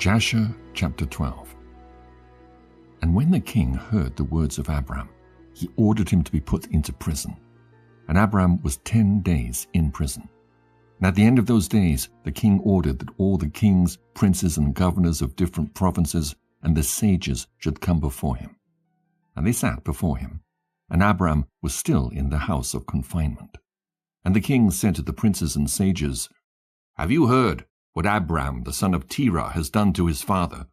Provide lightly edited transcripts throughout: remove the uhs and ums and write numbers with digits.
Jasher chapter 12. And when the king heard the words of Abram, he ordered him to be put into prison. And Abram was 10 days in prison. And at the end of those days, the king ordered that all the kings, princes, and governors of different provinces and the sages should come before him. And they sat before him, and Abram was still in the house of confinement. And the king said to the princes and sages, "Have you heard what Abram the son of Terah has done to his father?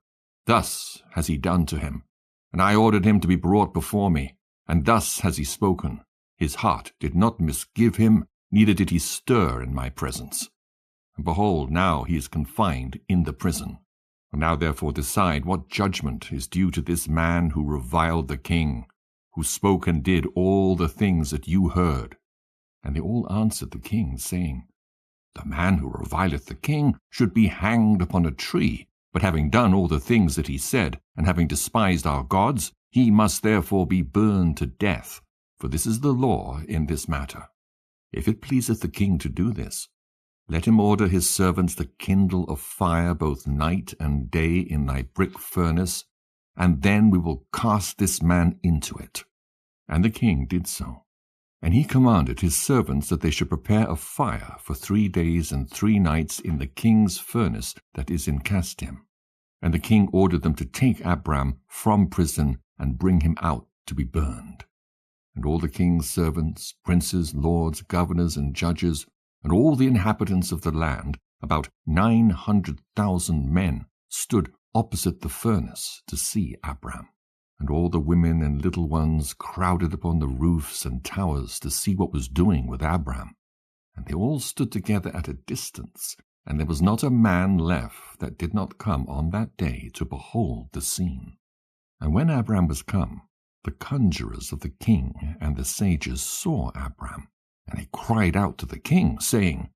Thus has he done to him. And I ordered him to be brought before me, and thus has he spoken. His heart did not misgive him, neither did he stir in my presence. And behold, now he is confined in the prison. And now therefore decide what judgment is due to this man who reviled the king, who spoke and did all the things that you heard." And they all answered the king, saying, "The man who revileth the king should be hanged upon a tree. But having done all the things that he said, and having despised our gods, he must therefore be burned to death. For this is the law in this matter. If it pleaseth the king to do this, let him order his servants to kindle a fire both night and day in thy brick furnace, and then we will cast this man into it." And the king did so. And he commanded his servants that they should prepare a fire for 3 days and 3 nights in the king's furnace that is in Castim. And the king ordered them to take Abram from prison and bring him out to be burned. And all the king's servants, princes, lords, governors, and judges, and all the inhabitants of the land, about 900,000 men, stood opposite the furnace to see Abram. And all the women and little ones crowded upon the roofs and towers to see what was doing with Abram. And they all stood together at a distance, and there was not a man left that did not come on that day to behold the scene. And when Abram was come, the conjurers of the king and the sages saw Abram, and they cried out to the king, saying,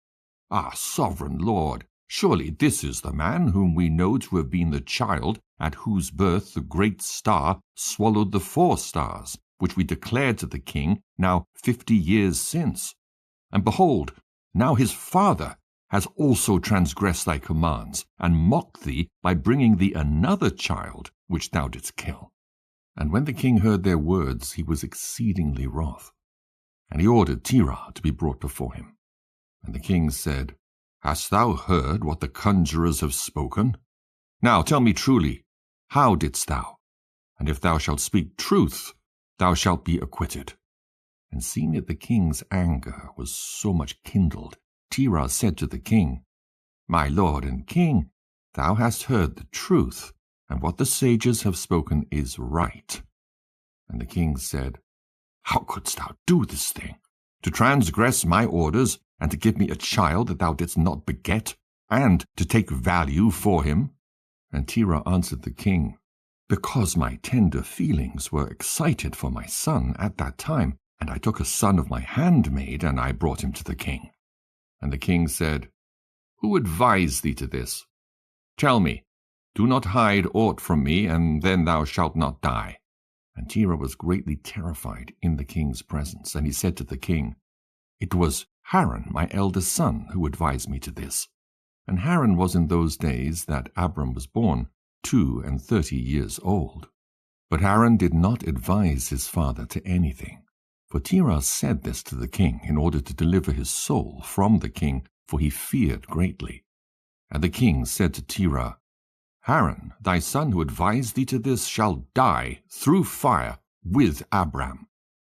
"Our sovereign lord, surely this is the man whom we know to have been the child at whose birth the great star swallowed the 4 stars, which we declared to the king now 50 years since. And behold, now his father has also transgressed thy commands, and mocked thee by bringing thee another child, which thou didst kill." And when the king heard their words, he was exceedingly wroth. And he ordered Terah to be brought before him. And the king said, "Hast thou heard what the conjurers have spoken? Now tell me truly, how didst thou? And if thou shalt speak truth, thou shalt be acquitted." And seeing that the king's anger was so much kindled, Terah said to the king, "My lord and king, thou hast heard the truth, and what the sages have spoken is right." And the king said, "How couldst thou do this thing, to transgress my orders, and to give me a child that thou didst not beget, and to take value for him?" And Terah answered the king, "Because my tender feelings were excited for my son at that time, and I took a son of my handmaid, and I brought him to the king." And the king said, "Who advised thee to this? Tell me, do not hide aught from me, and then thou shalt not die." And Terah was greatly terrified in the king's presence, and he said to the king, "It was Haran, my eldest son, who advised me to this." And Haran was in those days that Abram was born 32 years old. But Haran did not advise his father to anything. For Terah said this to the king in order to deliver his soul from the king, for he feared greatly. And the king said to Terah, "Haran, thy son who advised thee to this, shall die through fire with Abram.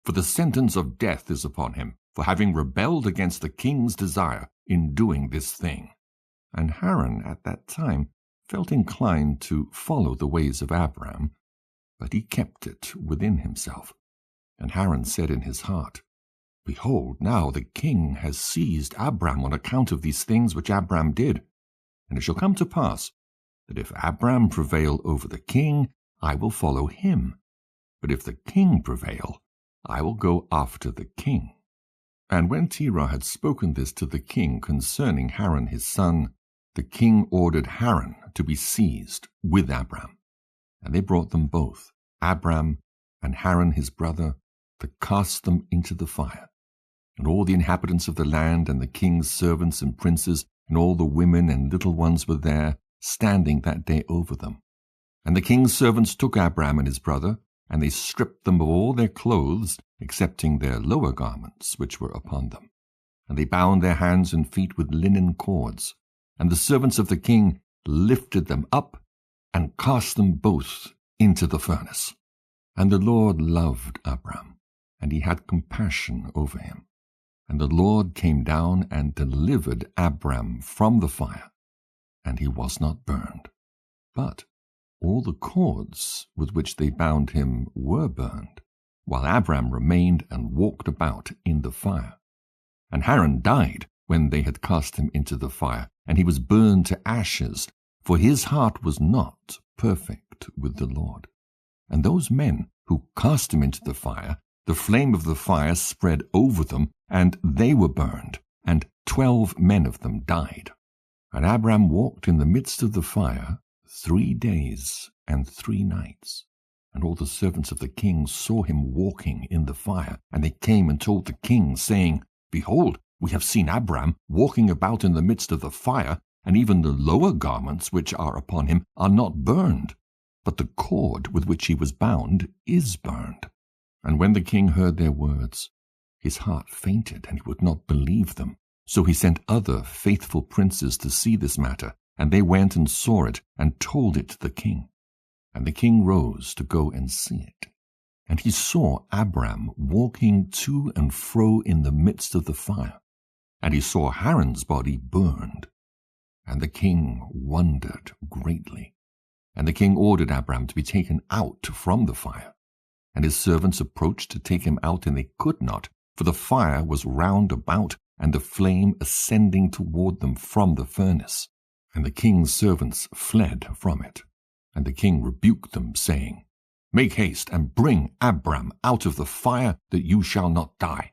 For the sentence of death is upon him, for having rebelled against the king's desire in doing this thing." And Haran at that time felt inclined to follow the ways of Abram, but he kept it within himself. And Haran said in his heart, "Behold, now the king has seized Abram on account of these things which Abram did. And it shall come to pass, that if Abram prevail over the king, I will follow him. But if the king prevail, I will go after the king." And when Terah had spoken this to the king concerning Haran his son, the king ordered Haran to be seized with Abram. And they brought them both, Abram and Haran his brother, to cast them into the fire. And all the inhabitants of the land and the king's servants and princes and all the women and little ones were there, standing that day over them. And the king's servants took Abram and his brother, and they stripped them of all their clothes, excepting their lower garments which were upon them. And they bound their hands and feet with linen cords. And the servants of the king lifted them up and cast them both into the furnace. And the Lord loved Abram, and he had compassion over him. And the Lord came down and delivered Abram from the fire, and he was not burned. But all the cords with which they bound him were burned, while Abram remained and walked about in the fire. And Haran died when they had cast him into the fire, and he was burned to ashes, for his heart was not perfect with the Lord. And those men who cast him into the fire, the flame of the fire spread over them, and they were burned, and 12 men of them died. And Abram walked in the midst of the fire 3 days and 3 nights. And all the servants of the king saw him walking in the fire, and they came and told the king, saying, Behold, we have seen Abram walking about in the midst of the fire, and even the lower garments which are upon him are not burned, but the cord with which he was bound is burned. And when the king heard their words, his heart fainted, and he would not believe them. So he sent other faithful princes to see this matter, and they went and saw it, and told it to the king. And the king rose to go and see it. And he saw Abram walking to and fro in the midst of the fire, and he saw Haran's body burned. And the king wondered greatly. And the king ordered Abram to be taken out from the fire. And his servants approached to take him out, and they could not, for the fire was round about, and the flame ascending toward them from the furnace. And the king's servants fled from it. And the king rebuked them, saying, Make haste, and bring Abram out of the fire, that you shall not die.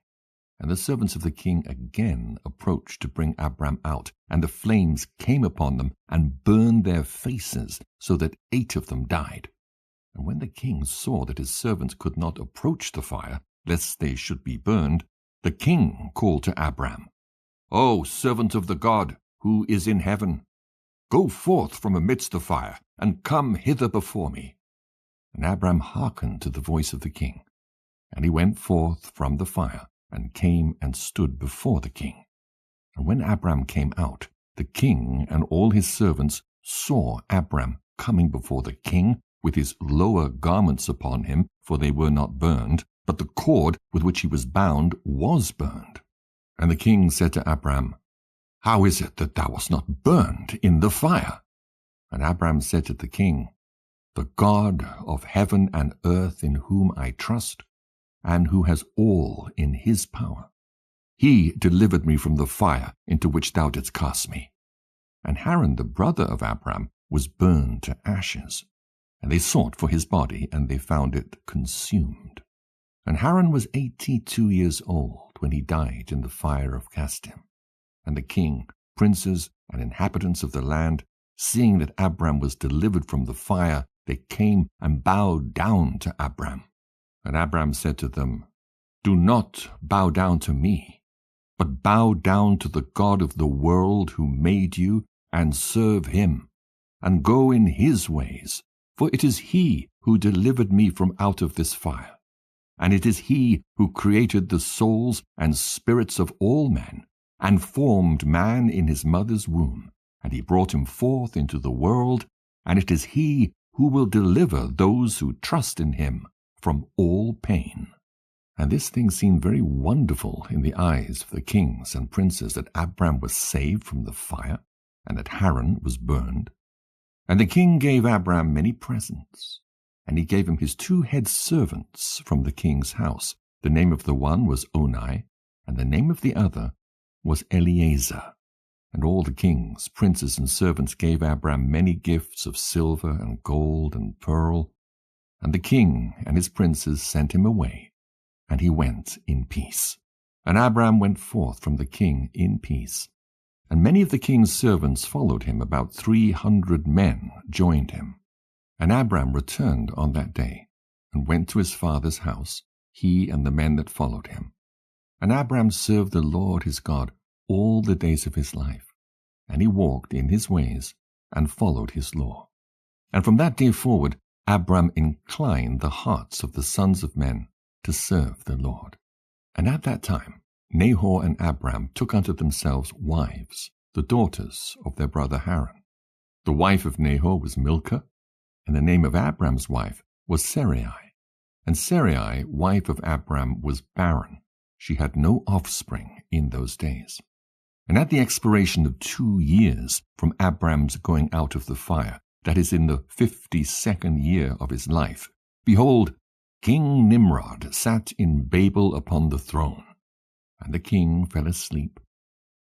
And the servants of the king again approached to bring Abram out, and the flames came upon them, and burned their faces, so that 8 of them died. And when the king saw that his servants could not approach the fire, lest they should be burned, the king called to Abram, O servant of the God, who is in heaven, go forth from amidst the fire, and come hither before me. And Abram hearkened to the voice of the king. And he went forth from the fire, and came and stood before the king. And when Abram came out, the king and all his servants saw Abram coming before the king, with his lower garments upon him, for they were not burned, but the cord with which he was bound was burned. And the king said to Abram, How is it that thou wast not burned in the fire? And Abram said to the king, The God of heaven and earth, in whom I trust, and who has all in his power, he delivered me from the fire into which thou didst cast me. And Haran the brother of Abram was burned to ashes. And they sought for his body, and they found it consumed. And Haran was 82 years old when he died in the fire of Kasdim. And the king, princes, and inhabitants of the land, seeing that Abram was delivered from the fire, they came and bowed down to Abram. And Abram said to them, Do not bow down to me, but bow down to the God of the world who made you, and serve him, and go in his ways. For it is he who delivered me from out of this fire, and it is he who created the souls and spirits of all men, and formed man in his mother's womb, and he brought him forth into the world, and it is he who will deliver those who trust in him from all pain. And this thing seemed very wonderful in the eyes of the kings and princes, that Abram was saved from the fire, and that Haran was burned. And the king gave Abram many presents, and he gave him his 2 head servants from the king's house. The name of the one was Oni, and the name of the other was Eliezer. And all the kings, princes, and servants gave Abram many gifts of silver and gold and pearl. And the king and his princes sent him away, and he went in peace. And Abram went forth from the king in peace. And many of the king's servants followed him, about 300 men joined him. And Abram returned on that day, and went to his father's house, he and the men that followed him. And Abram served the Lord his God all the days of his life, and he walked in his ways, and followed his law. And from that day forward, Abram inclined the hearts of the sons of men to serve the Lord. And at that time, Nahor and Abram took unto themselves wives, the daughters of their brother Haran. The wife of Nahor was Milcah, and the name of Abram's wife was Sarai. And Sarai, wife of Abram, was barren. She had no offspring in those days. And at the expiration of 2 years from Abram's going out of the fire, that is, in the 52nd year of his life, behold, King Nimrod sat in Babel upon the throne. And the king fell asleep,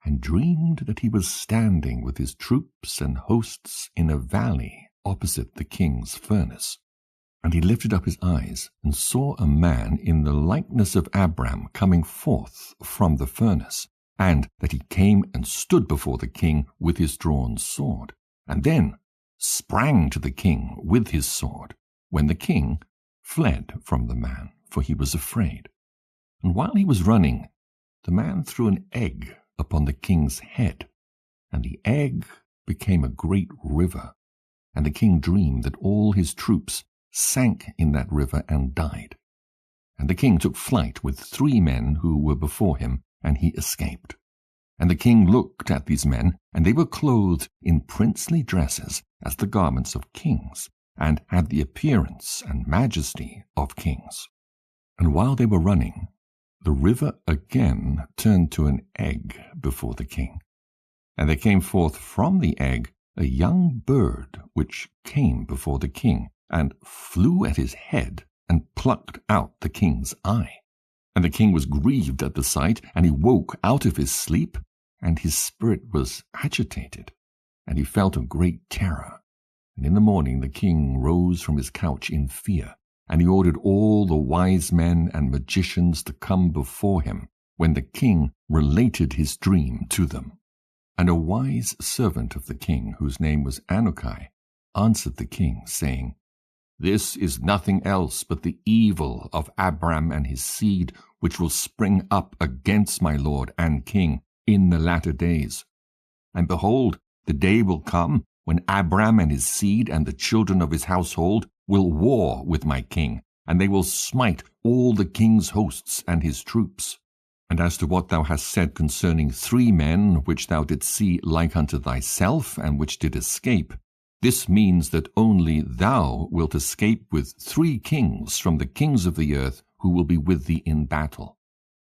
and dreamed that he was standing with his troops and hosts in a valley opposite the king's furnace. And he lifted up his eyes, and saw a man in the likeness of Abram coming forth from the furnace, and that he came and stood before the king with his drawn sword, and then sprang to the king with his sword, when the king fled from the man, for he was afraid. And while he was running, the man threw an egg upon the king's head, and the egg became a great river, and the king dreamed that all his troops sank in that river and died. And the king took flight with 3 men who were before him, and he escaped. And the king looked at these men, and they were clothed in princely dresses, as the garments of kings, and had the appearance and majesty of kings. And while they were running, the river again turned to an egg before the king. And there came forth from the egg a young bird, which came before the king, and flew at his head, and plucked out the king's eye. And the king was grieved at the sight, and he woke out of his sleep, and his spirit was agitated, and he felt a great terror. And in the morning the king rose from his couch in fear, and he ordered all the wise men and magicians to come before him, when the king related his dream to them. And a wise servant of the king, whose name was Anukai, answered the king, saying, This is nothing else but the evil of Abram and his seed, which will spring up against my lord and king in the latter days. And behold, the day will come when Abram and his seed and the children of his household will war with my king, and they will smite all the king's hosts and his troops. And as to what thou hast said concerning 3 men, which thou didst see like unto thyself, and which did escape, this means that only thou wilt escape with 3 kings from the kings of the earth, who will be with thee in battle.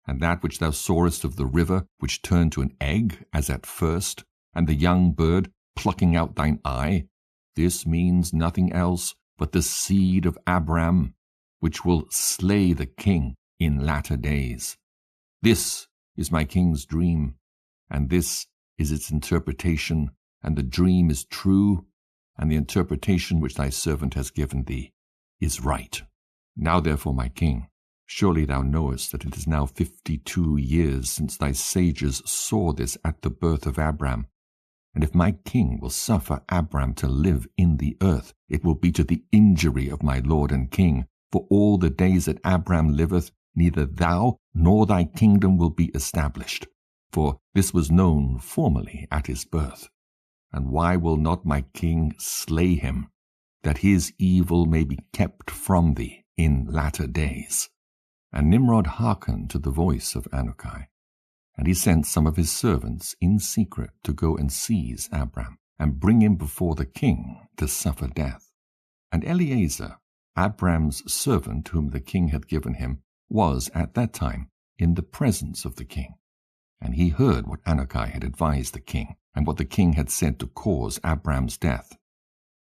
And that which thou sawest of the river, which turned to an egg, as at first, and the young bird plucking out thine eye, this means nothing else but the seed of Abram, which will slay the king in latter days. This is my king's dream, and this is its interpretation, and the dream is true, and the interpretation which thy servant has given thee is right. Now therefore, my king, surely thou knowest that it is now 52 years since thy sages saw this at the birth of Abram. And if my king will suffer Abram to live in the earth, it will be to the injury of my lord and king. For all the days that Abram liveth, neither thou nor thy kingdom will be established. For this was known formerly at his birth. And why will not my king slay him, that his evil may be kept from thee in latter days? And Nimrod hearkened to the voice of Anukai. And he sent some of his servants in secret to go and seize Abram, and bring him before the king to suffer death. And Eliezer, Abram's servant whom the king had given him, was at that time in the presence of the king. And he heard what Anukai had advised the king, and what the king had said to cause Abram's death.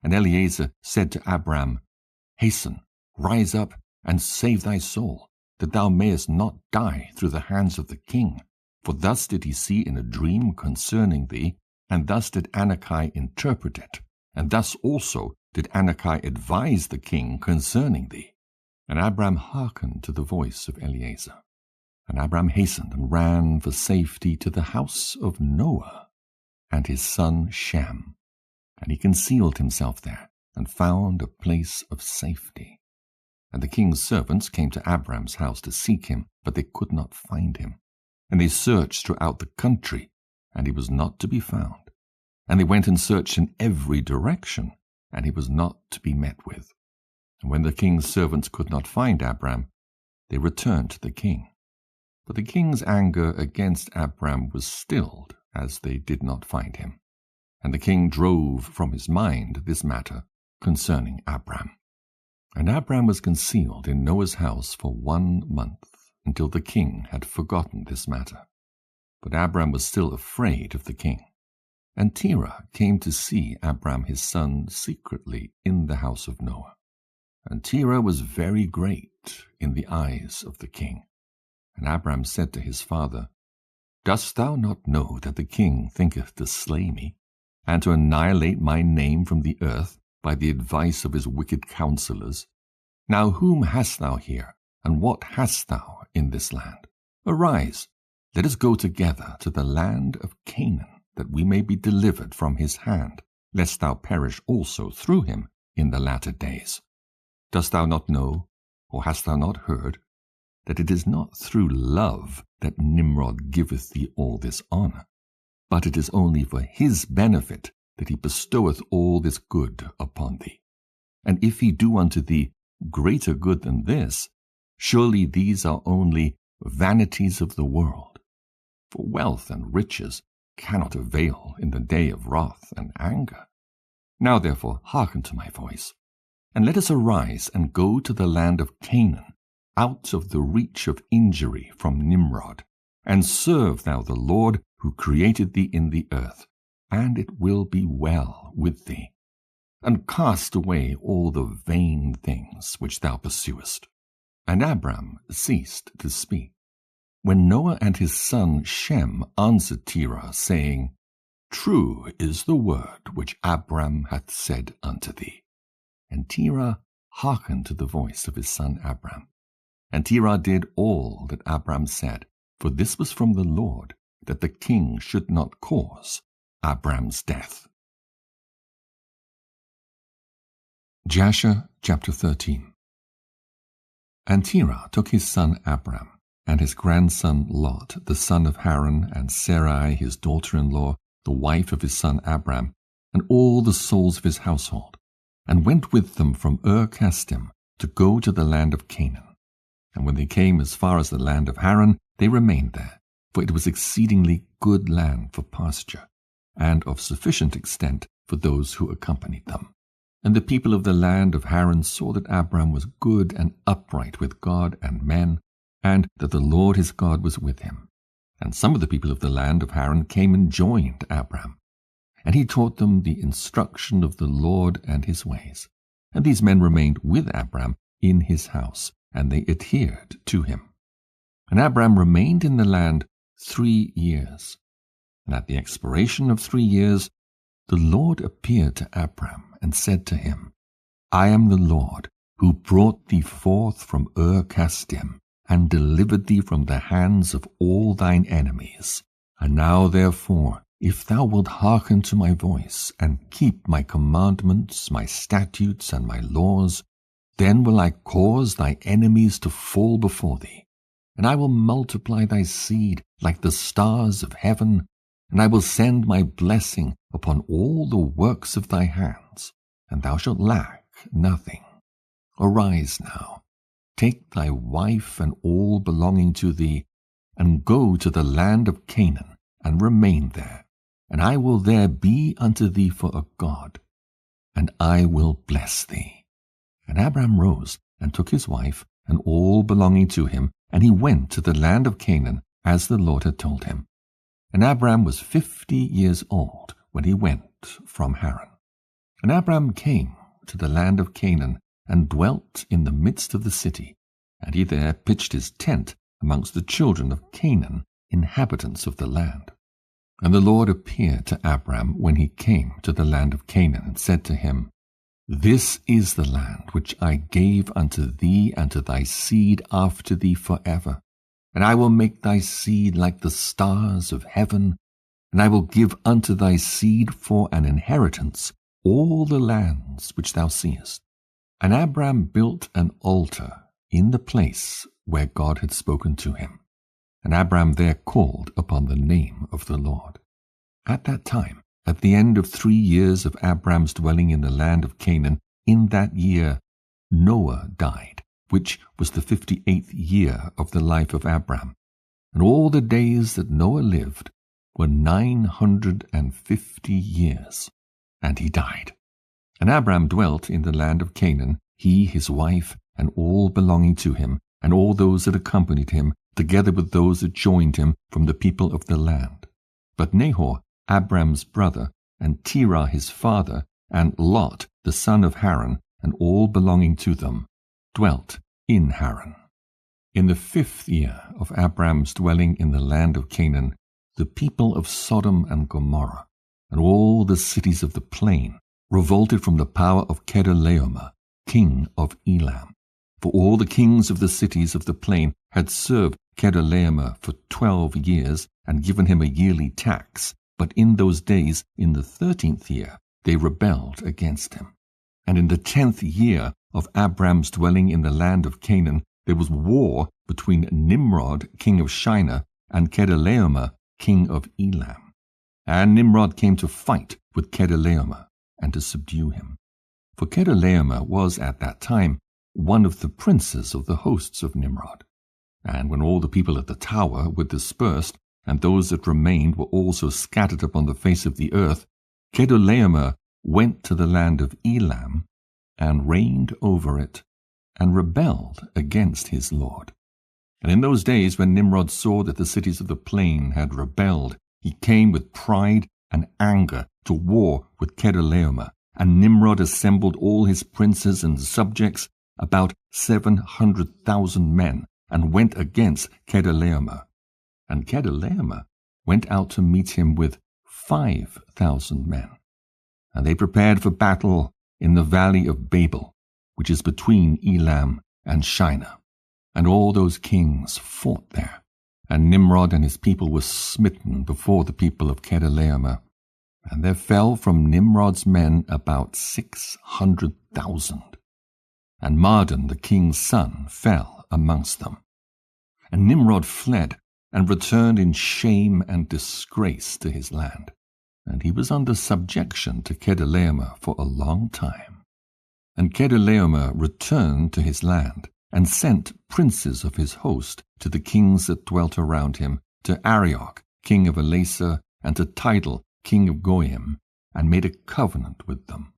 And Eliezer said to Abram, Hasten, rise up, and save thy soul, that thou mayest not die through the hands of the king. For thus did he see in a dream concerning thee, and thus did Anukai interpret it, and thus also did Anukai advise the king concerning thee. And Abram hearkened to the voice of Eliezer. And Abram hastened and ran for safety to the house of Noah and his son Shem. And he concealed himself there, and found a place of safety. And the king's servants came to Abram's house to seek him, but they could not find him. And they searched throughout the country, and he was not to be found. And they went and searched in every direction, and he was not to be met with. And when the king's servants could not find Abram, they returned to the king. But the king's anger against Abram was stilled, as they did not find him. And the king drove from his mind this matter concerning Abram. And Abram was concealed in Noah's house for 1 month, until the king had forgotten this matter. But Abram was still afraid of the king. And Terah came to see Abram his son secretly in the house of Noah. And Terah was very great in the eyes of the king. And Abram said to his father, Dost thou not know that the king thinketh to slay me, and to annihilate my name from the earth by the advice of his wicked counselors? Now whom hast thou here, and what hast thou in this land? Arise, let us go together to the land of Canaan, that we may be delivered from his hand, lest thou perish also through him in the latter days. Dost thou not know, or hast thou not heard, that it is not through love that Nimrod giveth thee all this honor, but it is only for his benefit that he bestoweth all this good upon thee? And if he do unto thee greater good than this, surely these are only vanities of the world. For wealth and riches cannot avail in the day of wrath and anger. Now therefore hearken to my voice, and let us arise and go to the land of Canaan, out of the reach of injury from Nimrod, and serve thou the Lord who created thee in the earth, and it will be well with thee. And cast away all the vain things which thou pursuest. And Abram ceased to speak. When Noah and his son Shem answered Terah, saying, True is the word which Abram hath said unto thee. And Terah hearkened to the voice of his son Abram. And Terah did all that Abram said, for this was from the Lord, that the king should not cause Abram's death. Jasher chapter 13. And Terah took his son Abram, and his grandson Lot, the son of Haran, and Sarai his daughter-in-law, the wife of his son Abram, and all the souls of his household, and went with them from Ur-Kasdim to go to the land of Canaan. And when they came as far as the land of Haran, they remained there, for it was exceedingly good land for pasture, and of sufficient extent for those who accompanied them. And the people of the land of Haran saw that Abram was good and upright with God and men, and that the Lord his God was with him. And some of the people of the land of Haran came and joined Abram. And he taught them the instruction of the Lord and his ways. And these men remained with Abram in his house, and they adhered to him. And Abram remained in the land 3 years. And at the expiration of 3 years, the Lord appeared to Abram and said to him, I am the Lord, who brought thee forth from Ur-Kasdim, and delivered thee from the hands of all thine enemies. And now therefore, if thou wilt hearken to my voice, and keep my commandments, my statutes, and my laws, then will I cause thy enemies to fall before thee, and I will multiply thy seed like the stars of heaven, and I will send my blessing upon all the works of thy hands, and thou shalt lack nothing. Arise now, take thy wife and all belonging to thee, and go to the land of Canaan, and remain there, and I will there be unto thee for a God, and I will bless thee. And Abram rose, and took his wife, and all belonging to him, and he went to the land of Canaan, as the Lord had told him. And Abram was 50 years old when he went from Haran. And Abram came to the land of Canaan, and dwelt in the midst of the city, and he there pitched his tent amongst the children of Canaan, inhabitants of the land. And the Lord appeared to Abram when he came to the land of Canaan, and said to him, This is the land which I gave unto thee and to thy seed after thee forever. And I will make thy seed like the stars of heaven, and I will give unto thy seed for an inheritance all the lands which thou seest. And Abram built an altar in the place where God had spoken to him. And Abram there called upon the name of the Lord. At that time At the end of 3 years of Abram's dwelling in the land of Canaan, in that year Noah died, which was the 58th year of the life of Abram. And all the days that Noah lived were 950 years, and he died. And Abram dwelt in the land of Canaan, he, his wife, and all belonging to him, and all those that accompanied him, together with those that joined him from the people of the land. But Nahor, Abram's brother, and Terah his father, and Lot the son of Haran, and all belonging to them, dwelt in Haran. In the 5th year of Abram's dwelling in the land of Canaan, the people of Sodom and Gomorrah, and all the cities of the plain, revolted from the power of Chedorlaomer, king of Elam. For all the kings of the cities of the plain had served Chedorlaomer for 12 years, and given him a yearly tax. But in those days, in the 13th year, they rebelled against him. And in the 10th year of Abram's dwelling in the land of Canaan, there was war between Nimrod, king of Shinar, and Chedorlaomer, king of Elam. And Nimrod came to fight with Chedorlaomer, and to subdue him. For Chedorlaomer was at that time one of the princes of the hosts of Nimrod. And when all the people at the tower were dispersed, and those that remained were also scattered upon the face of the earth, Chedorlaomer went to the land of Elam, and reigned over it, and rebelled against his lord. And in those days, when Nimrod saw that the cities of the plain had rebelled, he came with pride and anger to war with Chedorlaomer, and Nimrod assembled all his princes and subjects, about 700,000 men, and went against Chedorlaomer. And Chedorlaomer went out to meet him with 5,000 men. And they prepared for battle in the valley of Babel, which is between Elam and Shinar. And all those kings fought there. And Nimrod and his people were smitten before the people of Chedorlaomer. And there fell from Nimrod's men about 600,000. And Mardon the king's son fell amongst them. And Nimrod fled, and returned in shame and disgrace to his land. And he was under subjection to Chedorlaomer for a long time. And Chedorlaomer returned to his land, and sent princes of his host to the kings that dwelt around him, to Arioch, king of Elasar, and to Tidal, king of Goyim, and made a covenant with them.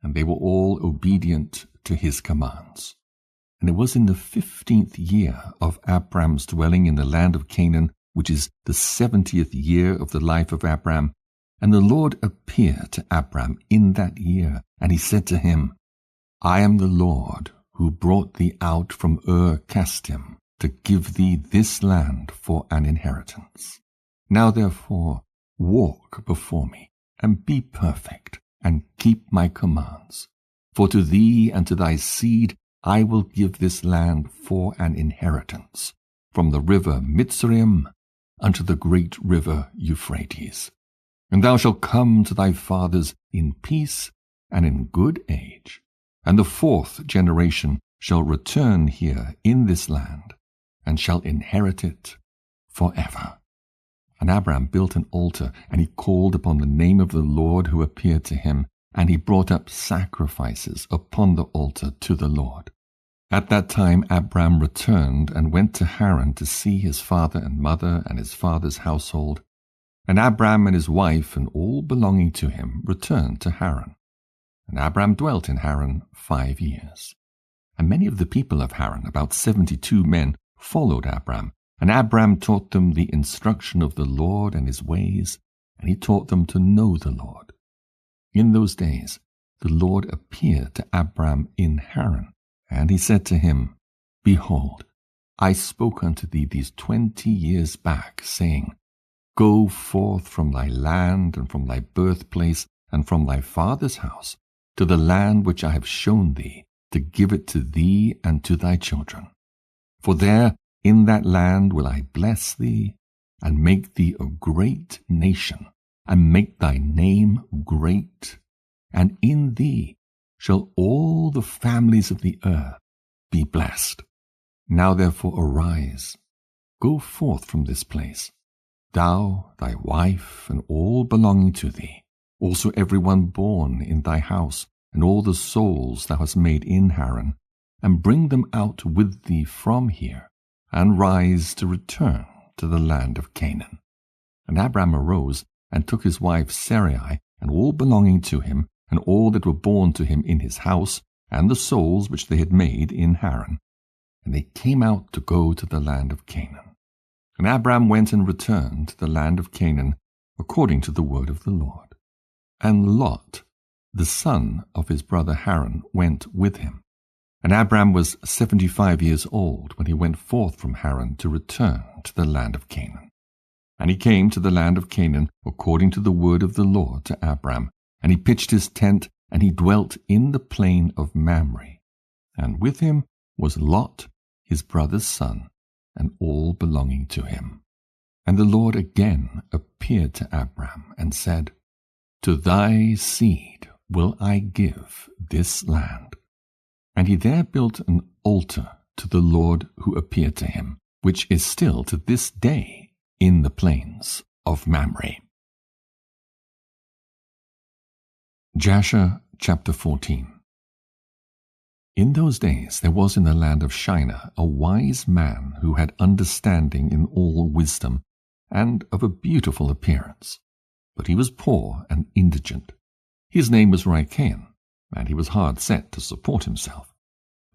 And they were all obedient to his commands. And it was in the 15th year of Abram's dwelling in the land of Canaan, which is the 70th year of the life of Abram. And the Lord appeared to Abram in that year, and he said to him, I am the Lord who brought thee out from Ur-Kasdim to give thee this land for an inheritance. Now therefore walk before me, and be perfect, and keep my commands. For to thee and to thy seed I will give this land for an inheritance, from the river Mitzrayim unto the great river Euphrates. And thou shalt come to thy fathers in peace and in good age, and the 4th generation shall return here in this land, and shall inherit it forever. And Abram built an altar, and he called upon the name of the Lord who appeared to him, and he brought up sacrifices upon the altar to the Lord. At that time Abram returned and went to Haran to see his father and mother and his father's household. And Abram and his wife and all belonging to him returned to Haran. And Abram dwelt in Haran 5 years. And many of the people of Haran, about 72 men, followed Abram. And Abram taught them the instruction of the Lord and his ways, and he taught them to know the Lord. In those days the Lord appeared to Abram in Haran, and he said to him, Behold, I spoke unto thee these 20 years back, saying, Go forth from thy land and from thy birthplace and from thy father's house to the land which I have shown thee, to give it to thee and to thy children. For there in that land will I bless thee, and make thee a great nation, and make thy name great, and in thee shall all the families of the earth be blessed. Now therefore arise, go forth from this place, thou, thy wife, and all belonging to thee, also every one born in thy house, and all the souls thou hast made in Haran, and bring them out with thee from here, and rise to return to the land of Canaan. And Abram arose, and took his wife Sarai, and all belonging to him, and all that were born to him in his house, and the souls which they had made in Haran. And they came out to go to the land of Canaan. And Abram went and returned to the land of Canaan, according to the word of the Lord. And Lot, the son of his brother Haran, went with him. And Abram was 75 years old when he went forth from Haran to return to the land of Canaan. And he came to the land of Canaan according to the word of the Lord to Abram, and he pitched his tent, and he dwelt in the plain of Mamre. And with him was Lot, his brother's son, and all belonging to him. And the Lord again appeared to Abram, and said, To thy seed will I give this land. And he there built an altar to the Lord who appeared to him, which is still to this day in the plains of Mamre. Jasher chapter 14. In those days there was in the land of Shinar a wise man who had understanding in all wisdom, and of a beautiful appearance. But he was poor and indigent. His name was Rikain, and he was hard set to support himself.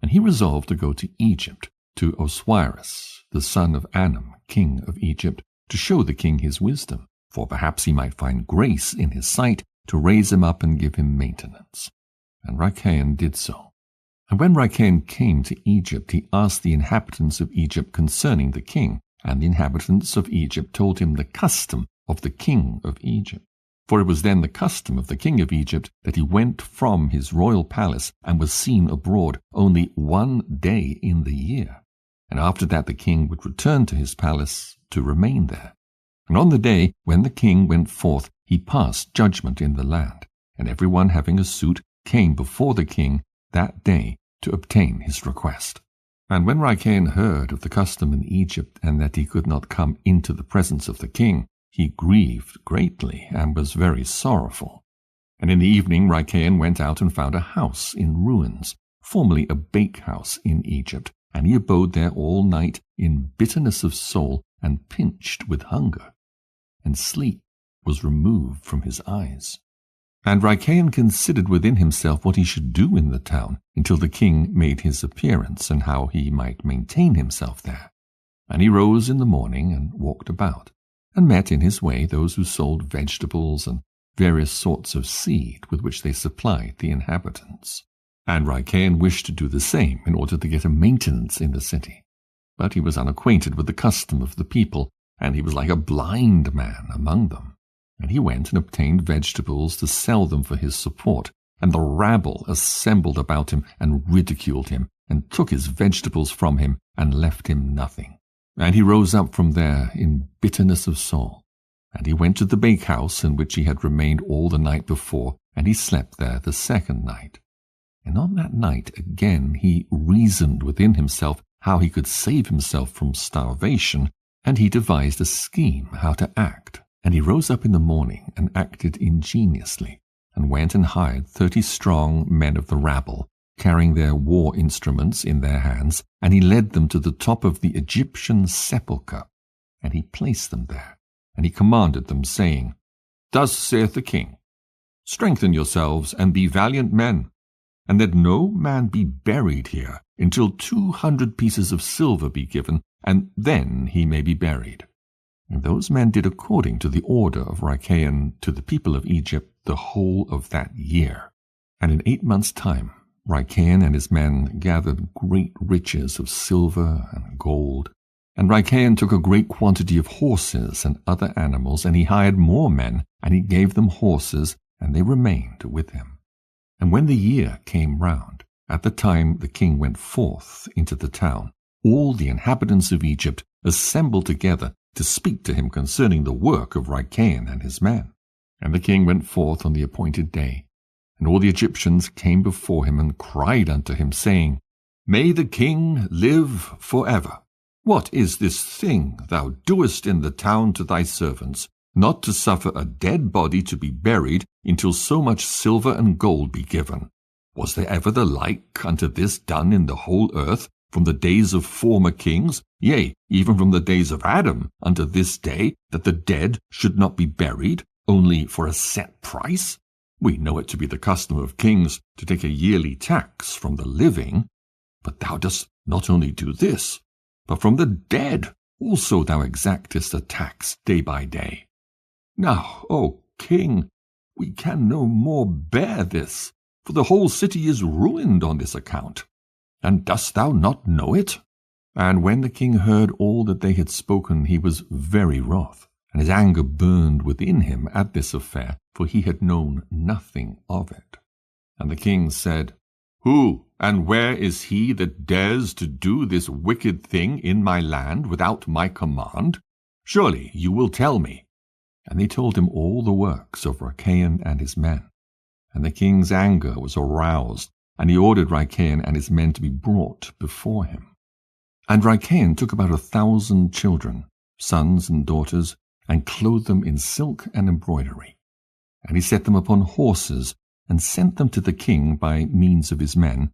And he resolved to go to Egypt, to Osiris, the son of Anam, king of Egypt, to show the king his wisdom, for perhaps he might find grace in his sight to raise him up and give him maintenance. And Rikain did so. And when Rikain came to Egypt, he asked the inhabitants of Egypt concerning the king, and the inhabitants of Egypt told him the custom of the king of Egypt. For it was then the custom of the king of Egypt that he went from his royal palace and was seen abroad only 1 day in the year. And after that the king would return to his palace to remain there. And on the day when the king went forth, he passed judgment in the land, and every one having a suit came before the king that day to obtain his request. And when Rikain heard of the custom in Egypt, and that he could not come into the presence of the king, he grieved greatly, and was very sorrowful. And in the evening Rikain went out and found a house in ruins, formerly a bakehouse in Egypt, and he abode there all night in bitterness of soul, and pinched with hunger. And sleep was removed from his eyes. And Rikain considered within himself what he should do in the town, until the king made his appearance, and how he might maintain himself there. And he rose in the morning, and walked about, and met in his way those who sold vegetables and various sorts of seed with which they supplied the inhabitants. And Rikain wished to do the same in order to get a maintenance in the city. But he was unacquainted with the custom of the people, and he was like a blind man among them. And he went and obtained vegetables to sell them for his support, and the rabble assembled about him and ridiculed him, and took his vegetables from him, and left him nothing. And he rose up from there in bitterness of soul. And he went to the bakehouse in which he had remained all the night before, and he slept there the second night. And on that night again he reasoned within himself how he could save himself from starvation, and he devised a scheme how to act. And he rose up in the morning and acted ingeniously, and went and hired 30 strong men of the rabble, carrying their war instruments in their hands, and he led them to the top of the Egyptian sepulchre, and he placed them there, and he commanded them, saying, Thus saith the king, Strengthen yourselves, and be valiant men, and let no man be buried here until 200 pieces of silver be given, and then he may be buried. And those men did according to the order of Rikain to the people of Egypt the whole of that year. And in 8 months' time Rikain and his men gathered great riches of silver and gold. And Rikain took a great quantity of horses and other animals, and he hired more men, and he gave them horses, and they remained with him. And when the year came round, at the time the king went forth into the town, all the inhabitants of Egypt assembled together to speak to him concerning the work of Rikain and his men. And the king went forth on the appointed day, and all the Egyptians came before him and cried unto him, saying, May the king live forever. What is this thing thou doest in the town to thy servants, not to suffer a dead body to be buried until so much silver and gold be given. Was there ever the like unto this done in the whole earth, from the days of former kings, yea, even from the days of Adam unto this day, that the dead should not be buried, only for a set price? We know it to be the custom of kings to take a yearly tax from the living, but thou dost not only do this, but from the dead also thou exactest a tax day by day. Now, O king, we can no more bear this, for the whole city is ruined on this account. And dost thou not know it? And when the king heard all that they had spoken, he was very wroth, and his anger burned within him at this affair, for he had known nothing of it. And the king said, Who and where is he that dares to do this wicked thing in my land without my command? Surely you will tell me. And they told him all the works of Rachael and his men. And the king's anger was aroused, and he ordered Rachael and his men to be brought before him. And Rachael took about 1,000 children, sons and daughters, and clothed them in silk and embroidery. And he set them upon horses, and sent them to the king by means of his men.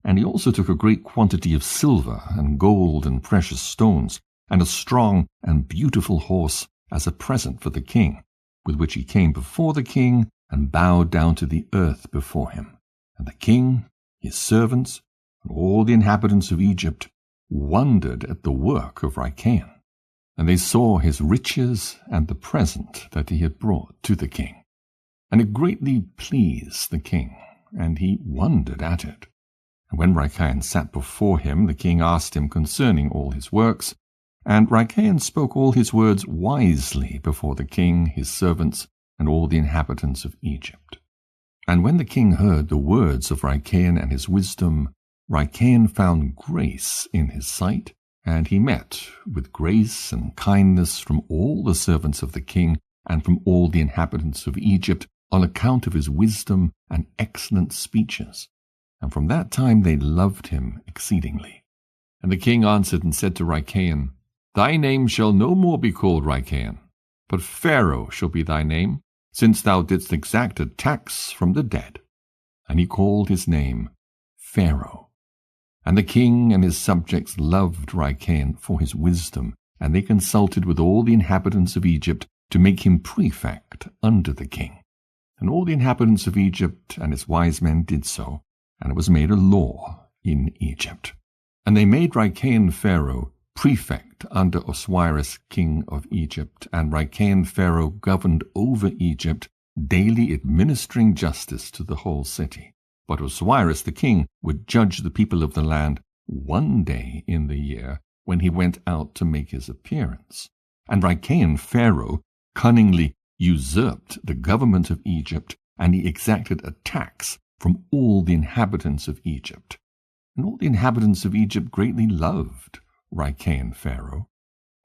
And he also took a great quantity of silver and gold and precious stones, and a strong and beautiful horse as a present for the king, with which he came before the king, and bowed down to the earth before him. And the king, his servants, and all the inhabitants of Egypt wondered at the work of Rachael. And they saw his riches and the present that he had brought to the king. And it greatly pleased the king, and he wondered at it. And when Rachael sat before him, the king asked him concerning all his works. And Rachael spoke all his words wisely before the king, his servants, and all the inhabitants of Egypt. And when the king heard the words of Rachael and his wisdom, Rachael found grace in his sight, and he met with grace and kindness from all the servants of the king and from all the inhabitants of Egypt, on account of his wisdom and excellent speeches. And from that time they loved him exceedingly. And the king answered and said to Rachael, Thy name shall no more be called Rachael, but Pharaoh shall be thy name, since thou didst exact a tax from the dead. And he called his name Pharaoh. And the king and his subjects loved Rachael for his wisdom, and they consulted with all the inhabitants of Egypt to make him prefect under the king. And all the inhabitants of Egypt and his wise men did so, and it was made a law in Egypt. And they made Rachael Pharaoh prefect under Osiris king of Egypt, and Rachael Pharaoh governed over Egypt, daily administering justice to the whole city. But Osiris the king would judge the people of the land one day in the year, when he went out to make his appearance. And Rachael Pharaoh cunningly usurped the government of Egypt, and he exacted a tax from all the inhabitants of Egypt. And all the inhabitants of Egypt greatly loved Rachael Pharaoh,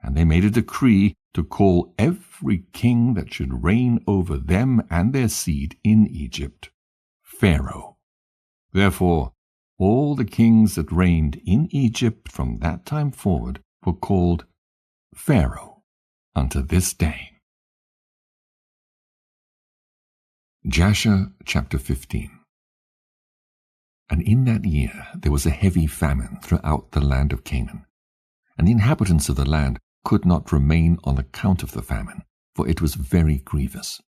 and they made a decree to call every king that should reign over them and their seed in Egypt Pharaoh. Therefore all the kings that reigned in Egypt from that time forward were called Pharaoh unto this day. Jasher chapter 15. And in that year there was a heavy famine throughout the land of Canaan, and the inhabitants of the land could not remain on account of the famine, for it was very grievous.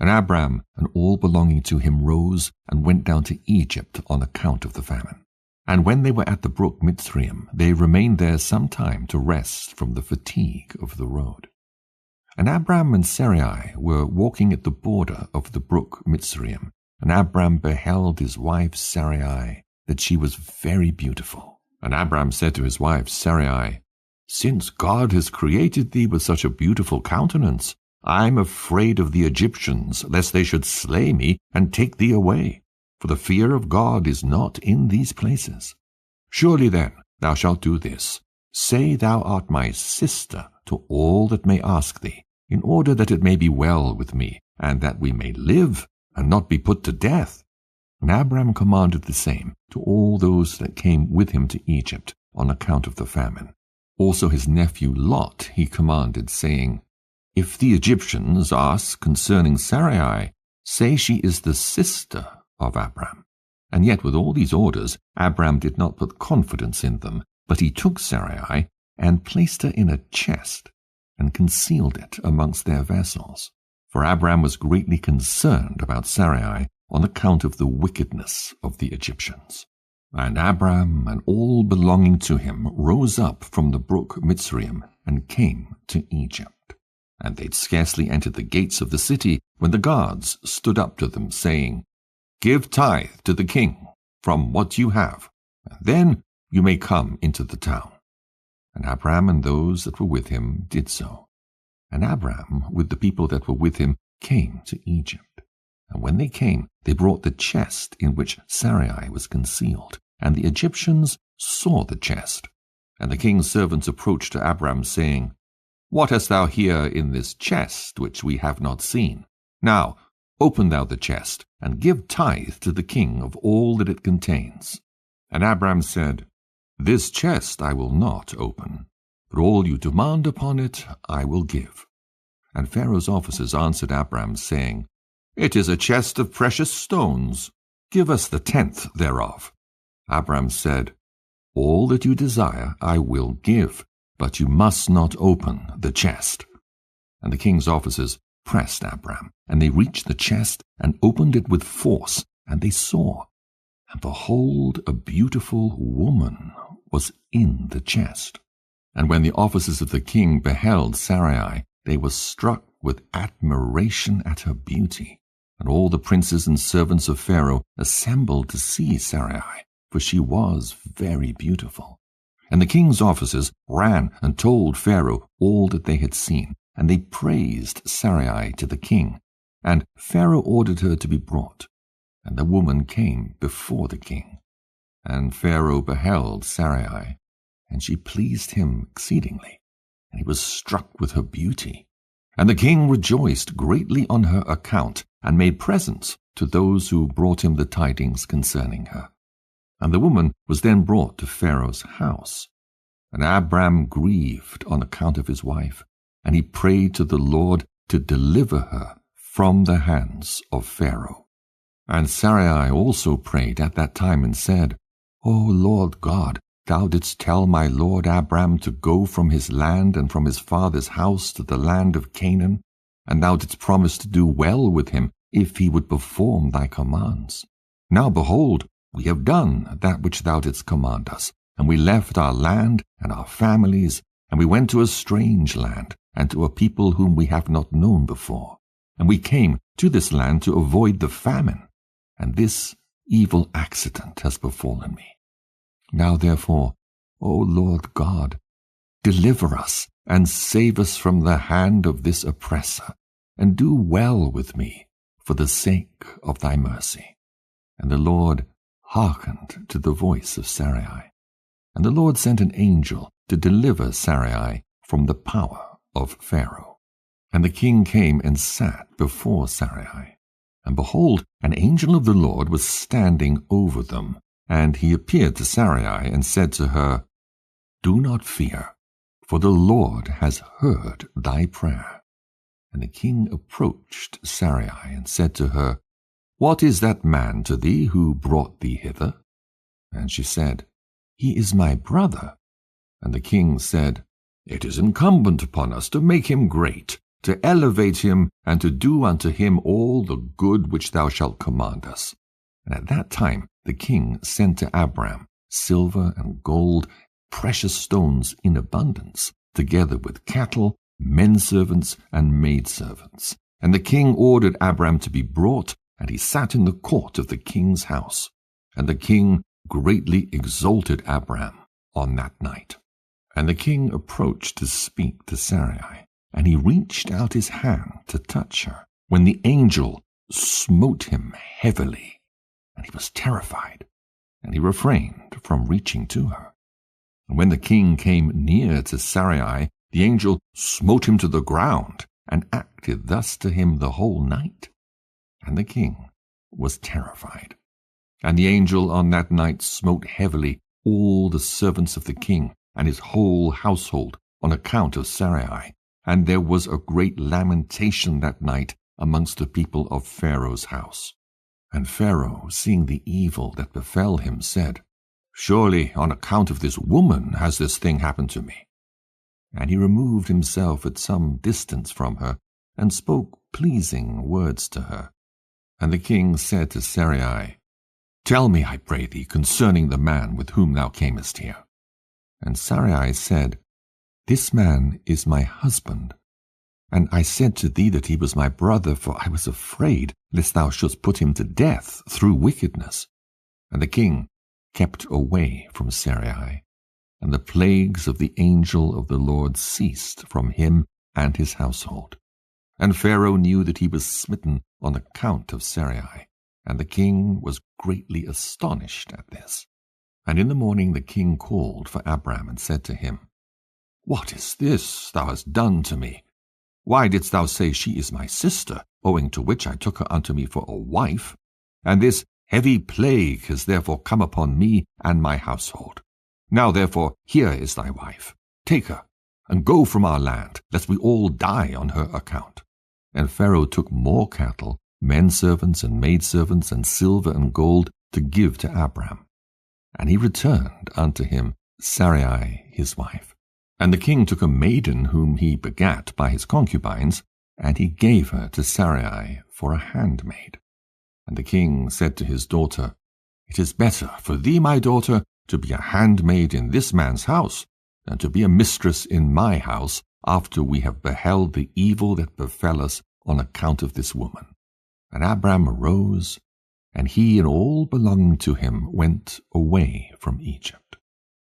And Abram and all belonging to him rose and went down to Egypt on account of the famine. And when they were at the brook Mitzrayim, they remained there some time to rest from the fatigue of the road. And Abram and Sarai were walking at the border of the brook Mitzrayim, and Abram beheld his wife Sarai, that she was very beautiful. And Abram said to his wife Sarai, Since God has created thee with such a beautiful countenance, I am afraid of the Egyptians, lest they should slay me and take thee away. For the fear of God is not in these places. Surely then thou shalt do this. Say thou art my sister to all that may ask thee, in order that it may be well with me, and that we may live, and not be put to death. And Abram commanded the same to all those that came with him to Egypt on account of the famine. Also his nephew Lot he commanded, saying, If the Egyptians ask concerning Sarai, say she is the sister of Abram. And yet with all these orders, Abram did not put confidence in them, but he took Sarai and placed her in a chest and concealed it amongst their vessels. For Abram was greatly concerned about Sarai on account of the wickedness of the Egyptians. And Abram and all belonging to him rose up from the brook Mitzrayim and came to Egypt. And they'd scarcely entered the gates of the city when the guards stood up to them, saying, Give tithe to the king from what you have, and then you may come into the town. And Abram and those that were with him did so. And Abram, with the people that were with him, came to Egypt. And when they came, they brought the chest in which Sarai was concealed. And the Egyptians saw the chest. And the king's servants approached to Abram, saying, What hast thou here in this chest which we have not seen? Now open thou the chest, and give tithe to the king of all that it contains. And Abram said, This chest I will not open, but all you demand upon it I will give. And Pharaoh's officers answered Abram, saying, It is a chest of precious stones. Give us the 10th thereof. Abram said, All that you desire I will give, but you must not open the chest. And the king's officers pressed Abram, and they reached the chest and opened it with force, and they saw, and behold, a beautiful woman was in the chest. And when the officers of the king beheld Sarai, they were struck with admiration at her beauty. And all the princes and servants of Pharaoh assembled to see Sarai, for she was very beautiful. And the king's officers ran and told Pharaoh all that they had seen, and they praised Sarai to the king. And Pharaoh ordered her to be brought. And the woman came before the king. And Pharaoh beheld Sarai, and she pleased him exceedingly, and he was struck with her beauty. And the king rejoiced greatly on her account, and made presents to those who brought him the tidings concerning her. And the woman was then brought to Pharaoh's house. And Abram grieved on account of his wife, and he prayed to the Lord to deliver her from the hands of Pharaoh. And Sarai also prayed at that time and said, O Lord God, thou didst tell my lord Abram to go from his land and from his father's house to the land of Canaan, and thou didst promise to do well with him if he would perform thy commands. Now behold, we have done that which thou didst command us, and we left our land and our families, and we went to a strange land, and to a people whom we have not known before. And we came to this land to avoid the famine, and this evil accident has befallen me. Now therefore, O Lord God, deliver us and save us from the hand of this oppressor, and do well with me for the sake of thy mercy. And the Lord hearkened to the voice of Sarai. And the Lord sent an angel to deliver Sarai from the power of Pharaoh. And the king came and sat before Sarai. And behold, an angel of the Lord was standing over them. And he appeared to Sarai and said to her, Do not fear, for the Lord has heard thy prayer. And the king approached Sarai and said to her, What is that man to thee who brought thee hither? And she said, He is my brother. And the king said, It is incumbent upon us to make him great, to elevate him, and to do unto him all the good which thou shalt command us. And at that time the king sent to Abram silver and gold, precious stones in abundance, together with cattle, menservants, and maidservants. And the king ordered Abram to be brought, and he sat in the court of the king's house. And the king greatly exalted Abram on that night. And the king approached to speak to Sarai, and he reached out his hand to touch her, when the angel smote him heavily, and he was terrified, and he refrained from reaching to her. And when the king came near to Sarai, the angel smote him to the ground, and acted thus to him the whole night. And the king was terrified. And the angel on that night smote heavily all the servants of the king and his whole household on account of Sarai, and there was a great lamentation that night amongst the people of Pharaoh's house. And Pharaoh, seeing the evil that befell him, said, Surely on account of this woman has this thing happened to me. And he removed himself at some distance from her, and spoke pleasing words to her. And the king said to Sarai, Tell me, I pray thee, concerning the man with whom thou camest here. And Sarai said, This man is my husband. And I said to thee that he was my brother, for I was afraid lest thou shouldst put him to death through wickedness. And the king kept away from Sarai, and the plagues of the angel of the Lord ceased from him and his household. And Pharaoh knew that he was smitten on account of Sarai, and the king was greatly astonished at this. And in the morning the king called for Abram and said to him, What is this thou hast done to me? Why didst thou say, She is my sister, owing to which I took her unto me for a wife? And this heavy plague has therefore come upon me and my household. Now therefore here is thy wife. Take her, and go from our land, lest we all die on her account. And Pharaoh took more cattle, menservants and maidservants, and silver and gold, to give to Abram. And he returned unto him Sarai his wife. And the king took a maiden whom he begat by his concubines, and he gave her to Sarai for a handmaid. And the king said to his daughter, It is better for thee, my daughter, to be a handmaid in this man's house, than to be a mistress in my house, after we have beheld the evil that befell us on account of this woman. And Abram arose, and he and all belonging to him went away from Egypt.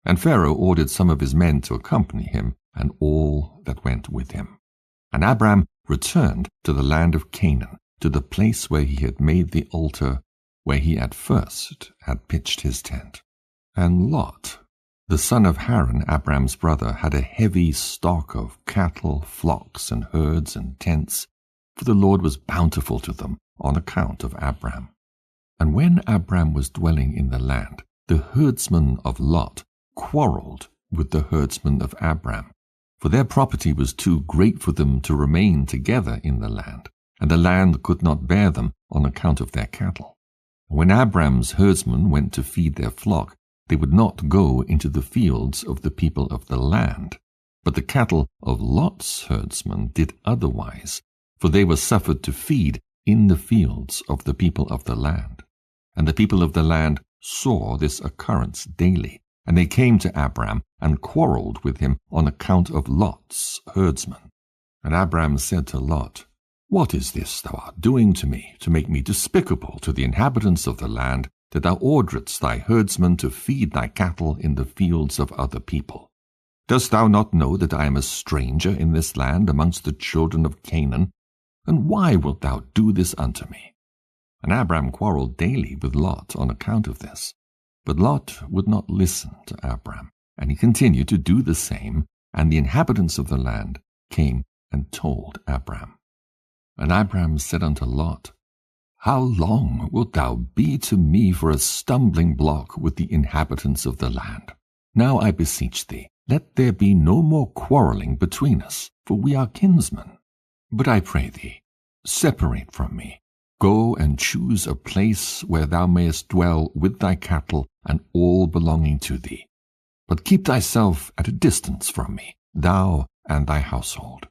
And Pharaoh ordered some of his men to accompany him, and all that went with him. And Abram returned to the land of Canaan, to the place where he had made the altar, where he at first had pitched his tent. And Lot, the son of Haran, Abram's brother, had a heavy stock of cattle, flocks, and herds, and tents, for the Lord was bountiful to them on account of Abram. And when Abram was dwelling in the land, the herdsmen of Lot quarrelled with the herdsmen of Abram, for their property was too great for them to remain together in the land, and the land could not bear them on account of their cattle. When Abram's herdsmen went to feed their flock, they would not go into the fields of the people of the land, but the cattle of Lot's herdsmen did otherwise, for they were suffered to feed in the fields of the people of the land. And the people of the land saw this occurrence daily, and they came to Abram and quarrelled with him on account of Lot's herdsmen. And Abram said to Lot, What is this thou art doing to me, to make me despicable to the inhabitants of the land, that thou orderedst thy herdsmen to feed thy cattle in the fields of other people? Dost thou not know that I am a stranger in this land amongst the children of Canaan? And why wilt thou do this unto me? And Abram quarrelled daily with Lot on account of this. But Lot would not listen to Abram, and he continued to do the same, and the inhabitants of the land came and told Abram. And Abram said unto Lot, How long wilt thou be to me for a stumbling block with the inhabitants of the land? Now I beseech thee, let there be no more quarrelling between us, for we are kinsmen. But I pray thee, separate from me. Go and choose a place where thou mayest dwell with thy cattle and all belonging to thee. But keep thyself at a distance from me, thou and thy household.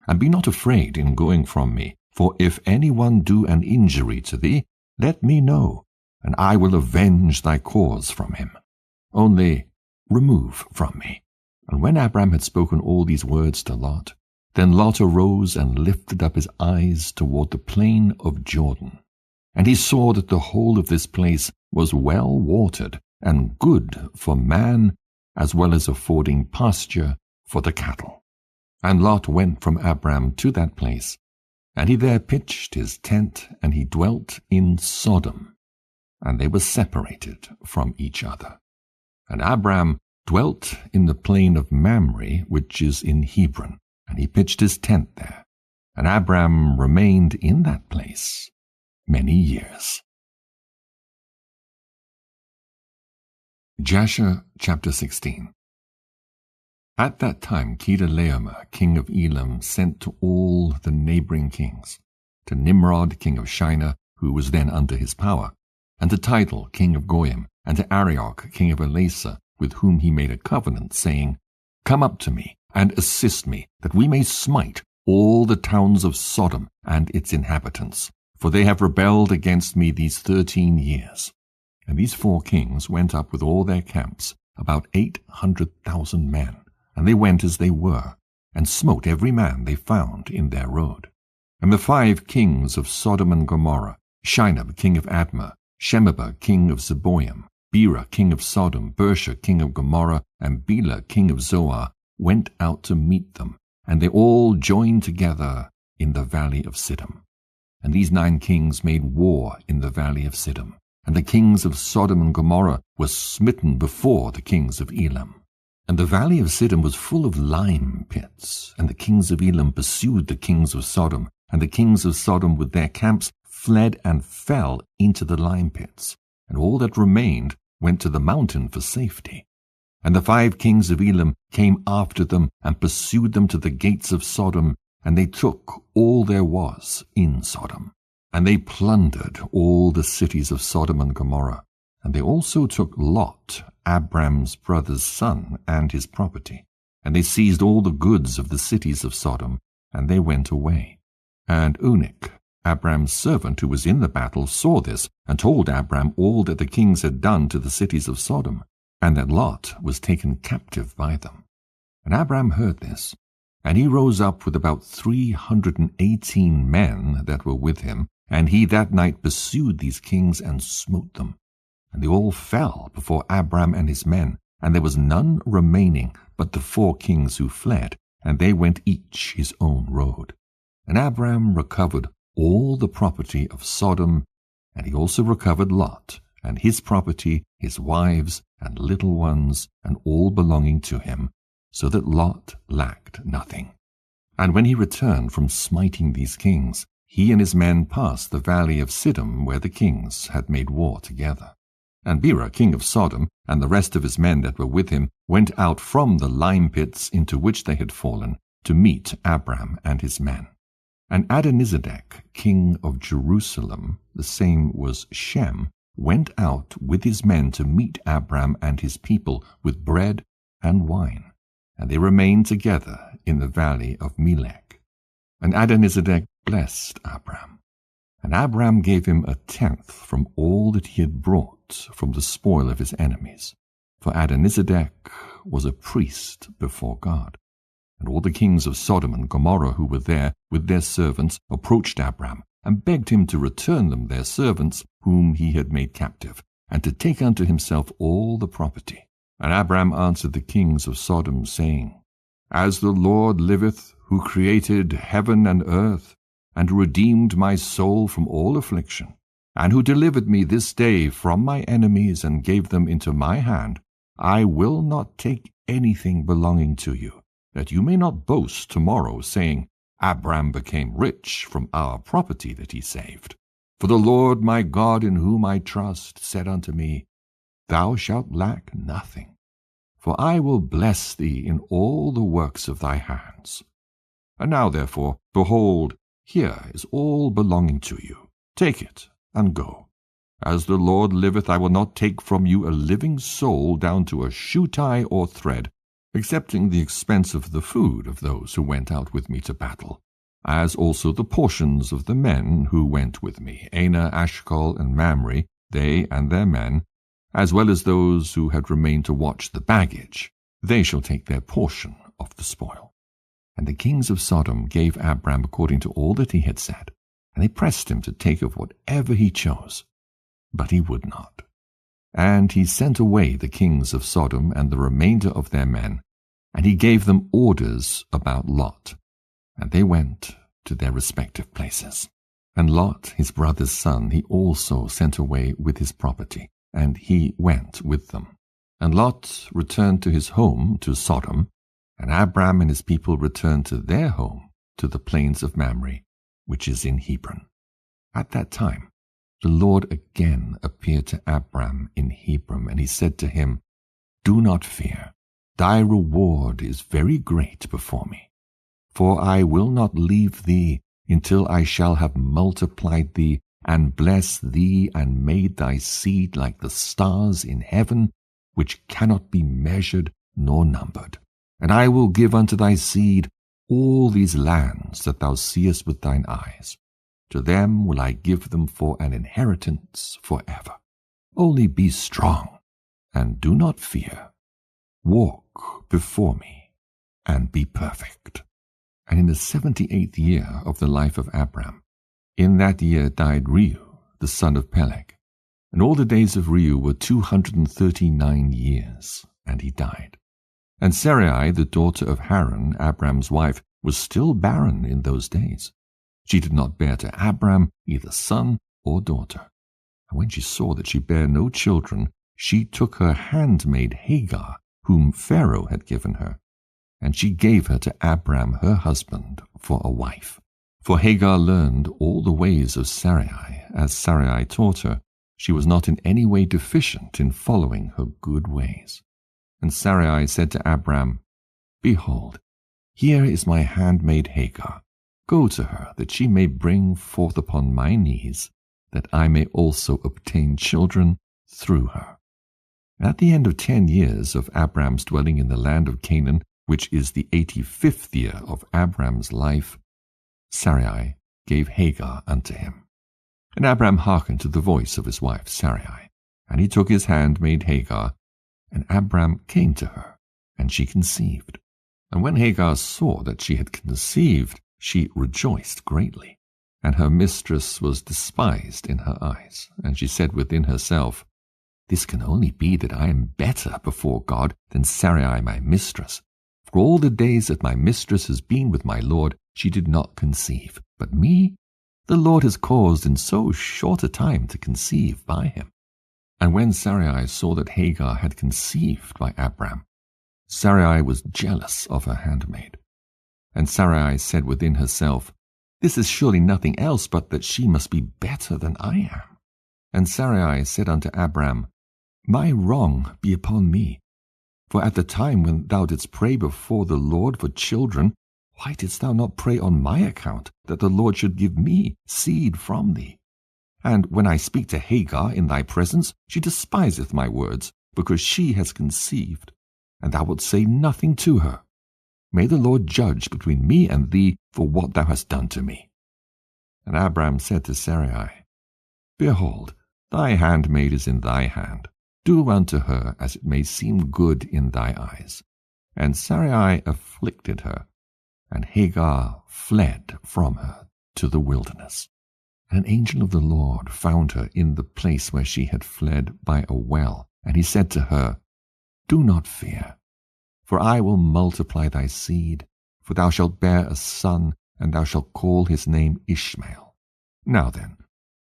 And be not afraid in going from me, for if any one do an injury to thee, let me know, and I will avenge thy cause from him. Only remove from me. And when Abram had spoken all these words to Lot, then Lot arose and lifted up his eyes toward the plain of Jordan. And he saw that the whole of this place was well watered and good for man, as well as affording pasture for the cattle. And Lot went from Abram to that place, and he there pitched his tent, and he dwelt in Sodom. And they were separated from each other. And Abram dwelt in the plain of Mamre, which is in Hebron, and he pitched his tent there. And Abram remained in that place many years. Jasher chapter 16. At that time Chedorlaomer, king of Elam, sent to all the neighboring kings, to Nimrod, king of Shinar, who was then under his power, and to Tidal, king of Goyim, and to Arioch, king of Elasah, with whom he made a covenant, saying, Come up to me, and assist me, that we may smite all the towns of Sodom and its inhabitants, for they have rebelled against me these 13 years. And these 4 kings went up with all their camps, about 800,000 men, and they went as they were, and smote every man they found in their road. And the 5 kings of Sodom and Gomorrah, Shinab king of Admah, Shemeba king of Zeboim, Bera king of Sodom, Bersha king of Gomorrah, and Bela king of Zoar, went out to meet them, and they all joined together in the valley of Siddim. And these 9 kings made war in the valley of Siddim, and the kings of Sodom and Gomorrah were smitten before the kings of Elam. And the valley of Siddim was full of lime pits, and the kings of Elam pursued the kings of Sodom, and the kings of Sodom with their camps fled and fell into the lime pits, and all that remained went to the mountain for safety. And the 5 kings of Elam came after them and pursued them to the gates of Sodom, and they took all there was in Sodom. And they plundered all the cities of Sodom and Gomorrah. And they also took Lot, Abram's brother's son, and his property. And they seized all the goods of the cities of Sodom, and they went away. And Eunuch, Abram's servant who was in the battle, saw this, and told Abram all that the kings had done to the cities of Sodom, and that Lot was taken captive by them. And Abram heard this, and he rose up with about 318 men that were with him, and he that night pursued these kings and smote them. And they all fell before Abram and his men, and there was none remaining but the 4 kings who fled, and they went each his own road. And Abram recovered all the property of Sodom, and he also recovered Lot, and his property, his wives, and little ones, and all belonging to him, so that Lot lacked nothing. And when he returned from smiting these kings, he and his men passed the valley of Siddim, where the kings had made war together. And Bera, king of Sodom, and the rest of his men that were with him, went out from the lime pits into which they had fallen, to meet Abram and his men. And Adonizedek, king of Jerusalem, the same was Shem, went out with his men to meet Abram and his people with bread and wine. And they remained together in the valley of Melech. And Adonizedek blessed Abram. And Abram gave him 1/10 from all that he had brought from the spoil of his enemies. For Adonizedek was a priest before God. And all the kings of Sodom and Gomorrah who were there with their servants approached Abram, and begged him to return them their servants whom he had made captive, and to take unto himself all the property. And Abram answered the kings of Sodom, saying, As the Lord liveth, who created heaven and earth, and redeemed my soul from all affliction, and who delivered me this day from my enemies and gave them into my hand, I will not take anything belonging to you, that you may not boast tomorrow, saying, Abram became rich from our property that he saved. For the Lord my God, in whom I trust, said unto me, Thou shalt lack nothing, for I will bless thee in all the works of thy hands. And now therefore, behold, here is all belonging to you. Take it, and go. As the Lord liveth, I will not take from you a living soul down to a shoe tie or thread, excepting the expense of the food of those who went out with me to battle, as also the portions of the men who went with me, Anah, Ashcol, and Mamre, they and their men, as well as those who had remained to watch the baggage. They shall take their portion of the spoil. And the kings of Sodom gave Abram according to all that he had said, and they pressed him to take of whatever he chose. But he would not. And he sent away the kings of Sodom and the remainder of their men, and he gave them orders about Lot. And they went to their respective places. And Lot, his brother's son, he also sent away with his property, and he went with them. And Lot returned to his home to Sodom, and Abram and his people returned to their home to the plains of Mamre, which is in Hebron. At that time the Lord again appeared to Abram in Hebron, and he said to him, Do not fear, thy reward is very great before me. For I will not leave thee until I shall have multiplied thee, and blessed thee, and made thy seed like the stars in heaven, which cannot be measured nor numbered. And I will give unto thy seed all these lands that thou seest with thine eyes. To them will I give them for an inheritance forever. Only be strong, and do not fear. Walk before me, and be perfect. And in the 78th year of the life of Abram, in that year died Reu, the son of Peleg. And all the days of Reu were 239 years, and he died. And Sarai, the daughter of Haran, Abram's wife, was still barren in those days. She did not bear to Abram either son or daughter. And when she saw that she bare no children, she took her handmaid Hagar, whom Pharaoh had given her, and she gave her to Abram her husband for a wife. For Hagar learned all the ways of Sarai, as Sarai taught her. She was not in any way deficient in following her good ways. And Sarai said to Abram, Behold, here is my handmaid Hagar. Go to her, that she may bring forth upon my knees, that I may also obtain children through her. At the end of 10 years of Abram's dwelling in the land of Canaan, which is the 85th year of Abram's life, Sarai gave Hagar unto him. And Abram hearkened to the voice of his wife Sarai, and he took his handmaid Hagar, and Abram came to her, and she conceived. And when Hagar saw that she had conceived, she rejoiced greatly, and her mistress was despised in her eyes. And she said within herself, This can only be that I am better before God than Sarai my mistress. For all the days that my mistress has been with my Lord, she did not conceive. But me, the Lord has caused in so short a time to conceive by him. And when Sarai saw that Hagar had conceived by Abram, Sarai was jealous of her handmaid. And Sarai said within herself, This is surely nothing else but that she must be better than I am. And Sarai said unto Abram, My wrong be upon me. For at the time when thou didst pray before the Lord for children, why didst thou not pray on my account, that the Lord should give me seed from thee? And when I speak to Hagar in thy presence, she despiseth my words, because she has conceived, and thou wilt say nothing to her. May the Lord judge between me and thee for what thou hast done to me. And Abram said to Sarai, Behold, thy handmaid is in thy hand. Do unto her as it may seem good in thy eyes. And Sarai afflicted her, and Hagar fled from her to the wilderness. And an angel of the Lord found her in the place where she had fled by a well, and he said to her, Do not fear, for I will multiply thy seed, for thou shalt bear a son, and thou shalt call his name Ishmael. Now then,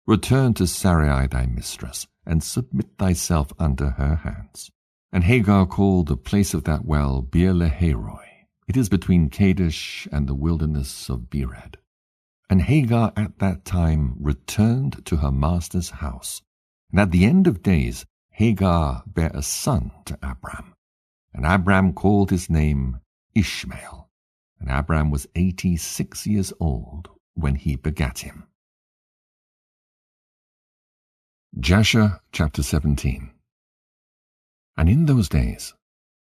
return to Sarai thy mistress, and submit thyself under her hands. And Hagar called the place of that well Beer-lahai-roi. It is between Kadesh and the wilderness of Bered. And Hagar at that time returned to her master's house. And at the end of days Hagar bare a son to Abram. And Abram called his name Ishmael. And Abram was 86 years old when he begat him. Jasher chapter 17. And in those days,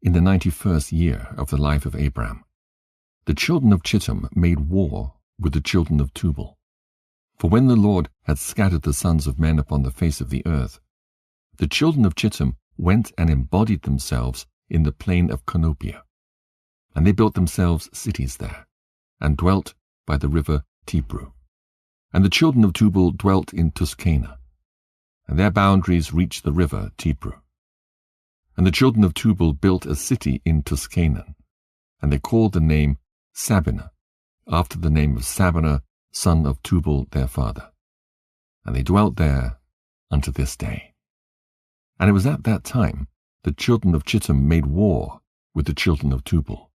in the 91st year of the life of Abram, the children of Chittim made war with the children of Tubal. For when the Lord had scattered the sons of men upon the face of the earth, the children of Chittim went and embodied themselves in the plain of Conopia. And they built themselves cities there, and dwelt by the river Tibru. And the children of Tubal dwelt in Tuscana, and their boundaries reached the river Tibru. And the children of Tubal built a city in Tuscana, and they called the name Sabina, after the name of Sabina, son of Tubal their father. And they dwelt there unto this day. And it was at that time the children of Chittim made war with the children of Tubal.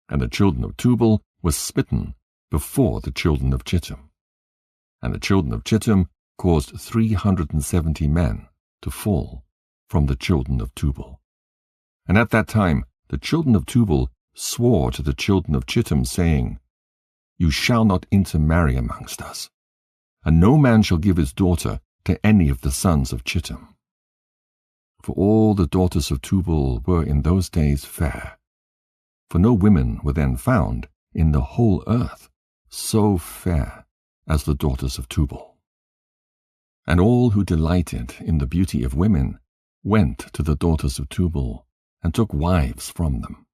And the children of Tubal were smitten before the children of Chittim. And the children of Chittim caused 370 men to fall from the children of Tubal. And at that time the children of Tubal swore to the children of Chittim, saying, You shall not intermarry amongst us, and no man shall give his daughter to any of the sons of Chittim. For all the daughters of Tubal were in those days fair, for no women were then found in the whole earth so fair as the daughters of Tubal. And all who delighted in the beauty of women went to the daughters of Tubal, and took wives from them.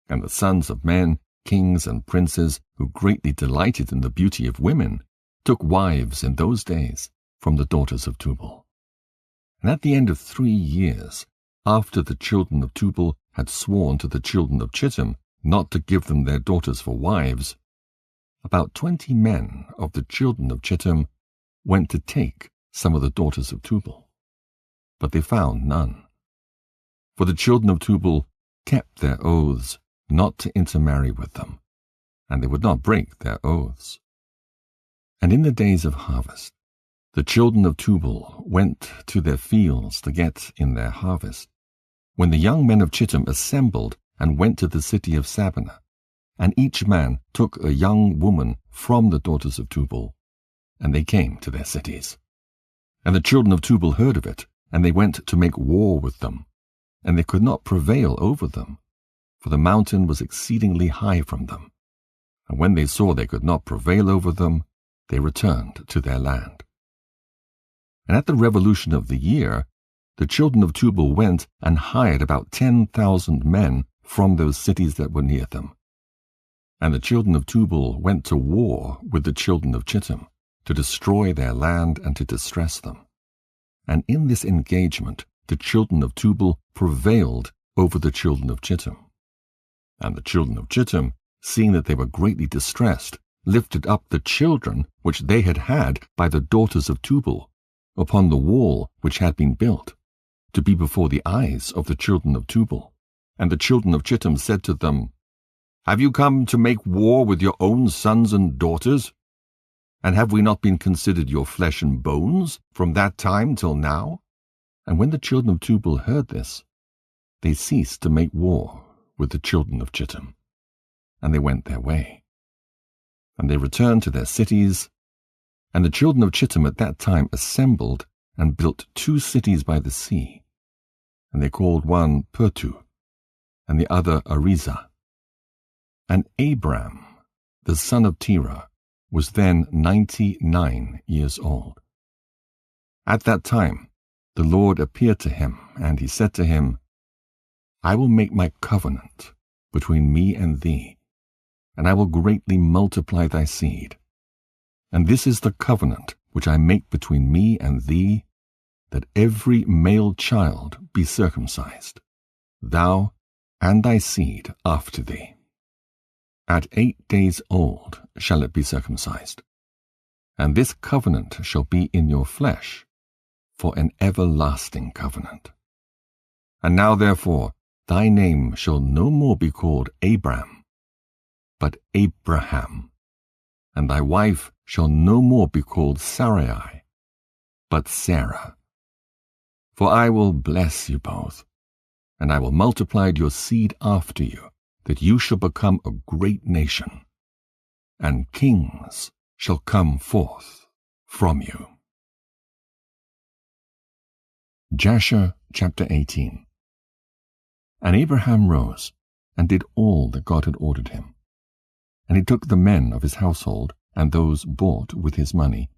And the sons of men, kings and princes, who greatly delighted in the beauty of women, took wives in those days from the daughters of Tubal. And at the end of 3 years, after the children of Tubal had sworn to the children of Chittim not to give them their daughters for wives, about 20 men of the children of Chittim went to take some of the daughters of Tubal. But they found none. For the children of Tubal kept their oaths not to intermarry with them, and they would not break their oaths. And in the days of harvest, the children of Tubal went to their fields to get in their harvest, when the young men of Chittim assembled and went to the city of Sabinah, and each man took a young woman from the daughters of Tubal, and they came to their cities. And the children of Tubal heard of it, and they went to make war with them, and they could not prevail over them, for the mountain was exceedingly high from them. And when they saw they could not prevail over them, they returned to their land. And at the revolution of the year, the children of Tubal went and hired about 10,000 men from those cities that were near them. And the children of Tubal went to war with the children of Chittim, to destroy their land and to distress them. And in this engagement the children of Tubal prevailed over the children of Chittim. And the children of Chittim, seeing that they were greatly distressed, lifted up the children which they had had by the daughters of Tubal upon the wall which had been built, to be before the eyes of the children of Tubal. And the children of Chittim said to them, Have you come to make war with your own sons and daughters? And have we not been considered your flesh and bones from that time till now? And when the children of Tubal heard this, they ceased to make war with the children of Chittim, and they went their way. And they returned to their cities, and the children of Chittim at that time assembled and built 2 cities by the sea, and they called one Pertu, and the other Arizah. And Abram, the son of Terah, was then 99 years old. At that time the Lord appeared to him, and he said to him, I will make my covenant between me and thee, and I will greatly multiply thy seed. And this is the covenant which I make between me and thee, that every male child be circumcised, thou and thy seed after thee. At 8 days old shall it be circumcised. And this covenant shall be in your flesh for an everlasting covenant. And now therefore thy name shall no more be called Abram, but Abraham, and thy wife shall no more be called Sarai, but Sarah. For I will bless you both, and I will multiply your seed after you, that you shall become a great nation, and kings shall come forth from you. Jasher chapter 18. And Abraham rose, and did all that God had ordered him. And he took the men of his household, and those bought with his money,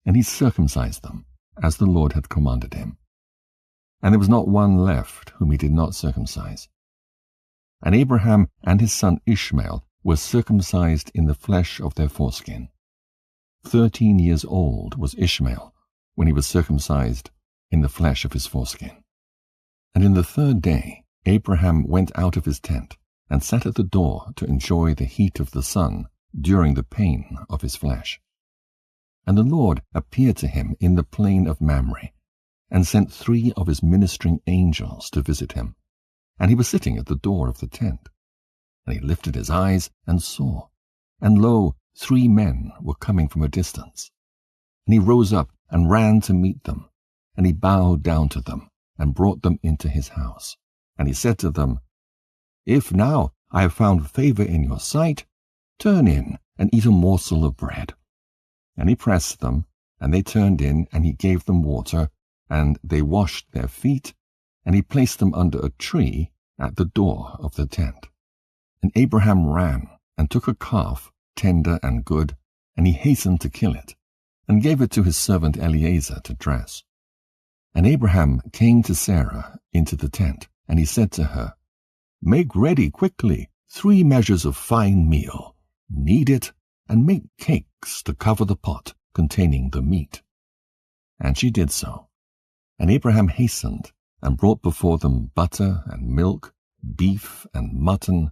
and he circumcised them, as the Lord had commanded him. And there was not one left whom he did not circumcise. And Abraham and his son Ishmael were circumcised in the flesh of their foreskin. 13 years old was Ishmael when he was circumcised in the flesh of his foreskin. And in the 3rd day Abraham went out of his tent, and sat at the door to enjoy the heat of the sun during the pain of his flesh. And the Lord appeared to him in the plain of Mamre, and sent 3 of his ministering angels to visit him. And he was sitting at the door of the tent. And he lifted his eyes and saw, and lo, 3 men were coming from a distance. And he rose up and ran to meet them, and he bowed down to them, and brought them into his house. And he said to them, If now I have found favor in your sight, turn in and eat a morsel of bread. And he pressed them, and they turned in, and he gave them water, and they washed their feet, and he placed them under a tree at the door of the tent. And Abraham ran and took a calf, tender and good, and he hastened to kill it, and gave it to his servant Eliezer to dress. And Abraham came to Sarah into the tent, and he said to her, Make ready quickly 3 measures of fine meal, knead it, and make cakes to cover the pot containing the meat. And she did so. And Abraham hastened, and brought before them butter and milk, beef and mutton,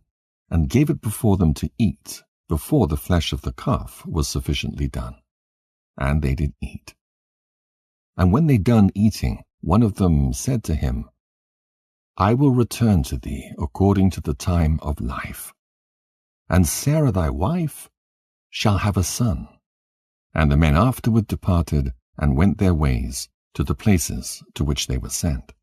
and gave it before them to eat, before the flesh of the calf was sufficiently done. And they did eat. And when they done eating, one of them said to him, I will return to thee according to the time of life. And Sarah thy wife shall have a son. And the men afterward departed, and went their ways to the places to which they were sent.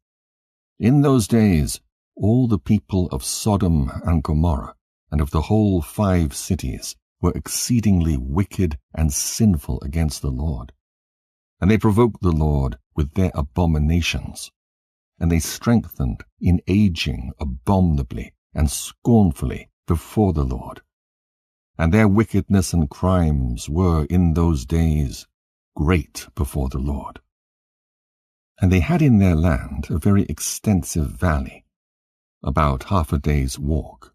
In those days all the people of Sodom and Gomorrah, and of the whole 5 cities, were exceedingly wicked and sinful against the Lord. And they provoked the Lord with their abominations. And they strengthened in aging abominably and scornfully before the Lord. And their wickedness and crimes were in those days great before the Lord. And they had in their land a very extensive valley, about half a day's walk.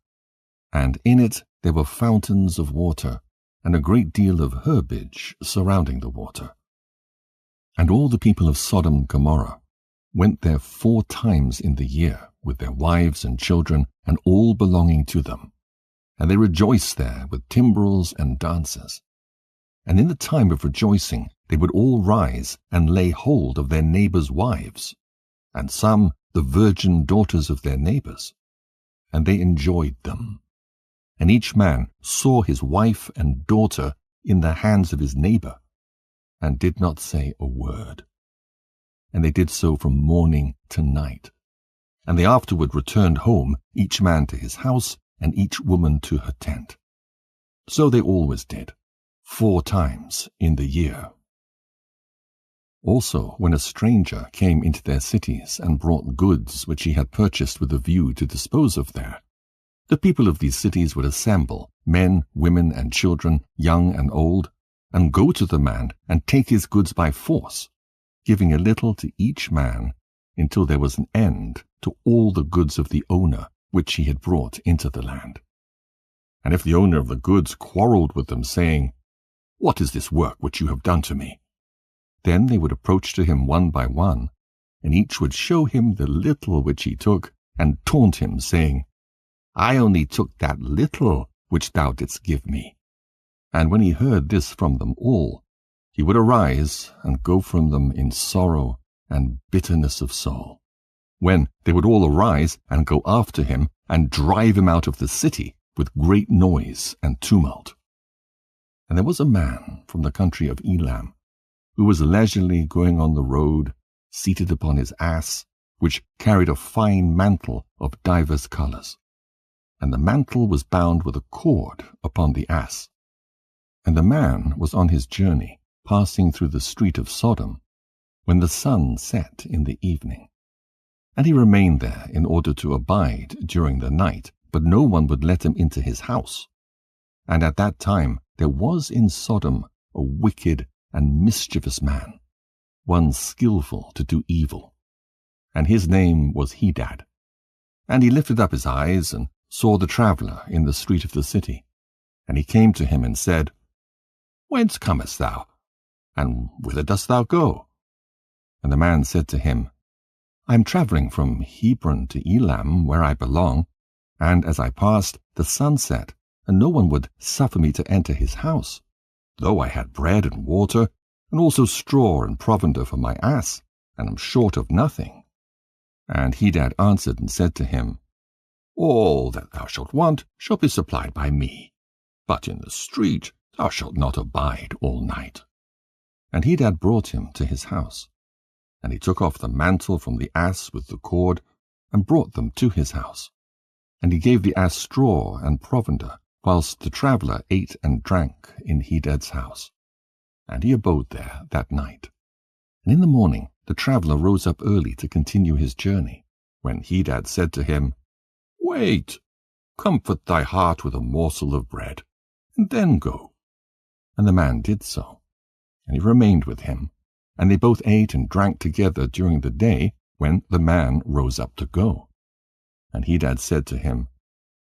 And in it there were fountains of water, and a great deal of herbage surrounding the water. And all the people of Sodom and Gomorrah went there 4 times in the year, with their wives and children, and all belonging to them. And they rejoiced there with timbrels and dances. And in the time of rejoicing they would all rise and lay hold of their neighbors' wives, and some the virgin daughters of their neighbors. And they enjoyed them. And each man saw his wife and daughter in the hands of his neighbor, and did not say a word. And they did so from morning to night. And they afterward returned home, each man to his house, and each woman to her tent. So they always did, 4 times in the year. Also, when a stranger came into their cities and brought goods which he had purchased with a view to dispose of there, the people of these cities would assemble, men, women, and children, young and old, and go to the man and take his goods by force, giving a little to each man, until there was an end to all the goods of the owner which he had brought into the land. And if the owner of the goods quarrelled with them, saying, What is this work which you have done to me? Then they would approach to him one by one, and each would show him the little which he took, and taunt him, saying, I only took that little which thou didst give me. And when he heard this from them all, he would arise and go from them in sorrow and bitterness of soul, when they would all arise and go after him and drive him out of the city with great noise and tumult. And there was a man from the country of Elam, who was leisurely going on the road, seated upon his ass, which carried a fine mantle of divers colours. And the mantle was bound with a cord upon the ass. And the man was on his journey, passing through the street of Sodom, when the sun set in the evening. And he remained there in order to abide during the night, but no one would let him into his house. And at that time there was in Sodom a wicked and mischievous man, one skillful to do evil. And his name was Hadad. And he lifted up his eyes, and saw the traveller in the street of the city. And he came to him and said, Whence comest thou? And whither dost thou go? And the man said to him, I am travelling from Hebron to Elam, where I belong, and as I passed, the sun set, and no one would suffer me to enter his house, though I had bread and water, and also straw and provender for my ass, and am short of nothing. And Hadad answered and said to him, All that thou shalt want shall be supplied by me, but in the street thou shalt not abide all night. And Hadad brought him to his house. And he took off the mantle from the ass with the cord, and brought them to his house. And he gave the ass straw and provender, whilst the traveller ate and drank in Hadad's house. And he abode there that night. And in the morning the traveller rose up early to continue his journey, when Hadad said to him, Wait, comfort thy heart with a morsel of bread, and then go. And the man did so, and he remained with him, and they both ate and drank together during the day, when the man rose up to go. And Hadad said to him,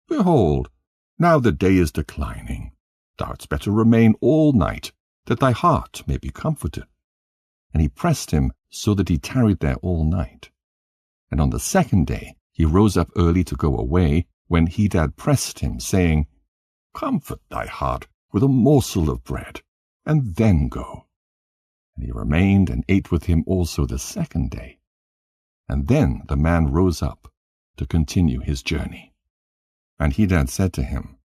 Behold, now the day is declining. Thou hadst better remain all night, that thy heart may be comforted. And he pressed him so that he tarried there all night. And on the second day he rose up early to go away, when Hadad pressed him, saying, Comfort thy heart with a morsel of bread, and then go. And he remained and ate with him also the second day. And then the man rose up to continue his journey. And Hadad said to him,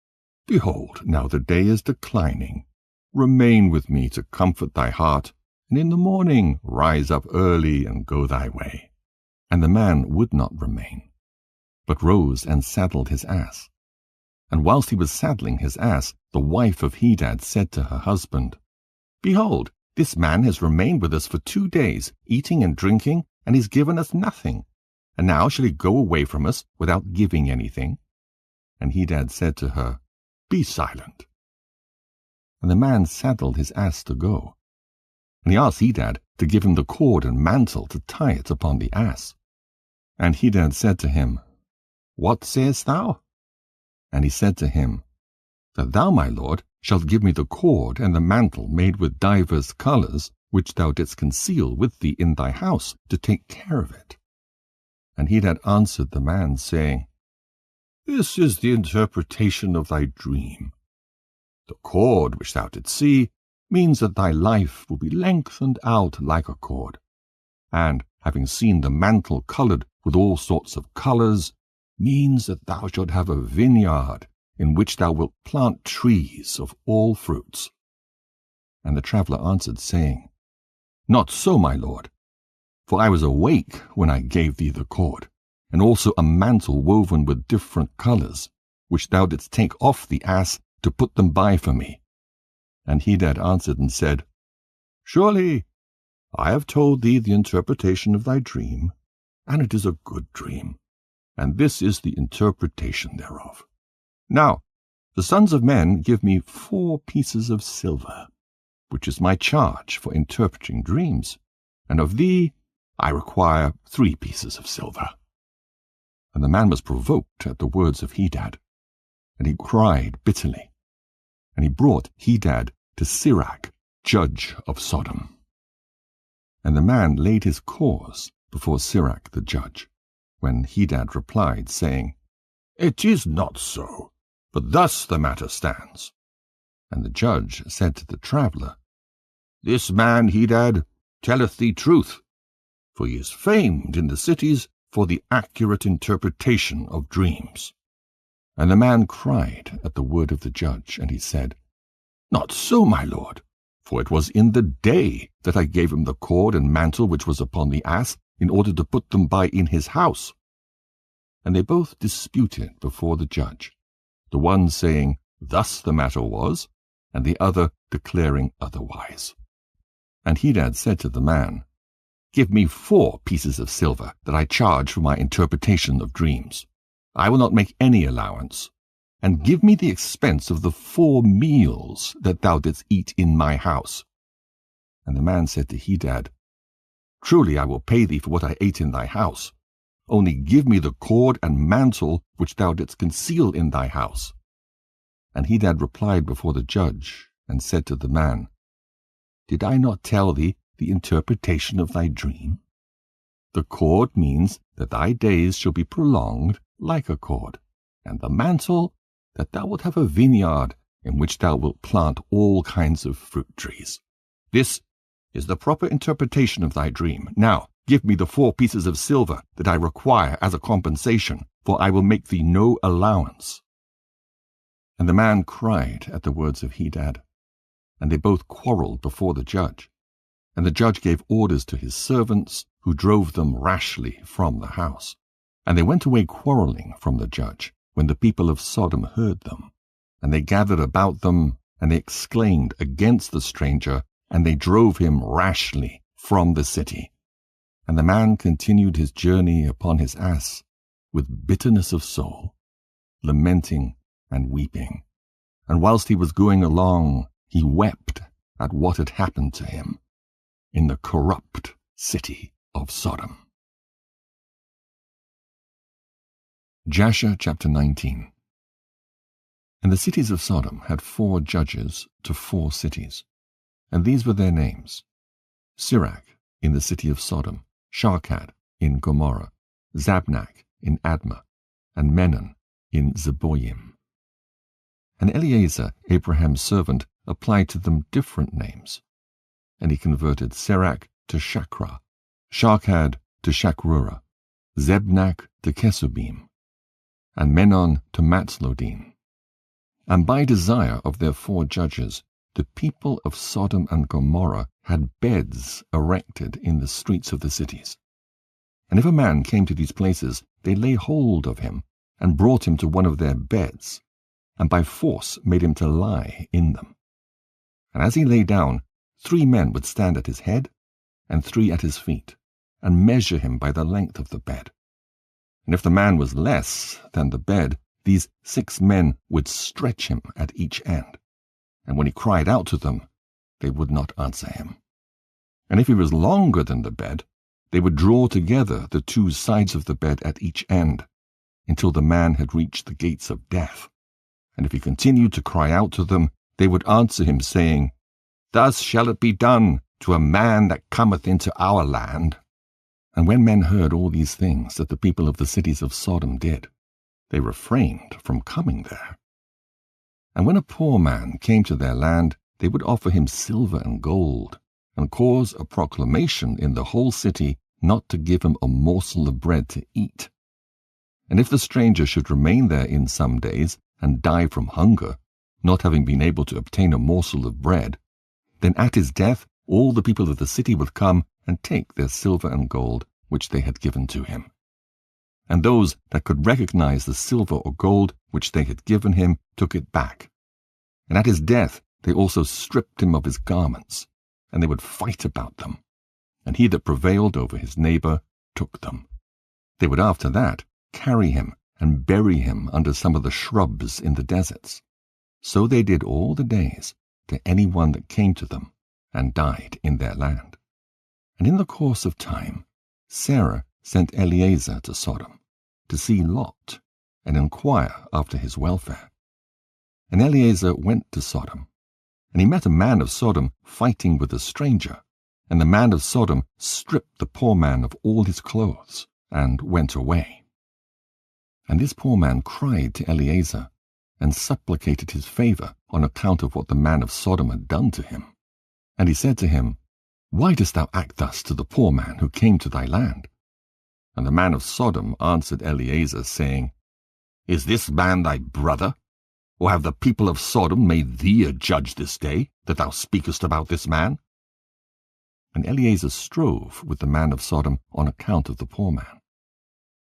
Behold, now the day is declining. Remain with me to comfort thy heart, and in the morning rise up early and go thy way. And the man would not remain, but rose and saddled his ass. And whilst he was saddling his ass, the wife of Hadad said to her husband, Behold, this man has remained with us for 2 days, eating and drinking, and he's given us nothing. And now shall he go away from us without giving anything? And Hadad said to her, Be silent. And the man saddled his ass to go. And he asked Hadad to give him the cord and mantle to tie it upon the ass. And Hadad said to him, What sayest thou? And he said to him, That thou, my lord, shalt give me the cord and the mantle made with divers colours, which thou didst conceal with thee in thy house, to take care of it. And Hadad answered the man, saying, This is the interpretation of thy dream. The cord which thou didst see means that thy life will be lengthened out like a cord, and, having seen the mantle coloured with all sorts of colours, means that thou shalt have a vineyard in which thou wilt plant trees of all fruits. And the traveller answered, saying, Not so, my lord, for I was awake when I gave thee the cord, and also a mantle woven with different colours, which thou didst take off the ass to put them by for me. And Hadad answered and said, Surely I have told thee the interpretation of thy dream, and it is a good dream, and this is the interpretation thereof. Now the sons of men give me 4 pieces of silver, which is my charge for interpreting dreams, and of thee I require 3 pieces of silver. And the man was provoked at the words of Hadad, and he cried bitterly. And he brought Hadad to Sirach, judge of Sodom. And the man laid his cause before Sirach the judge, when Hadad replied, saying, It is not so, but thus the matter stands. And the judge said to the traveller, This man Hadad telleth thee truth, for he is famed in the cities for the accurate interpretation of dreams. And the man cried at the word of the judge, and he said, Not so, my lord, for it was in the day that I gave him the cord and mantle which was upon the ass, in order to put them by in his house. And they both disputed before the judge, the one saying, Thus the matter was, and the other declaring otherwise. And Hadad said to the man, Give me 4 pieces of silver that I charge for my interpretation of dreams. I will not make any allowance. And give me the expense of the 4 meals that thou didst eat in my house. And the man said to Hadad, Truly I will pay thee for what I ate in thy house. Only give me the cord and mantle which thou didst conceal in thy house. And Hadad replied before the judge, and said to the man, Did I not tell thee the interpretation of thy dream? The cord means that thy days shall be prolonged like a cord, and the mantle that thou wilt have a vineyard in which thou wilt plant all kinds of fruit trees. This is the proper interpretation of thy dream. Now give me the 4 pieces of silver that I require as a compensation, for I will make thee no allowance. And the man cried at the words of Hadad, and they both quarrelled before the judge. And the judge gave orders to his servants, who drove them rashly from the house. And they went away quarrelling from the judge, when the people of Sodom heard them, and they gathered about them, and they exclaimed against the stranger, and they drove him rashly from the city. And the man continued his journey upon his ass with bitterness of soul, lamenting and weeping. And whilst he was going along, he wept at what had happened to him in the corrupt city of Sodom. Jasher chapter 19. And the cities of Sodom had 4 judges to 4 cities, and these were their names: Sirach in the city of Sodom, Sharkad in Gomorrah, Zabnak in Admah, and Menon in Zeboyim. And Eleazar, Abraham's servant, applied to them different names. And he converted Sirach to Shakra, Sharkad to Shakrura, Zebnak to Kesubim, and Menon to Matzlodim. And by desire of their 4 judges, the people of Sodom and Gomorrah had beds erected in the streets of the cities. And if a man came to these places, they lay hold of him, and brought him to one of their beds, and by force made him to lie in them. And as he lay down, 3 men would stand at his head, and 3 at his feet, and measure him by the length of the bed. And if the man was less than the bed, these 6 men would stretch him at each end. And when he cried out to them, they would not answer him. And if he was longer than the bed, they would draw together the 2 sides of the bed at each end, until the man had reached the gates of death. And if he continued to cry out to them, they would answer him, saying, Thus shall it be done to a man that cometh into our land. And when men heard all these things that the people of the cities of Sodom did, they refrained from coming there. And when a poor man came to their land, they would offer him silver and gold, and cause a proclamation in the whole city not to give him a morsel of bread to eat. And if the stranger should remain there in some days, and die from hunger, not having been able to obtain a morsel of bread, then at his death all the people of the city would come and take their silver and gold which they had given to him. And those that could recognize the silver or gold which they had given him took it back. And at his death they also stripped him of his garments, and they would fight about them. And he that prevailed over his neighbor took them. They would after that carry him and bury him under some of the shrubs in the deserts. So they did all the days to any one that came to them, and died in their land. And in the course of time, Sarah sent Eleazar to Sodom, to see Lot, and inquire after his welfare. And Eleazar went to Sodom, and he met a man of Sodom fighting with a stranger, and the man of Sodom stripped the poor man of all his clothes, and went away. And this poor man cried to Eleazar, and supplicated his favor on account of what the man of Sodom had done to him. And he said to him, Why dost thou act thus to the poor man who came to thy land? And the man of Sodom answered Eleazar, saying, Is this man thy brother? Or have the people of Sodom made thee a judge this day, that thou speakest about this man? And Eleazar strove with the man of Sodom on account of the poor man.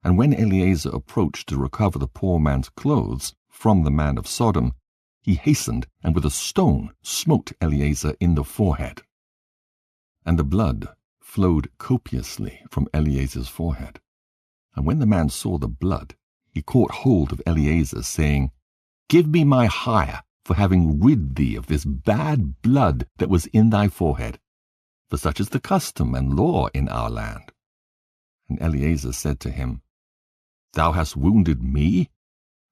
And when Eleazar approached to recover the poor man's clothes from the man of Sodom, he hastened and with a stone smote Eleazar in the forehead. And the blood flowed copiously from Eleazar's forehead. And when the man saw the blood, he caught hold of Eleazar, saying, Give me my hire for having rid thee of this bad blood that was in thy forehead, for such is the custom and law in our land. And Eleazar said to him, Thou hast wounded me,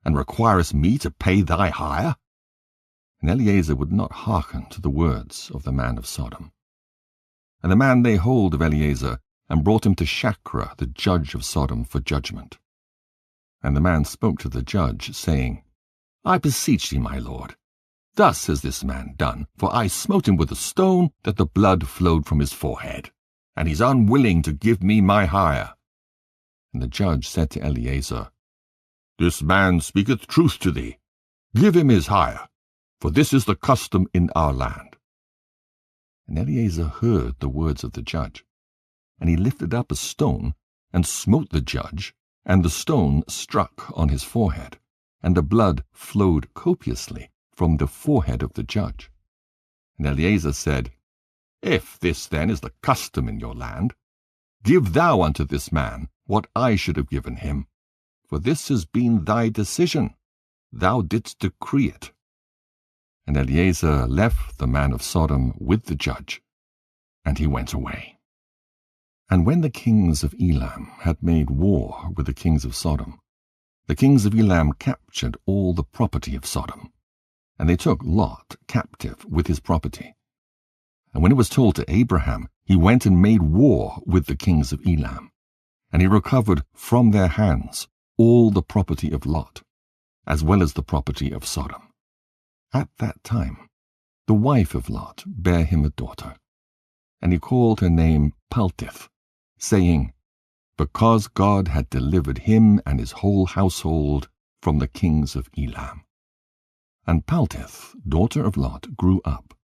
and requirest me to pay thy hire? And Eleazar would not hearken to the words of the man of Sodom. And the man laid hold of Eleazar, and brought him to Shakra, the judge of Sodom, for judgment. And the man spoke to the judge, saying, I beseech thee, my lord, thus has this man done, for I smote him with a stone, that the blood flowed from his forehead, and he is unwilling to give me my hire. And the judge said to Eleazar, This man speaketh truth to thee. Give him his hire, for this is the custom in our land. And Eleazar heard the words of the judge, and he lifted up a stone, and smote the judge, and the stone struck on his forehead, and the blood flowed copiously from the forehead of the judge. And Eleazar said, If this then is the custom in your land, give thou unto this man what I should have given him, for this has been thy decision. Thou didst decree it. And Eleazar left the man of Sodom with the judge, and he went away. And when the kings of Elam had made war with the kings of Sodom, the kings of Elam captured all the property of Sodom, and they took Lot captive with his property. And when it was told to Abraham, he went and made war with the kings of Elam, and he recovered from their hands all the property of Lot, as well as the property of Sodom. At that time, the wife of Lot bare him a daughter, and he called her name Paltith, saying, Because God had delivered him and his whole household from the kings of Elam. And Paltith, daughter of Lot, grew up,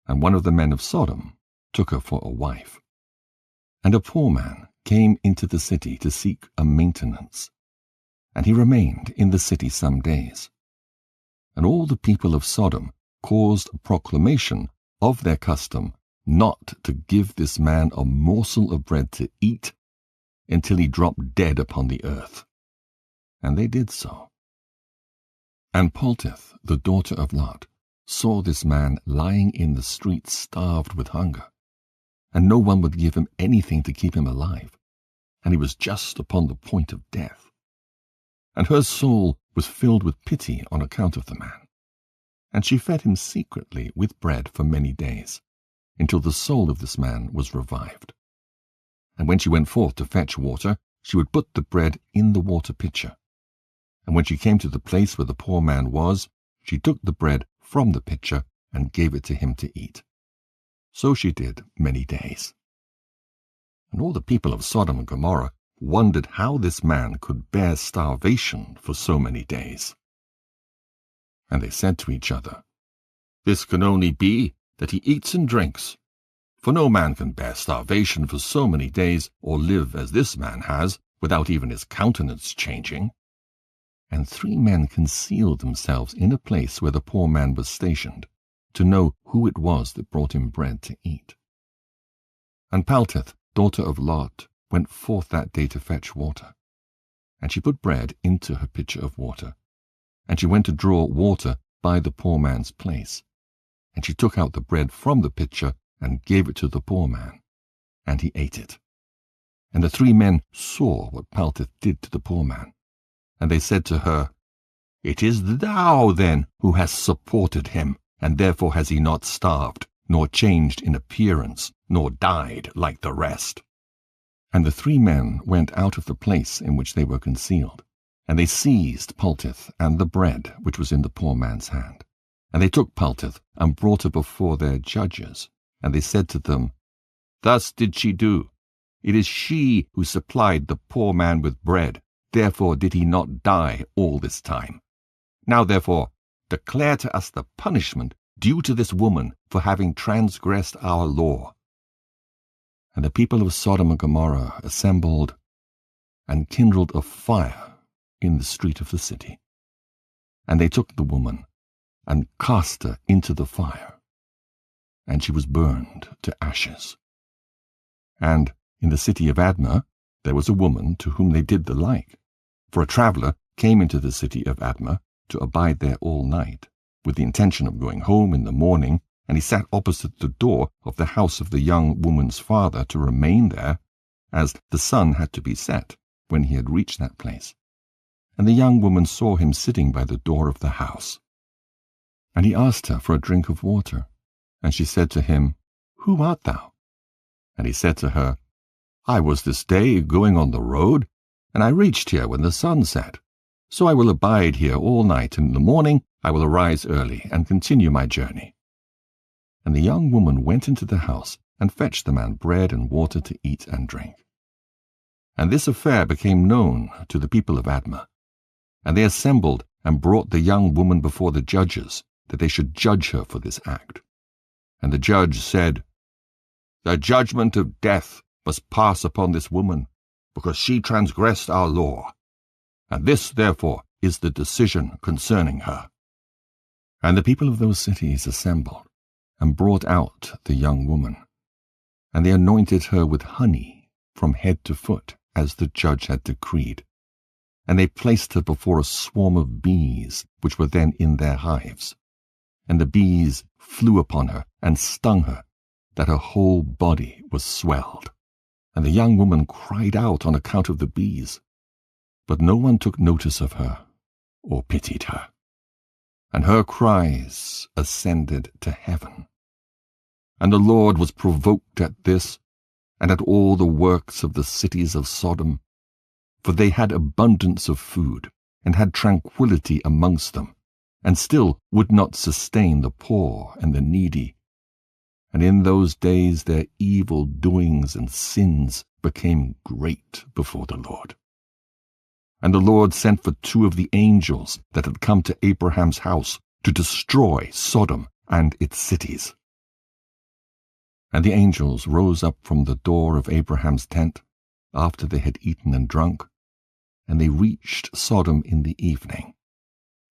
and one of the men of Sodom took her for a wife. And a poor man came into the city to seek a maintenance, and he remained in the city some days. And all the people of Sodom caused a proclamation of their custom not to give this man a morsel of bread to eat until he dropped dead upon the earth. And they did so. And Paltith, the daughter of Lot, saw this man lying in the street starved with hunger, and no one would give him anything to keep him alive, and he was just upon the point of death. And her soul was filled with pity on account of the man, and she fed him secretly with bread for many days, until the soul of this man was revived. And when she went forth to fetch water, she would put the bread in the water pitcher. And when she came to the place where the poor man was, she took the bread from the pitcher and gave it to him to eat. So she did many days. And all the people of Sodom and Gomorrah wondered how this man could bear starvation for so many days. And they said to each other, This can only be that he eats and drinks, for no man can bear starvation for so many days or live as this man has, without even his countenance changing. And 3 men concealed themselves in a place where the poor man was stationed, to know who it was that brought him bread to eat. And Paltith, daughter of Lot, went forth that day to fetch water. And she put bread into her pitcher of water, and she went to draw water by the poor man's place. And she took out the bread from the pitcher and gave it to the poor man, and he ate it. And the 3 men saw what Paltith did to the poor man, and they said to her, It is thou, then, who hast supported him, and therefore has he not starved, nor changed in appearance, nor died like the rest. And the 3 men went out of the place in which they were concealed, and they seized Paltith and the bread which was in the poor man's hand. And they took Paltith and brought her before their judges, and they said to them, Thus did she do. It is she who supplied the poor man with bread, therefore did he not die all this time. Now therefore declare to us the punishment due to this woman for having transgressed our law. And the people of Sodom and Gomorrah assembled and kindled a fire in the street of the city. And they took the woman and cast her into the fire, and she was burned to ashes. And in the city of Admah there was a woman to whom they did the like. For a traveller came into the city of Admah to abide there all night, with the intention of going home in the morning, and he sat opposite the door of the house of the young woman's father to remain there, as the sun had to be set when he had reached that place. And the young woman saw him sitting by the door of the house. And he asked her for a drink of water, and she said to him, Who art thou? And he said to her, I was this day going on the road, and I reached here when the sun set. So I will abide here all night, and in the morning I will arise early and continue my journey. And the young woman went into the house and fetched the man bread and water to eat and drink. And this affair became known to the people of Admah. And they assembled and brought the young woman before the judges, that they should judge her for this act. And the judge said, The judgment of death must pass upon this woman, because she transgressed our law. And this, therefore, is the decision concerning her." And the people of those cities assembled, and brought out the young woman. And they anointed her with honey from head to foot, as the judge had decreed. And they placed her before a swarm of bees, which were then in their hives. And the bees flew upon her, and stung her, that her whole body was swelled. And the young woman cried out on account of the bees. But no one took notice of her, or pitied her. And her cries ascended to heaven. And the Lord was provoked at this, and at all the works of the cities of Sodom, for they had abundance of food, and had tranquillity amongst them, and still would not sustain the poor and the needy. And in those days their evil doings and sins became great before the Lord. And the Lord sent for 2 of the angels that had come to Abraham's house to destroy Sodom and its cities. And the angels rose up from the door of Abraham's tent, after they had eaten and drunk, and they reached Sodom in the evening.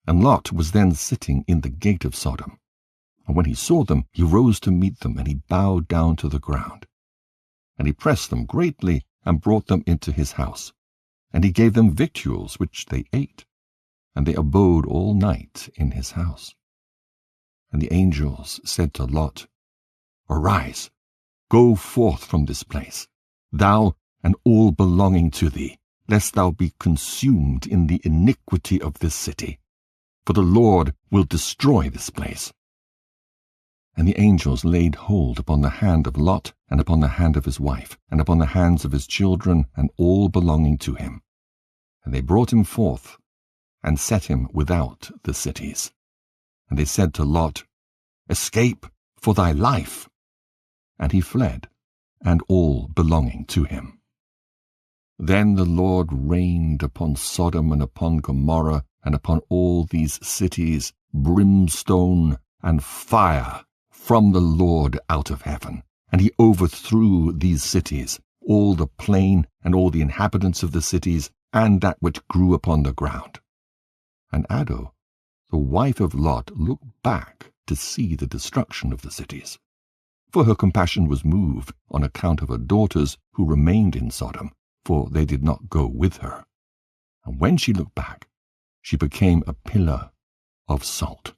And Lot was then sitting in the gate of Sodom. And when he saw them, he rose to meet them, and he bowed down to the ground. And he pressed them greatly, and brought them into his house. And he gave them victuals, which they ate, and they abode all night in his house. And the angels said to Lot, "Arise, go forth from this place, thou and all belonging to thee, lest thou be consumed in the iniquity of this city, for the Lord will destroy this place." And the angels laid hold upon the hand of Lot, and upon the hand of his wife, and upon the hands of his children, and all belonging to him. And they brought him forth, and set him without the cities. And they said to Lot, "Escape for thy life." And he fled, and all belonging to him. Then the Lord rained upon Sodom and upon Gomorrah, and upon all these cities, brimstone and fire from the Lord out of heaven. And he overthrew these cities, all the plain, and all the inhabitants of the cities, and that which grew upon the ground. And Ado, the wife of Lot, looked back to see the destruction of the cities. For her compassion was moved on account of her daughters who remained in Sodom, for they did not go with her. And when she looked back, she became a pillar of salt.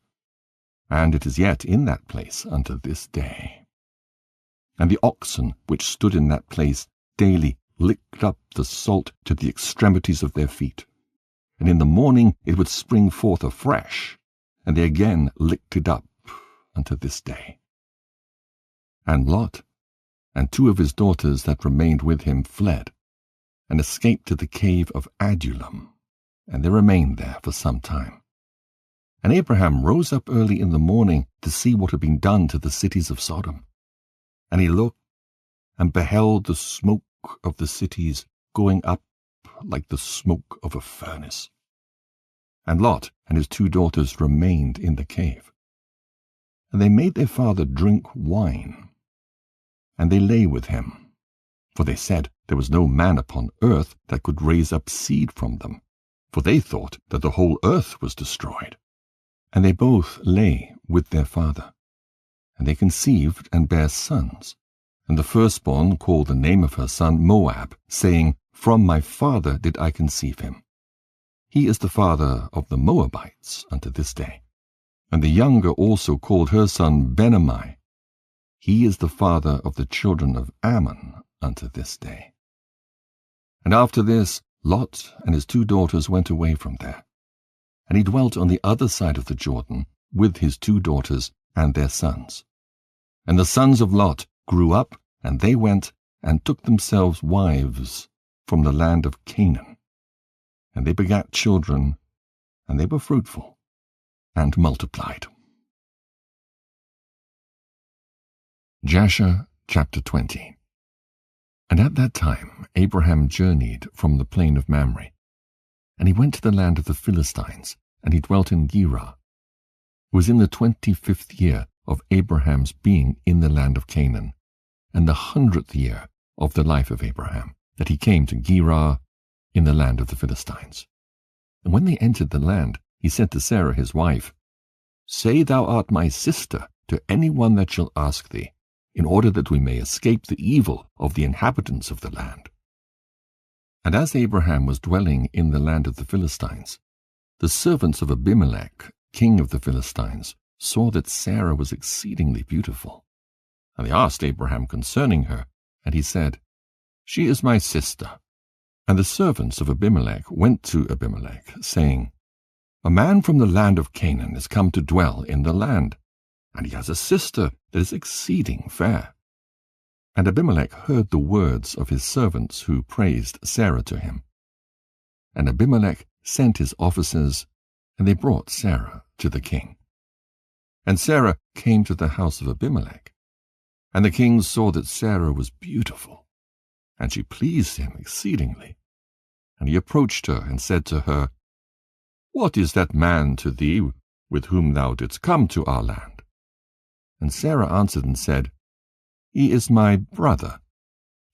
And it is yet in that place unto this day. And the oxen which stood in that place daily licked up the salt to the extremities of their feet. And in the morning it would spring forth afresh, and they again licked it up unto this day. And Lot and 2 of his daughters that remained with him fled, and escaped to the cave of Adullam, and they remained there for some time. And Abraham rose up early in the morning to see what had been done to the cities of Sodom. And he looked, and beheld the smoke of the cities going up like the smoke of a furnace. And Lot and his 2 daughters remained in the cave. And they made their father drink wine, and they lay with him, for they said there was no man upon earth that could raise up seed from them, for they thought that the whole earth was destroyed. And they both lay with their father. And they conceived and bare sons. And the firstborn called the name of her son Moab, saying, "From my father did I conceive him." He is the father of the Moabites unto this day. And the younger also called her son Ben-ammi. He is the father of the children of Ammon unto this day. And after this, Lot and his 2 daughters went away from there. And he dwelt on the other side of the Jordan with his 2 daughters and their sons. And the sons of Lot grew up, and they went and took themselves wives from the land of Canaan. And they begat children, and they were fruitful, and multiplied. Jasher chapter 20. And at that time Abraham journeyed from the plain of Mamre, and he went to the land of the Philistines, and he dwelt in Gerar. It was in the 25th year of Abraham's being in the land of Canaan, and the 100th year of the life of Abraham, that he came to Gerar in the land of the Philistines. And when they entered the land, he said to Sarah his wife, "Say thou art my sister to any one that shall ask thee, in order that we may escape the evil of the inhabitants of the land." And as Abraham was dwelling in the land of the Philistines, the servants of Abimelech, king of the Philistines, saw that Sarah was exceedingly beautiful. And they asked Abraham concerning her, and he said, "She is my sister." And the servants of Abimelech went to Abimelech, saying, "A man from the land of Canaan is come to dwell in the land, and he has a sister that is exceeding fair." And Abimelech heard the words of his servants who praised Sarah to him. And Abimelech sent his officers, and they brought Sarah to the king. And Sarah came to the house of Abimelech. And the king saw that Sarah was beautiful, and she pleased him exceedingly. And he approached her and said to her, "What is that man to thee with whom thou didst come to our land?" And Sarah answered and said, "He is my brother,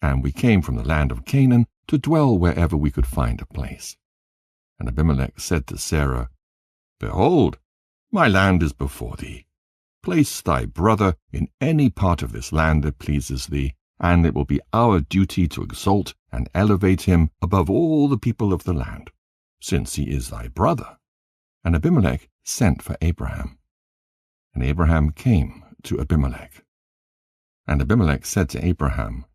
and we came from the land of Canaan to dwell wherever we could find a place." And Abimelech said to Sarah, "Behold, my land is before thee. Place thy brother in any part of this land that pleases thee, and it will be our duty to exalt and elevate him above all the people of the land, since he is thy brother." And Abimelech sent for Abraham. And Abraham came to Abimelech. And Abimelech said to Abraham,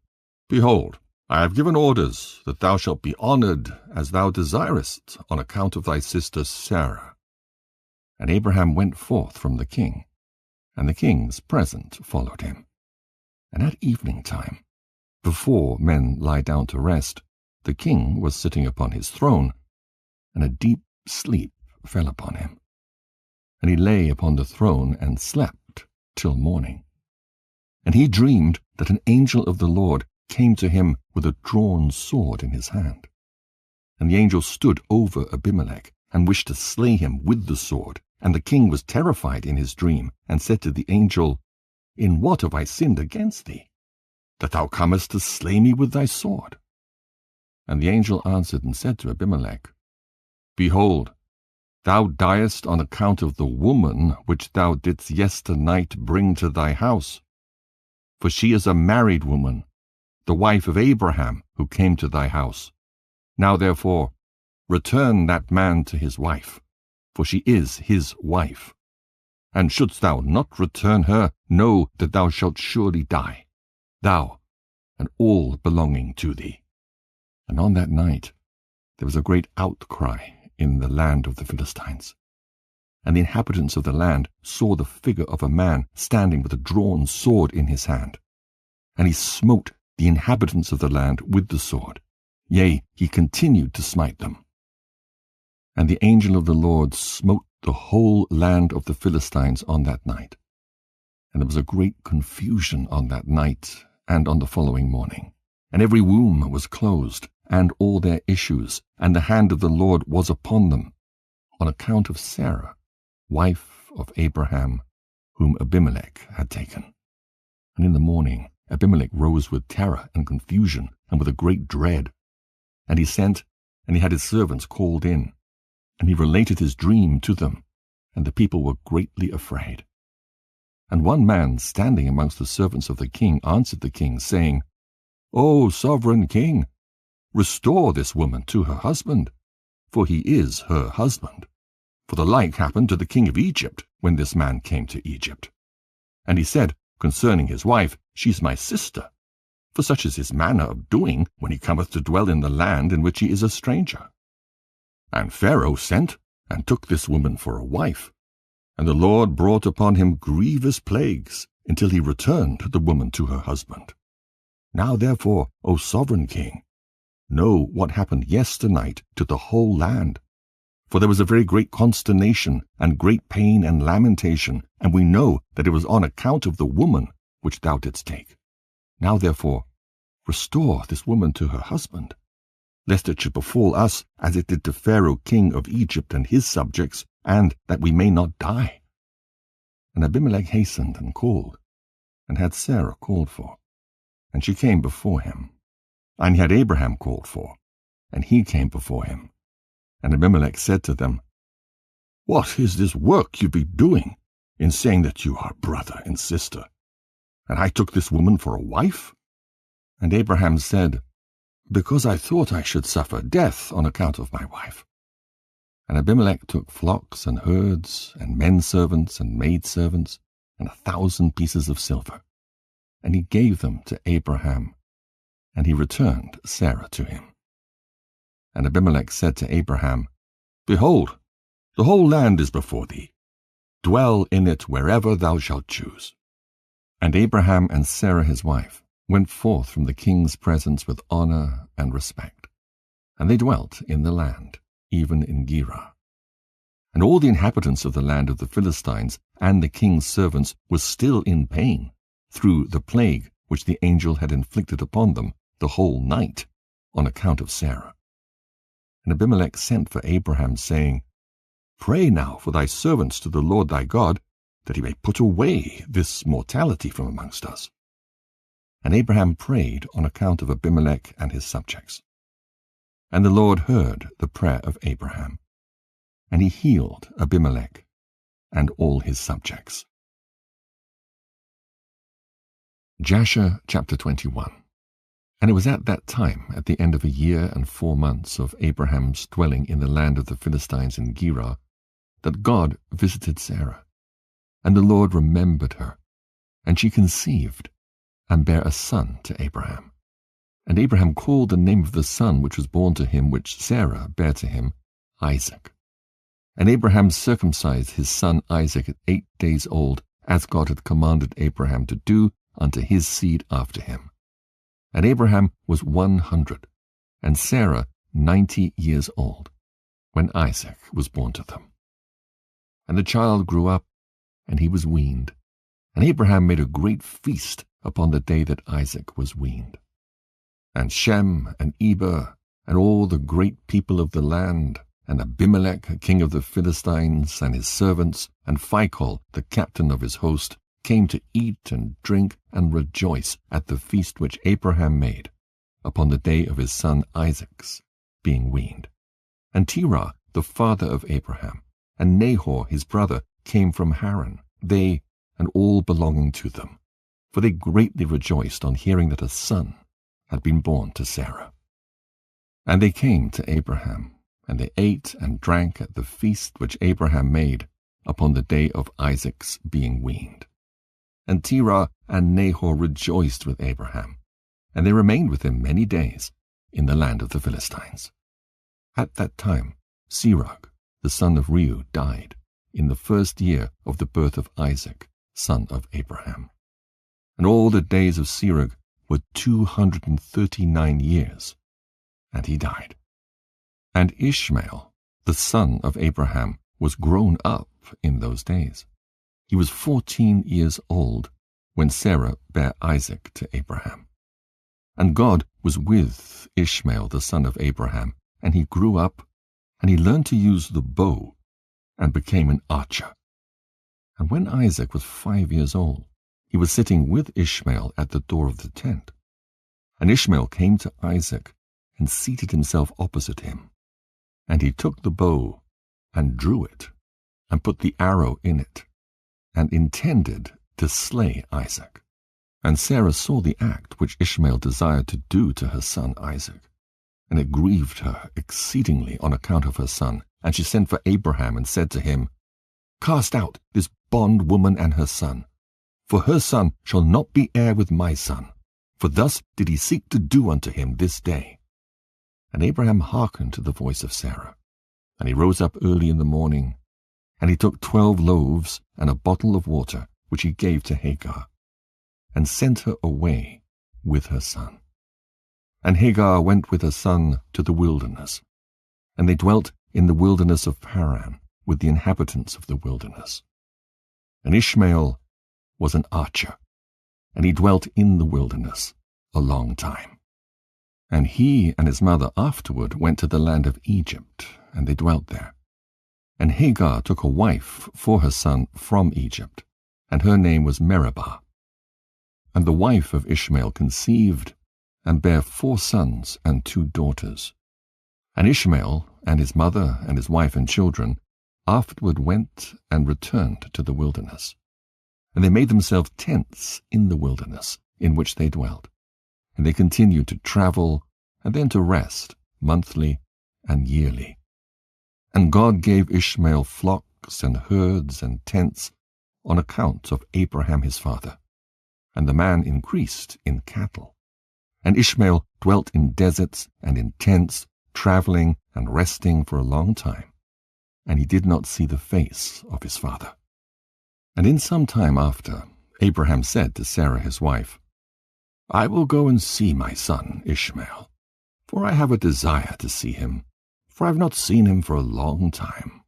"Behold, I have given orders that thou shalt be honored as thou desirest on account of thy sister Sarah." And Abraham went forth from the king, and the king's present followed him. And at evening time, before men lie down to rest, the king was sitting upon his throne, and a deep sleep fell upon him. And he lay upon the throne and slept till morning. And he dreamed that an angel of the Lord came to him with a drawn sword in his hand. And the angel stood over Abimelech, and wished to slay him with the sword. And the king was terrified in his dream, and said to the angel, "In what have I sinned against thee, that thou comest to slay me with thy sword?" And the angel answered and said to Abimelech, "Behold, thou diest on account of the woman which thou didst yesternight bring to thy house. For she is a married woman, the wife of Abraham, who came to thy house. Now therefore, return that man to his wife, for she is his wife. And shouldst thou not return her, know that thou shalt surely die, thou and all belonging to thee." And on that night there was a great outcry in the land of the Philistines. And the inhabitants of the land saw the figure of a man standing with a drawn sword in his hand. And he smote the inhabitants of the land with the sword. Yea, he continued to smite them. And the angel of the Lord smote the whole land of the Philistines on that night. And there was a great confusion on that night and on the following morning. And every womb was closed, and all their issues, and the hand of the Lord was upon them, on account of Sarah, wife of Abraham, whom Abimelech had taken. And in the morning Abimelech rose with terror and confusion, and with a great dread. And he sent, and he had his servants called in, and he related his dream to them, and the people were greatly afraid. And one man standing amongst the servants of the king answered the king, saying, "O sovereign king, restore this woman to her husband, for he is her husband. For the like happened to the king of Egypt, when this man came to Egypt. And he said, concerning his wife, She is my sister, for such is his manner of doing when he cometh to dwell in the land in which he is a stranger. And Pharaoh sent, and took this woman for a wife. And the Lord brought upon him grievous plagues, until he returned the woman to her husband. Now therefore, O sovereign king, know what happened yesternight to the whole land. For there was a very great consternation, and great pain and lamentation, and we know that it was on account of the woman which thou didst take. Now therefore, restore this woman to her husband, lest it should befall us as it did to Pharaoh king of Egypt and his subjects, and that we may not die." And Abimelech hastened and called, and had Sarah called for, and she came before him. And he had Abraham called for, and he came before him. And Abimelech said to them, "What is this work you be doing in saying that you are brother and sister? And I took this woman for a wife?" And Abraham said, "Because I thought I should suffer death on account of my wife." And Abimelech took flocks and herds, and men-servants and maid-servants, and 1,000 pieces of silver. And he gave them to Abraham, and he returned Sarah to him. And Abimelech said to Abraham, "Behold, the whole land is before thee. Dwell in it wherever thou shalt choose." And Abraham and Sarah his wife went forth from the king's presence with honor and respect. And they dwelt in the land, even in Gerar. And all the inhabitants of the land of the Philistines and the king's servants were still in pain through the plague which the angel had inflicted upon them the whole night on account of Sarah. And Abimelech sent for Abraham, saying, "Pray now for thy servants to the Lord thy God, that he may put away this mortality from amongst us." And Abraham prayed on account of Abimelech and his subjects. And the Lord heard the prayer of Abraham, and he healed Abimelech and all his subjects. Jasher chapter 21. And it was at that time, at the end of 1 year and 4 months of Abraham's dwelling in the land of the Philistines in Gerar, that God visited Sarah. And the Lord remembered her, and she conceived, and bare a son to Abraham. And Abraham called the name of the son which was born to him, which Sarah bare to him, Isaac. And Abraham circumcised his son Isaac at 8 days old, as God had commanded Abraham to do unto his seed after him. And Abraham was 100, and Sarah 90 years old, when Isaac was born to them. And the child grew up, and he was weaned. And Abraham made a great feast upon the day that Isaac was weaned. And Shem and Eber, and all the great people of the land, and Abimelech, king of the Philistines, and his servants, and Phicol, the captain of his host, came to eat and drink and rejoice at the feast which Abraham made upon the day of his son Isaac's being weaned. And Terah, the father of Abraham, and Nahor his brother, came from Haran, they and all belonging to them, for they greatly rejoiced on hearing that a son had been born to Sarah. And they came to Abraham, and they ate and drank at the feast which Abraham made upon the day of Isaac's being weaned. And Terah and Nahor rejoiced with Abraham, and they remained with him many days in the land of the Philistines. At that time Serug, the son of Reu, died in the 1st year of the birth of Isaac, son of Abraham. And all the days of Serug were 239 years, and he died. And Ishmael, the son of Abraham, was grown up in those days. He was 14 years old when Sarah bare Isaac to Abraham. And God was with Ishmael, the son of Abraham, and he grew up, and he learned to use the bow, and became an archer. And when Isaac was 5 years old, he was sitting with Ishmael at the door of the tent. And Ishmael came to Isaac, and seated himself opposite him. And he took the bow, and drew it, and put the arrow in it, and intended to slay Isaac. And Sarah saw the act which Ishmael desired to do to her son Isaac, and it grieved her exceedingly on account of her son. And she sent for Abraham and said to him, "Cast out this bondwoman and her son, for her son shall not be heir with my son, for thus did he seek to do unto him this day." And Abraham hearkened to the voice of Sarah. And he rose up early in the morning, and he took 12 loaves and a bottle of water, which he gave to Hagar, and sent her away with her son. And Hagar went with her son to the wilderness, and they dwelt in the wilderness of Paran with the inhabitants of the wilderness. And Ishmael was an archer, and he dwelt in the wilderness a long time. And he and his mother afterward went to the land of Egypt, and they dwelt there. And Hagar took a wife for her son from Egypt, and her name was Meribah. And the wife of Ishmael conceived, and bare 4 sons and 2 daughters. And Ishmael and his mother and his wife and children afterward went and returned to the wilderness. And they made themselves tents in the wilderness in which they dwelt. And they continued to travel and then to rest monthly and yearly. And God gave Ishmael flocks and herds and tents on account of Abraham his father. And the man increased in cattle. And Ishmael dwelt in deserts and in tents, traveling and resting for a long time. And he did not see the face of his father. And in some time after, Abraham said to Sarah his wife, I will go and see my son Ishmael, for I have a desire to see him, for I have not seen him for a long time.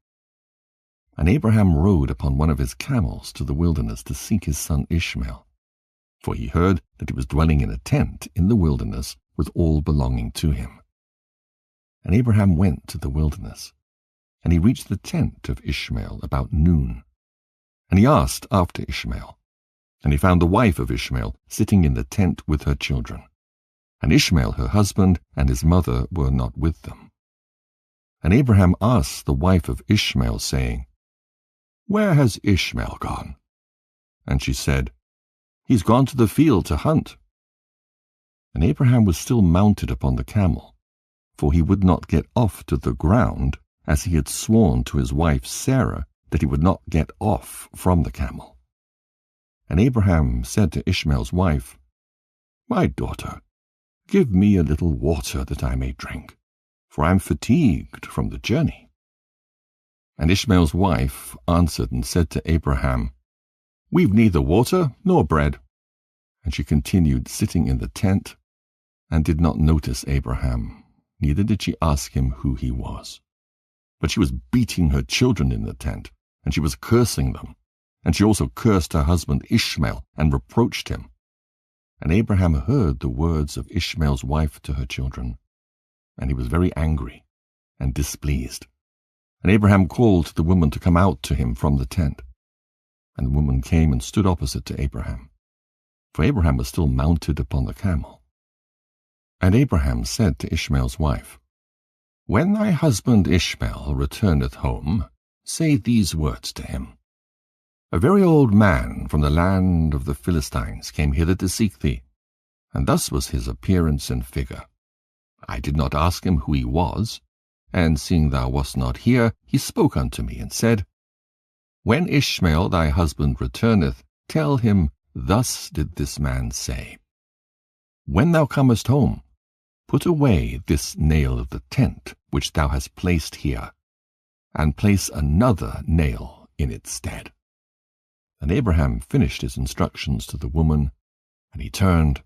And Abraham rode upon one of his camels to the wilderness to seek his son Ishmael, for he heard that he was dwelling in a tent in the wilderness with all belonging to him. And Abraham went to the wilderness, and he reached the tent of Ishmael about noon. And he asked after Ishmael, and he found the wife of Ishmael sitting in the tent with her children. And Ishmael, her husband, and his mother were not with them. And Abraham asked the wife of Ishmael, saying, Where has Ishmael gone? And she said, He's gone to the field to hunt. And Abraham was still mounted upon the camel, for he would not get off to the ground, as he had sworn to his wife Sarah that he would not get off from the camel. And Abraham said to Ishmael's wife, My daughter, give me a little water that I may drink, for I am fatigued from the journey. And Ishmael's wife answered and said to Abraham, We've neither water nor bread. And she continued sitting in the tent, and did not notice Abraham, neither did she ask him who he was. But she was beating her children in the tent, and she was cursing them. And she also cursed her husband Ishmael, and reproached him. And Abraham heard the words of Ishmael's wife to her children, and he was very angry and displeased. And Abraham called the woman to come out to him from the tent. And the woman came and stood opposite to Abraham, for Abraham was still mounted upon the camel. And Abraham said to Ishmael's wife, When thy husband Ishmael returneth home, say these words to him. A very old man from the land of the Philistines came hither to seek thee, and thus was his appearance and figure. I did not ask him who he was, and seeing thou wast not here, he spoke unto me, and said, When Ishmael thy husband returneth, tell him, Thus did this man say, When thou comest home, put away this nail of the tent which thou hast placed here, and place another nail in its stead. And Abraham finished his instructions to the woman, and he turned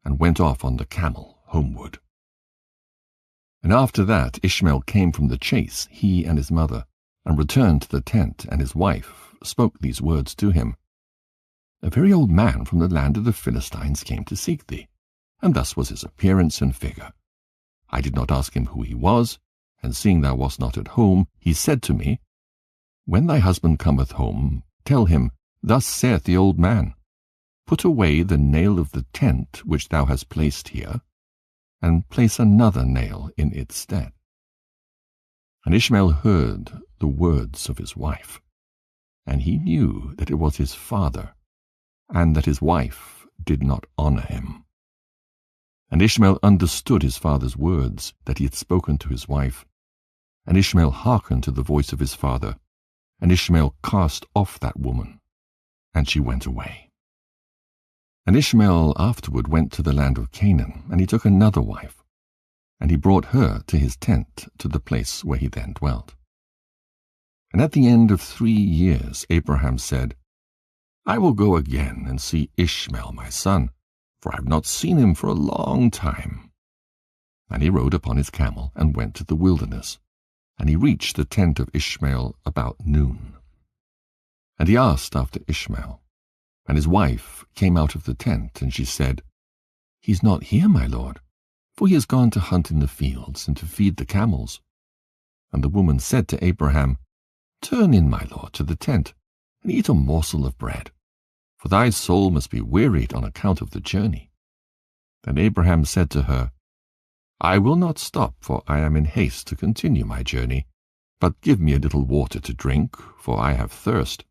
and went off on the camel homeward. And after that Ishmael came from the chase, he and his mother, and returned to the tent, and his wife spoke these words to him. A very old man from the land of the Philistines came to seek thee, and thus was his appearance and figure. I did not ask him who he was, and seeing thou wast not at home, he said to me, When thy husband cometh home, tell him, Thus saith the old man, Put away the nail of the tent which thou hast placed here, and place another nail in its stead. And Ishmael heard the words of his wife, and he knew that it was his father, and that his wife did not honor him. And Ishmael understood his father's words that he had spoken to his wife, and Ishmael hearkened to the voice of his father, and Ishmael cast off that woman, and she went away. And Ishmael afterward went to the land of Canaan, and he took another wife, and he brought her to his tent to the place where he then dwelt. And at the end of 3 years Abraham said, I will go again and see Ishmael my son, for I have not seen him for a long time. And he rode upon his camel and went to the wilderness, and he reached the tent of Ishmael about noon. And he asked after Ishmael, and his wife came out of the tent, and she said, He is not here, my lord, for he has gone to hunt in the fields and to feed the camels. And the woman said to Abraham, Turn in, my lord, to the tent, and eat a morsel of bread, for thy soul must be wearied on account of the journey. Then Abraham said to her, I will not stop, for I am in haste to continue my journey, but give me a little water to drink, for I have thirst."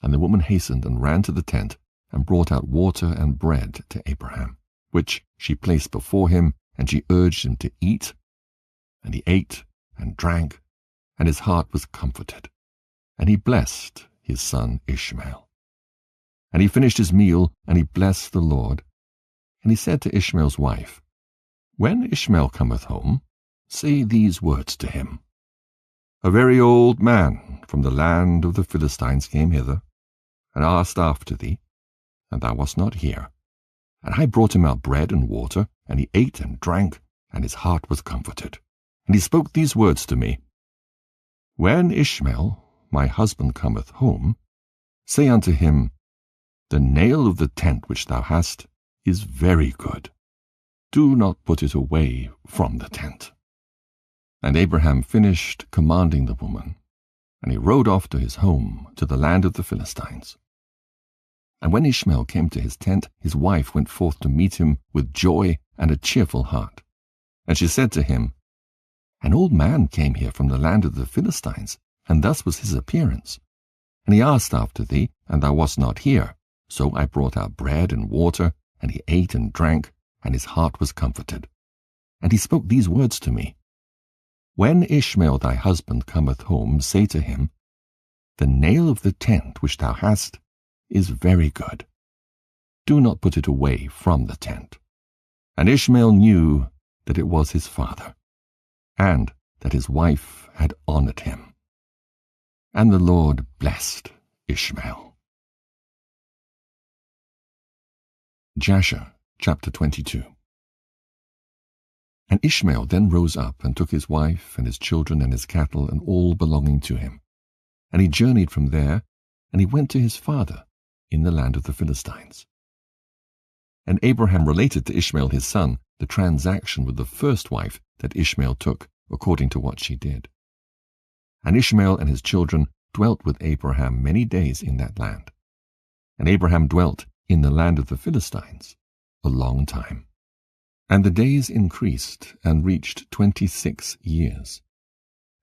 And the woman hastened and ran to the tent and brought out water and bread to Abraham, which she placed before him, and she urged him to eat. And he ate and drank, and his heart was comforted, and he blessed his son Ishmael. And he finished his meal, and he blessed the Lord. And he said to Ishmael's wife, "When Ishmael cometh home, say these words to him: A very old man from the land of the Philistines came hither, and asked after thee, and thou wast not here. And I brought him out bread and water, and he ate and drank, and his heart was comforted. And he spoke these words to me: When Ishmael, my husband, cometh home, say unto him, The nail of the tent which thou hast is very good. Do not put it away from the tent." And Abraham finished commanding the woman, and he rode off to his home, to the land of the Philistines. And when Ishmael came to his tent, his wife went forth to meet him with joy and a cheerful heart. And she said to him, "An old man came here from the land of the Philistines, and thus was his appearance. And he asked after thee, and thou wast not here. So I brought out bread and water, and he ate and drank, and his heart was comforted. And he spoke these words to me: When Ishmael thy husband cometh home, say to him, The nail of the tent which thou hast is very good. Do not put it away from the tent." And Ishmael knew that it was his father, and that his wife had honored him. And the Lord blessed Ishmael. Jasher, chapter 22. And Ishmael then rose up and took his wife and his children and his cattle and all belonging to him. And he journeyed from there, and he went to his father in the land of the Philistines. And Abraham related to Ishmael his son the transaction with the first wife that Ishmael took, according to what she did. And Ishmael and his children dwelt with Abraham many days in that land. And Abraham dwelt in the land of the Philistines a long time. And the days increased and reached 26 years.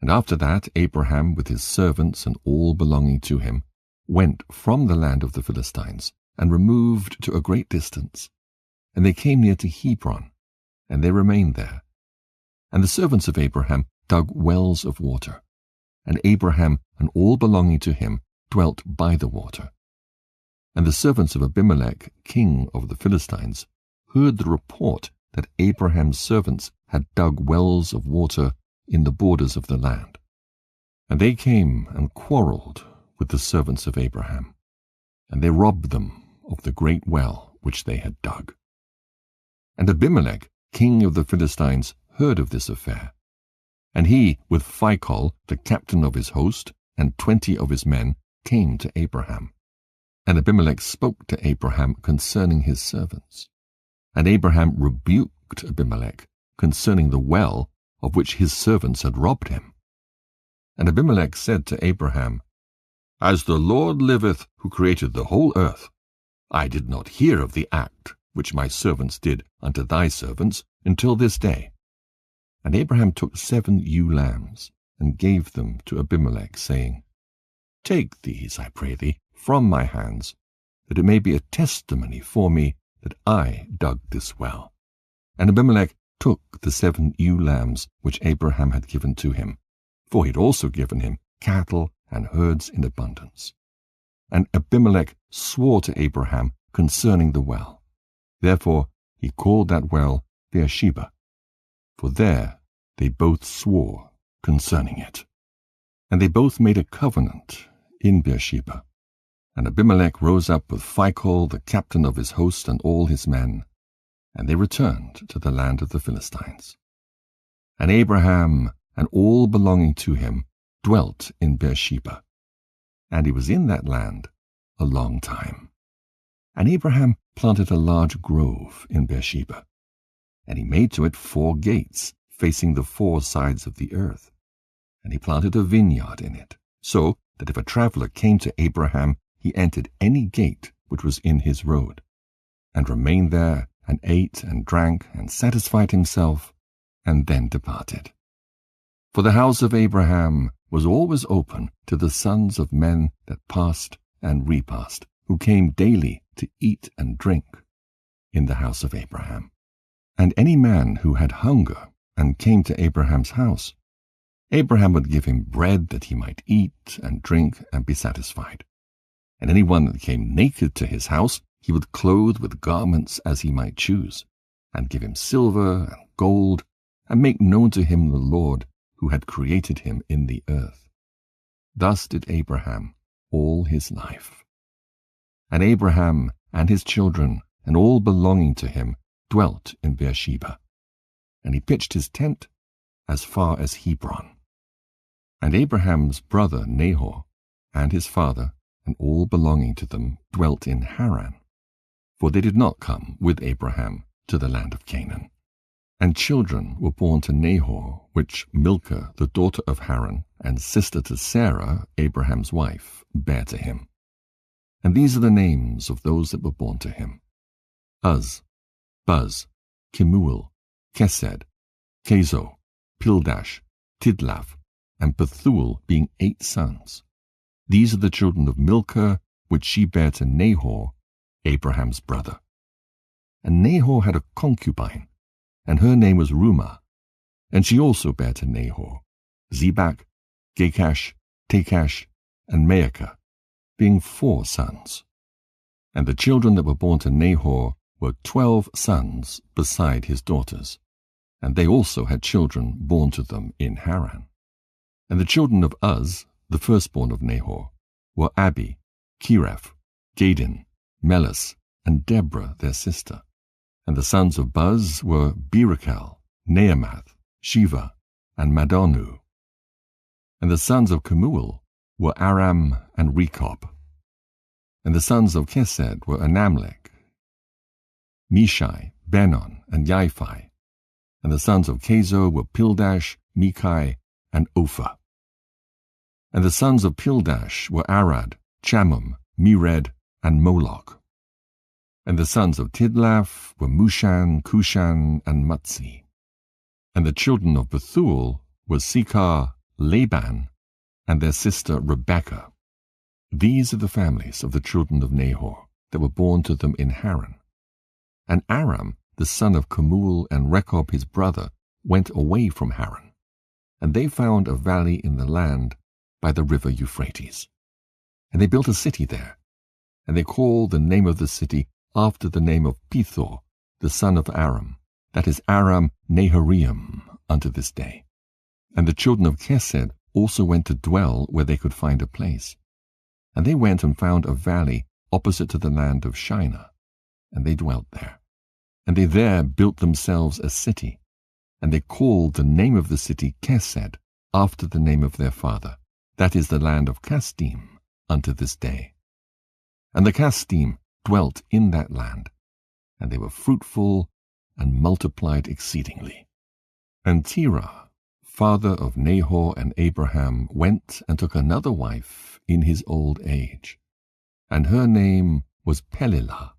And after that Abraham with his servants and all belonging to him went from the land of the Philistines, and removed to a great distance. And they came near to Hebron, and they remained there. And the servants of Abraham dug wells of water, and Abraham and all belonging to him dwelt by the water. And the servants of Abimelech, king of the Philistines, heard the report that Abraham's servants had dug wells of water in the borders of the land. And they came and quarreled with the servants of Abraham, and they robbed them of the great well which they had dug. And Abimelech, king of the Philistines, heard of this affair. And he, with Phicol, the captain of his host, and 20 of his men, came to Abraham. And Abimelech spoke to Abraham concerning his servants. And Abraham rebuked Abimelech concerning the well of which his servants had robbed him. And Abimelech said to Abraham, As the Lord liveth, who created the whole earth, I did not hear of the act which my servants did unto thy servants until this day. And Abraham took 7 ewe lambs, and gave them to Abimelech, saying, Take these, I pray thee, from my hands, that it may be a testimony for me that I dug this well. And Abimelech took the 7 ewe lambs which Abraham had given to him, for he had also given him cattle and herds in abundance. And Abimelech swore to Abraham concerning the well. Therefore he called that well Beersheba, for there they both swore concerning it. And they both made a covenant in Beersheba. And Abimelech rose up with Phicol, the captain of his host, and all his men, and they returned to the land of the Philistines. And Abraham and all belonging to him dwelt in Beersheba, and he was in that land a long time. And Abraham planted a large grove in Beersheba, and he made to it 4 gates, facing the 4 sides of the earth. And he planted a vineyard in it, so that if a traveler came to Abraham, he entered any gate which was in his road, and remained there and ate and drank and satisfied himself, and then departed. For the house of Abraham was always open to the sons of men that passed and repassed, who came daily to eat and drink in the house of Abraham. And any man who had hunger and came to Abraham's house, Abraham would give him bread that he might eat and drink and be satisfied. And any one that came naked to his house, he would clothe with garments as he might choose, and give him silver and gold, and make known to him the Lord who had created him in the earth. Thus did Abraham all his life. And Abraham and his children and all belonging to him dwelt in Beersheba, and he pitched his tent as far as Hebron. And Abraham's brother Nahor and his father and all belonging to them dwelt in Haran, for they did not come with Abraham to the land of Canaan. And children were born to Nahor, which Milcah, the daughter of Haran, and sister to Sarah, Abraham's wife, bare to him. And these are the names of those that were born to him: Uz, Buz, Kemuel, Kesed, Kezo, Pildash, Tidlath, and Bethuel, being 8 sons. These are the children of Milcah, which she bare to Nahor, Abraham's brother. And Nahor had a concubine, and her name was Reumah, and she also bare to Nahor Zebach, Gekash, Tekash, and Maacah, being 4 sons. And the children that were born to Nahor were 12 sons beside his daughters, and they also had children born to them in Haran. And the children of Uz, the firstborn of Nahor, were Abi, Kireth, Gadin, Melis, and Deborah their sister. And the sons of Buz were Berachel, Naamath, Shiva, and Madonu. And the sons of Kemuel were Aram and Rekob. And the sons of Kesed were Anamlech, Mishai, Benon, and Yaphai. And the sons of Kezo were Pildash, Mikai, and Opha. And the sons of Pildash were Arad, Chamum, Mered, and Moloch. And the sons of Tidlath were Mushan, Cushan, and Mutzi. And the children of Bethuel were Sekar, Laban, and their sister Rebekah. These are the families of the children of Nahor that were born to them in Haran. And Aram, the son of Kemuel, and Rekob his brother, went away from Haran, and they found a valley in the land by the river Euphrates. And they built a city there, and they called the name of the city after the name of Pithor, the son of Aram, that is Aram Naharaim, unto this day. And the children of Kesed also went to dwell where they could find a place. And they went and found a valley opposite to the land of Shinar, and they dwelt there. And they there built themselves a city, and they called the name of the city Kesed, after the name of their father, that is the land of Kasdim, unto this day. And the Kasdim dwelt in that land, and they were fruitful and multiplied exceedingly. And Terah, father of Nahor and Abraham, went and took another wife in his old age, and her name was Pelilah,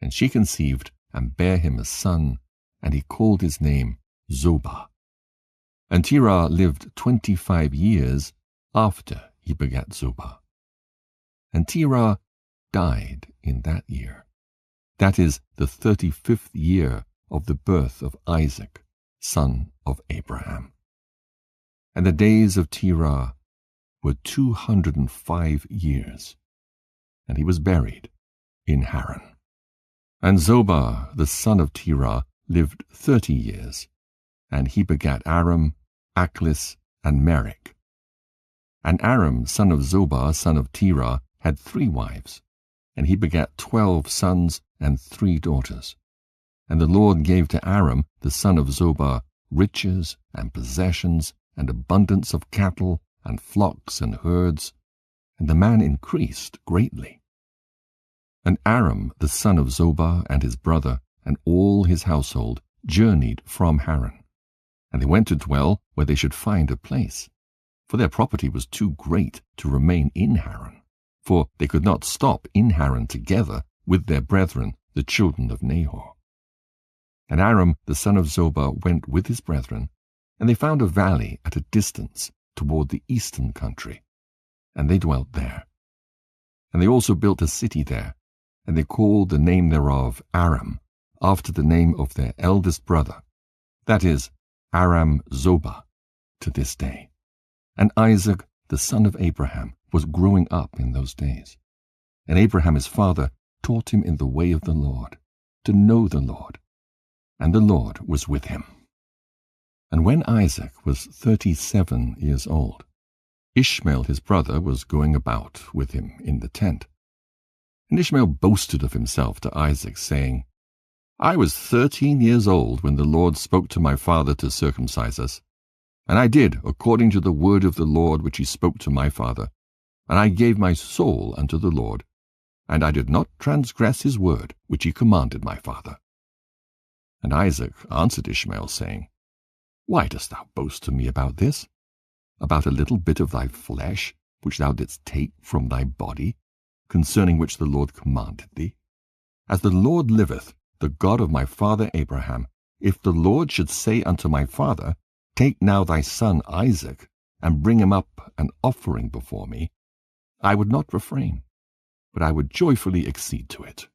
and she conceived and bare him a son, and he called his name Zobah. And Terah lived 25 years after he begat Zobah. And Terah died in that year, that is the 35th year of the birth of Isaac, son of Abraham. And the days of Terah were 205 years, and he was buried in Haran. And Zobah, the son of Terah, lived 30 years, and he begat Aram, Achlis, and Merek. And Aram, son of Zobah, son of Terah, had 3 wives, and he begat 12 sons and 3 daughters. And the Lord gave to Aram, the son of Zobah, riches and possessions and abundance of cattle and flocks and herds, and the man increased greatly. And Aram, the son of Zobah, and his brother, and all his household, journeyed from Haran. And they went to dwell where they should find a place, for their property was too great to remain in Haran, for they could not stop in Haran together with their brethren, the children of Nahor. And Aram the son of Zobah went with his brethren, and they found a valley at a distance toward the eastern country, and they dwelt there. And they also built a city there, and they called the name thereof Aram, after the name of their eldest brother, that is, Aram Zobah, to this day. And Isaac the son of Abraham was growing up in those days. And Abraham his father taught him in the way of the Lord, to know the Lord. And the Lord was with him. And when Isaac was 37 years old, Ishmael his brother was going about with him in the tent. And Ishmael boasted of himself to Isaac, saying, I was 13 years old when the Lord spoke to my father to circumcise us. And I did according to the word of the Lord which he spoke to my father. And I gave my soul unto the Lord, and I did not transgress his word which he commanded my father. And Isaac answered Ishmael, saying, Why dost thou boast to me about this? About a little bit of thy flesh, which thou didst take from thy body, concerning which the Lord commanded thee? As the Lord liveth, the God of my father Abraham, if the Lord should say unto my father, Take now thy son Isaac, and bring him up an offering before me, I would not refrain, but I would joyfully accede to it.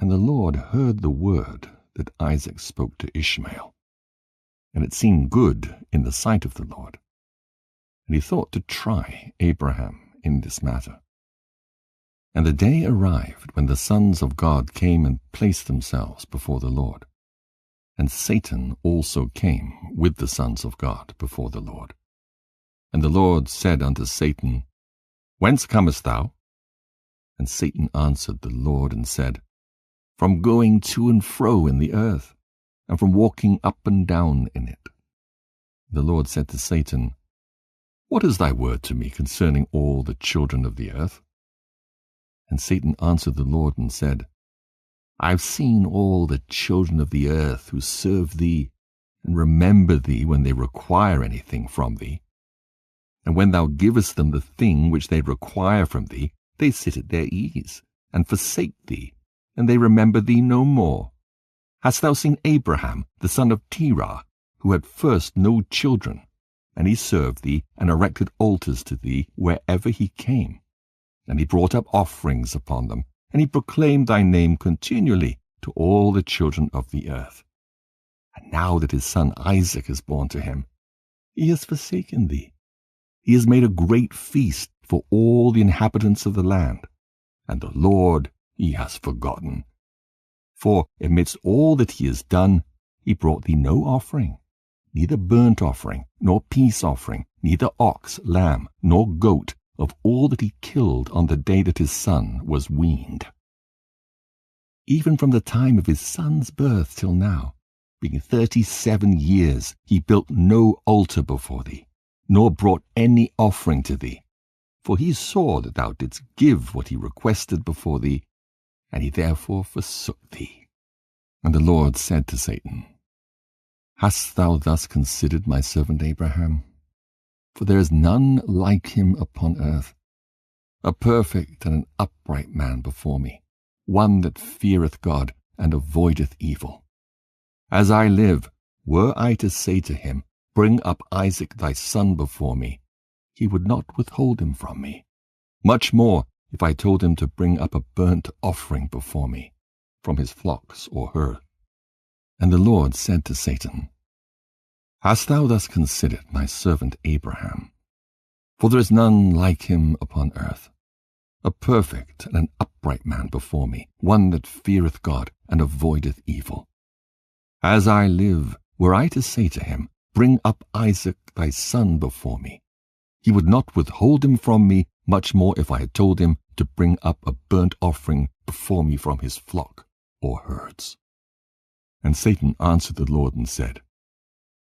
And the Lord heard the word that Isaac spoke to Ishmael, and it seemed good in the sight of the Lord. And he thought to try Abraham in this matter. And the day arrived when the sons of God came and placed themselves before the Lord. And Satan also came with the sons of God before the Lord. And the Lord said unto Satan, Whence comest thou? And Satan answered the Lord and said, From going to and fro in the earth, and from walking up and down in it. The Lord said to Satan, What is thy word to me concerning all the children of the earth? And Satan answered the Lord and said, I have seen all the children of the earth who serve thee, and remember thee when they require anything from thee. And when thou givest them the thing which they require from thee, they sit at their ease, and forsake thee, and they remember thee no more. Hast thou seen Abraham, the son of Terah, who had first no children, and he served thee, and erected altars to thee wherever he came? And he brought up offerings upon them, and he proclaimed thy name continually to all the children of the earth. And now that his son Isaac is born to him, he has forsaken thee. He has made a great feast for all the inhabitants of the land, and the Lord he has forgotten. For amidst all that he has done, he brought thee no offering, neither burnt offering, nor peace offering, neither ox, lamb, nor goat, of all that he killed on the day that his son was weaned. Even from the time of his son's birth till now, being 37 years, he built no altar before thee, nor brought any offering to thee. For he saw that thou didst give what he requested before thee, and he therefore forsook thee. And the Lord said to Satan, Hast thou thus considered my servant Abraham? For there is none like him upon earth, a perfect and an upright man before me, one that feareth God and avoideth evil. As I live, were I to say to him, Bring up Isaac thy son before me, he would not withhold him from me. Much more, if I told him to bring up a burnt offering before me, from his flocks or herd. And the Lord said to Satan, Hast thou thus considered my servant Abraham? For there is none like him upon earth, a perfect and an upright man before me, one that feareth God and avoideth evil. As I live, were I to say to him, Bring up Isaac thy son before me, he would not withhold him from me, much more if I had told him to bring up a burnt offering before me from his flock or herds. And Satan answered the Lord and said,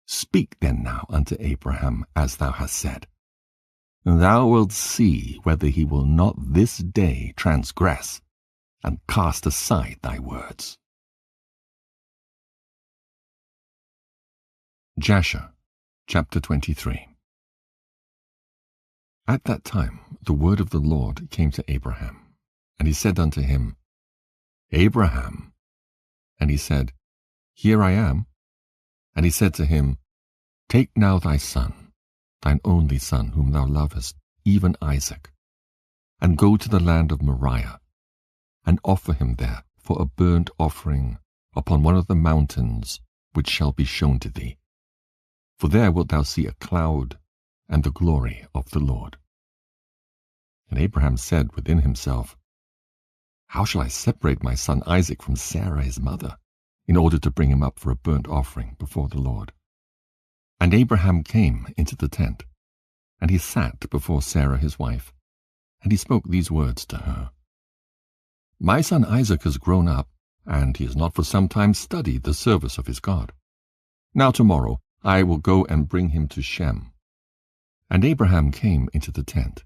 Speak then now unto Abraham as thou hast said, and thou wilt see whether he will not this day transgress and cast aside thy words. Jasher, chapter 23. At that time the word of the Lord came to Abraham, and he said unto him, Abraham. And he said, Here I am. And he said to him, Take now thy son, thine only son, whom thou lovest, even Isaac, and go to the land of Moriah, and offer him there for a burnt offering upon one of the mountains which shall be shown to thee. For there wilt thou see a cloud and the glory of the Lord. And Abraham said within himself, How shall I separate my son Isaac from Sarah his mother, in order to bring him up for a burnt offering before the Lord? And Abraham came into the tent, and he sat before Sarah his wife, and he spoke these words to her. My son Isaac has grown up, and he has not for some time studied the service of his God. Now tomorrow I will go and bring him to Shem. And Abraham came into the tent,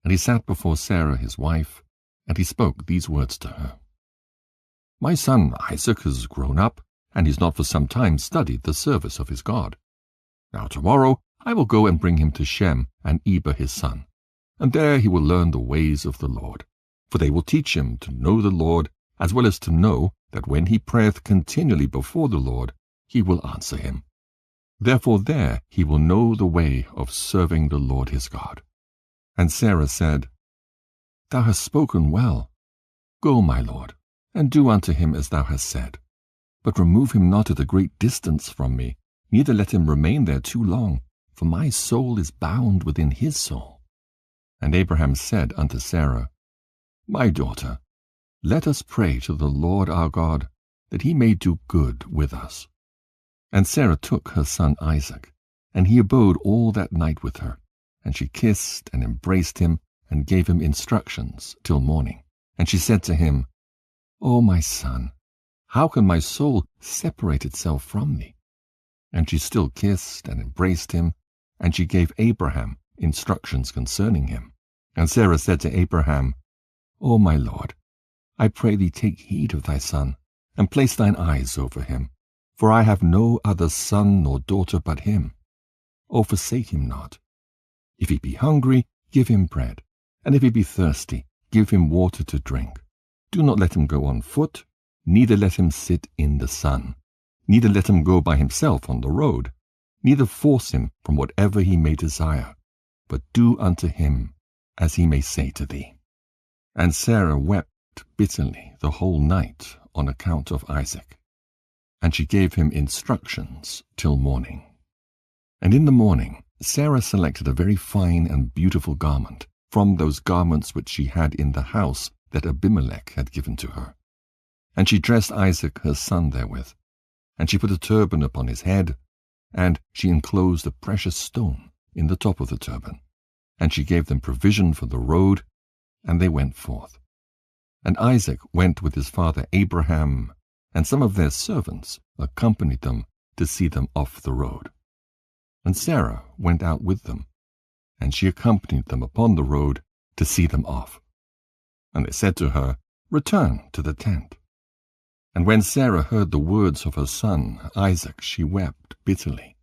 and he sat before Sarah his wife, and he spoke these words to her. My son Isaac has grown up, and he has not for some time studied the service of his God. Now tomorrow I will go and bring him to Shem and Eber his son, and there he will learn the ways of the Lord. For they will teach him to know the Lord, as well as to know that when he prayeth continually before the Lord, he will answer him. Therefore there he will know the way of serving the Lord his God. And Sarah said, Thou hast spoken well. Go, my lord, and do unto him as thou hast said. But remove him not at a great distance from me, neither let him remain there too long, for my soul is bound within his soul. And Abraham said unto Sarah, My daughter, let us pray to the Lord our God, that he may do good with us. And Sarah took her son Isaac, and he abode all that night with her, and she kissed and embraced him, and gave him instructions till morning. And she said to him, O my son, how can my soul separate itself from thee? And she still kissed and embraced him, and she gave Abraham instructions concerning him. And Sarah said to Abraham, O my lord, I pray thee take heed of thy son, and place thine eyes over him, for I have no other son nor daughter but him. O forsake him not. If he be hungry, give him bread, and if he be thirsty, give him water to drink. Do not let him go on foot, neither let him sit in the sun. Neither let him go by himself on the road, neither force him from whatever he may desire, but do unto him as he may say to thee. And Sarah wept bitterly the whole night on account of Isaac, and she gave him instructions till morning. And in the morning Sarah selected a very fine and beautiful garment from those garments which she had in the house that Abimelech had given to her. And she dressed Isaac her son therewith, and she put a turban upon his head, and she enclosed a precious stone in the top of the turban. And she gave them provision for the road, and they went forth. And Isaac went with his father Abraham, and some of their servants accompanied them to see them off the road. And Sarah went out with them, and she accompanied them upon the road to see them off. And they said to her, Return to the tent. And when Sarah heard the words of her son Isaac, she wept bitterly.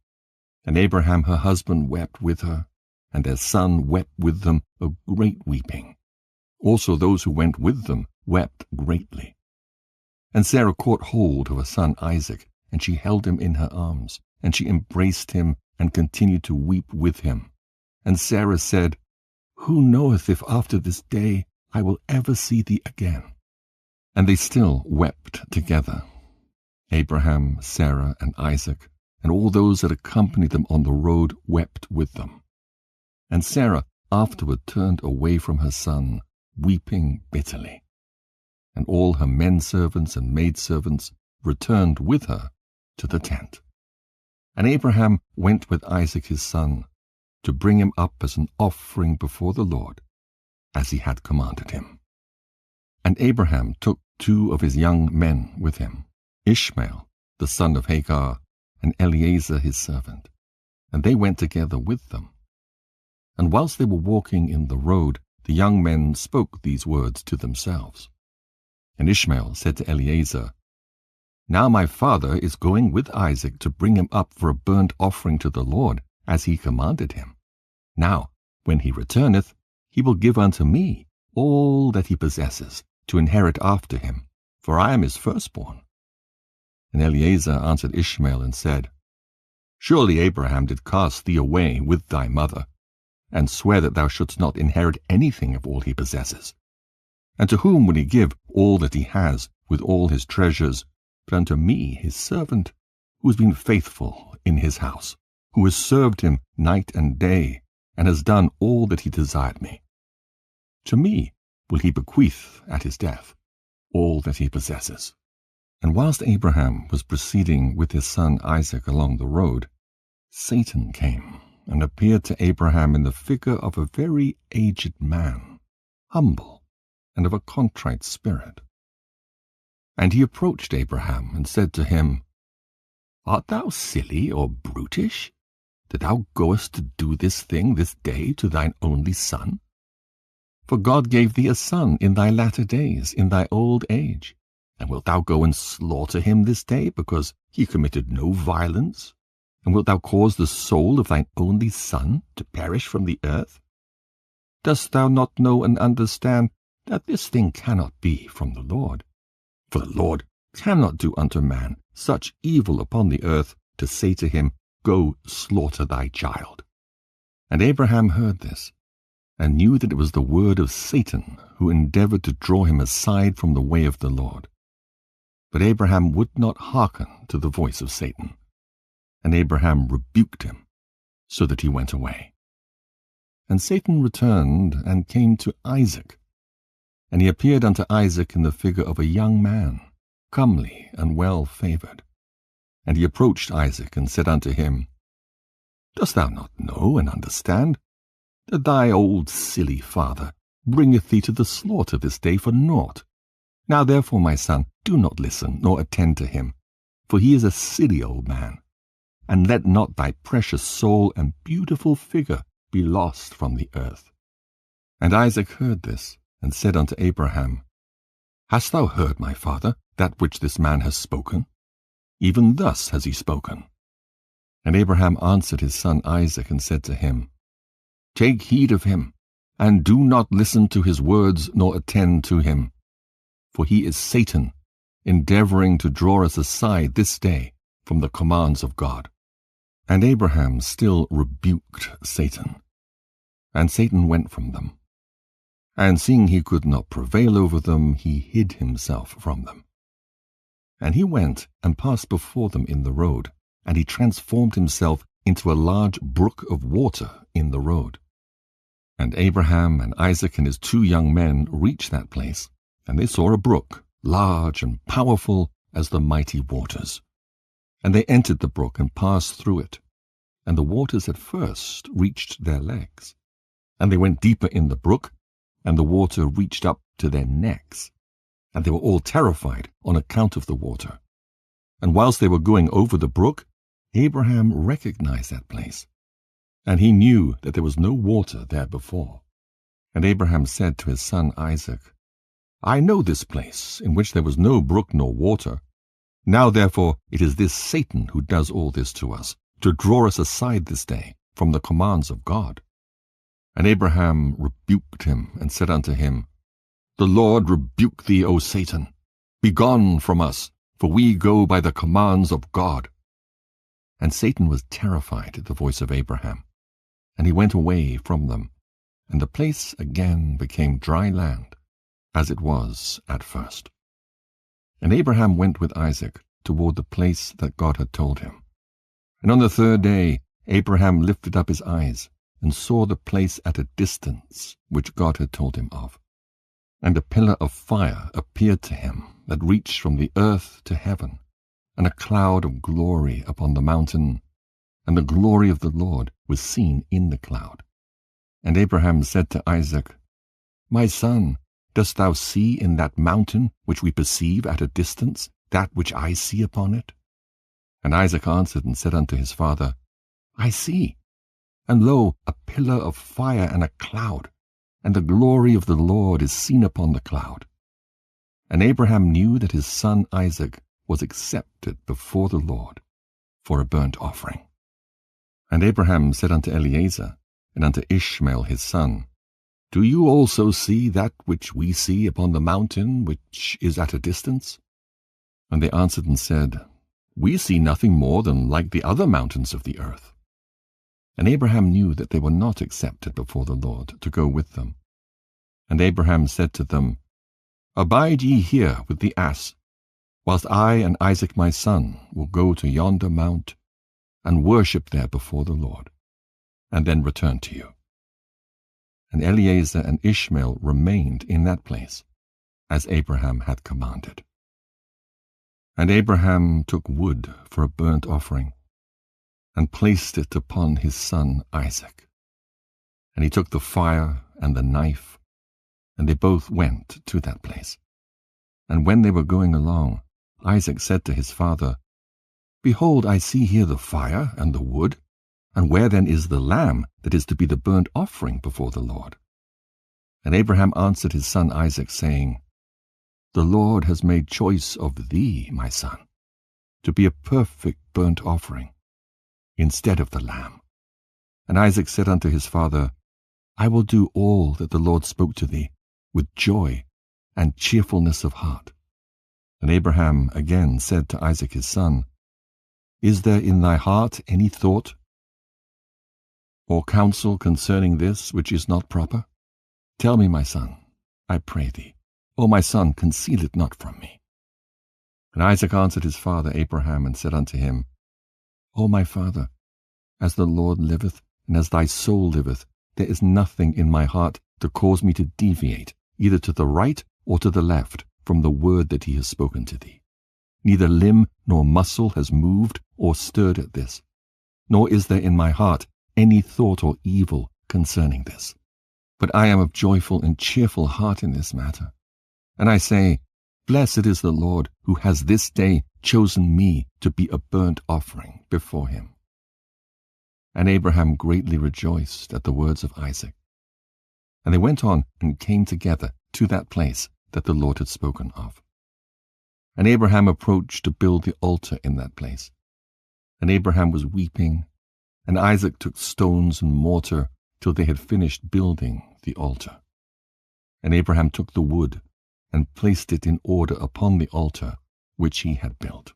And Abraham her husband wept with her, and their son wept with them a great weeping. Also those who went with them wept greatly. And Sarah caught hold of her son Isaac, and she held him in her arms, and she embraced him, and continued to weep with him. And Sarah said, Who knoweth if after this day I will ever see thee again? And they still wept together, Abraham, Sarah, and Isaac, and all those that accompanied them on the road wept with them. And Sarah afterward turned away from her son, weeping bitterly. And all her menservants and maidservants returned with her to the tent. And Abraham went with Isaac his son, to bring him up as an offering before the Lord, as he had commanded him. And Abraham took 2 of his young men with him, Ishmael, the son of Hagar, and Eliezer his servant, and they went together with them. And whilst they were walking in the road, the young men spoke these words to themselves. And Ishmael said to Eliezer, Now my father is going with Isaac to bring him up for a burnt offering to the Lord, as he commanded him. Now, when he returneth, he will give unto me all that he possesses, to inherit after him, for I am his firstborn. And Eleazar answered Ishmael and said, Surely Abraham did cast thee away with thy mother, and swear that thou shouldst not inherit anything of all he possesses. And to whom will he give all that he has with all his treasures, but unto me his servant, who has been faithful in his house, who has served him night and day, and has done all that he desired me? To me will he bequeath at his death all that he possesses. And whilst Abraham was proceeding with his son Isaac along the road, Satan came and appeared to Abraham in the figure of a very aged man, humble and of a contrite spirit. And he approached Abraham and said to him, Art thou silly or brutish, that thou goest to do this thing this day to thine only son? For God gave thee a son in thy latter days, in thy old age. And wilt thou go and slaughter him this day, because he committed no violence? And wilt thou cause the soul of thine only son to perish from the earth? Dost thou not know and understand that this thing cannot be from the Lord? For the Lord cannot do unto man such evil upon the earth, to say to him, Go slaughter thy child. And Abraham heard this, and knew that it was the word of Satan, who endeavored to draw him aside from the way of the Lord. But Abraham would not hearken to the voice of Satan. And Abraham rebuked him, so that he went away. And Satan returned and came to Isaac. And he appeared unto Isaac in the figure of a young man, comely and well-favored. And he approached Isaac and said unto him, Dost thou not know and understand that thy old silly father bringeth thee to the slaughter this day for naught? Now therefore, my son, do not listen nor attend to him, for he is a silly old man. And let not thy precious soul and beautiful figure be lost from the earth. And Isaac heard this, and said unto Abraham, Hast thou heard, my father, that which this man has spoken? Even thus has he spoken. And Abraham answered his son Isaac, and said to him, Take heed of him, and do not listen to his words, nor attend to him. For he is Satan, endeavoring to draw us aside this day from the commands of God. And Abraham still rebuked Satan. And Satan went from them. And seeing he could not prevail over them, he hid himself from them. And he went and passed before them in the road, and he transformed himself into a large brook of water in the road. And Abraham and Isaac and his 2 young men reached that place, and they saw a brook, large and powerful as the mighty waters. And they entered the brook and passed through it. And the waters at first reached their legs. And they went deeper in the brook, and the water reached up to their necks. And they were all terrified on account of the water. And whilst they were going over the brook, Abraham recognized that place. And he knew that there was no water there before. And Abraham said to his son Isaac, I know this place, in which there was no brook nor water. Now therefore it is this Satan who does all this to us, to draw us aside this day from the commands of God. And Abraham rebuked him, and said unto him, The Lord rebuke thee, O Satan. Begone from us, for we go by the commands of God. And Satan was terrified at the voice of Abraham, and he went away from them, and the place again became dry land, as it was at first. And Abraham went with Isaac toward the place that God had told him. And on the 3rd day Abraham lifted up his eyes, and saw the place at a distance which God had told him of. And a pillar of fire appeared to him that reached from the earth to heaven, and a cloud of glory upon the mountain, and the glory of the Lord was seen in the cloud. And Abraham said to Isaac, My son, dost thou see in that mountain which we perceive at a distance that which I see upon it? And Isaac answered and said unto his father, I see, and lo, a pillar of fire and a cloud, and the glory of the Lord is seen upon the cloud. And Abraham knew that his son Isaac was accepted before the Lord for a burnt offering. And Abraham said unto Eleazar and unto Ishmael his son, Do you also see that which we see upon the mountain which is at a distance? And they answered and said, We see nothing more than like the other mountains of the earth." And Abraham knew that they were not accepted before the Lord to go with them. And Abraham said to them, "Abide ye here with the ass, whilst I and Isaac my son will go to yonder mount and worship there before the Lord, and then return to you." And Eliezer and Ishmael remained in that place, as Abraham had commanded. And Abraham took wood for a burnt offering, and placed it upon his son Isaac. And he took the fire and the knife, and they both went to that place. And when they were going along, Isaac said to his father, "Behold, I see here the fire and the wood, and where then is the lamb that is to be the burnt offering before the Lord?" And Abraham answered his son Isaac, saying, "The Lord has made choice of thee, my son, to be a perfect burnt offering, instead of the lamb." And Isaac said unto his father, "I will do all that the Lord spoke to thee, with joy and cheerfulness of heart." And Abraham again said to Isaac his son, "Is there in thy heart any thought or counsel concerning this which is not proper? Tell me, my son, I pray thee. O my son, conceal it not from me." And Isaac answered his father Abraham, and said unto him, "O my father, as the Lord liveth, and as thy soul liveth, there is nothing in my heart to cause me to deviate, either to the right or to the left, from the word that he has spoken to thee. Neither limb nor muscle has moved or stirred at this, nor is there in my heart any thought or evil concerning this. But I am of joyful and cheerful heart in this matter. And I say, Blessed is the Lord, who has this day chosen me to be a burnt offering before him." And Abraham greatly rejoiced at the words of Isaac. And they went on and came together to that place that the Lord had spoken of. And Abraham approached to build the altar in that place. And Abraham was weeping, and Isaac took stones and mortar till they had finished building the altar. And Abraham took the wood and placed it in order upon the altar which he had built.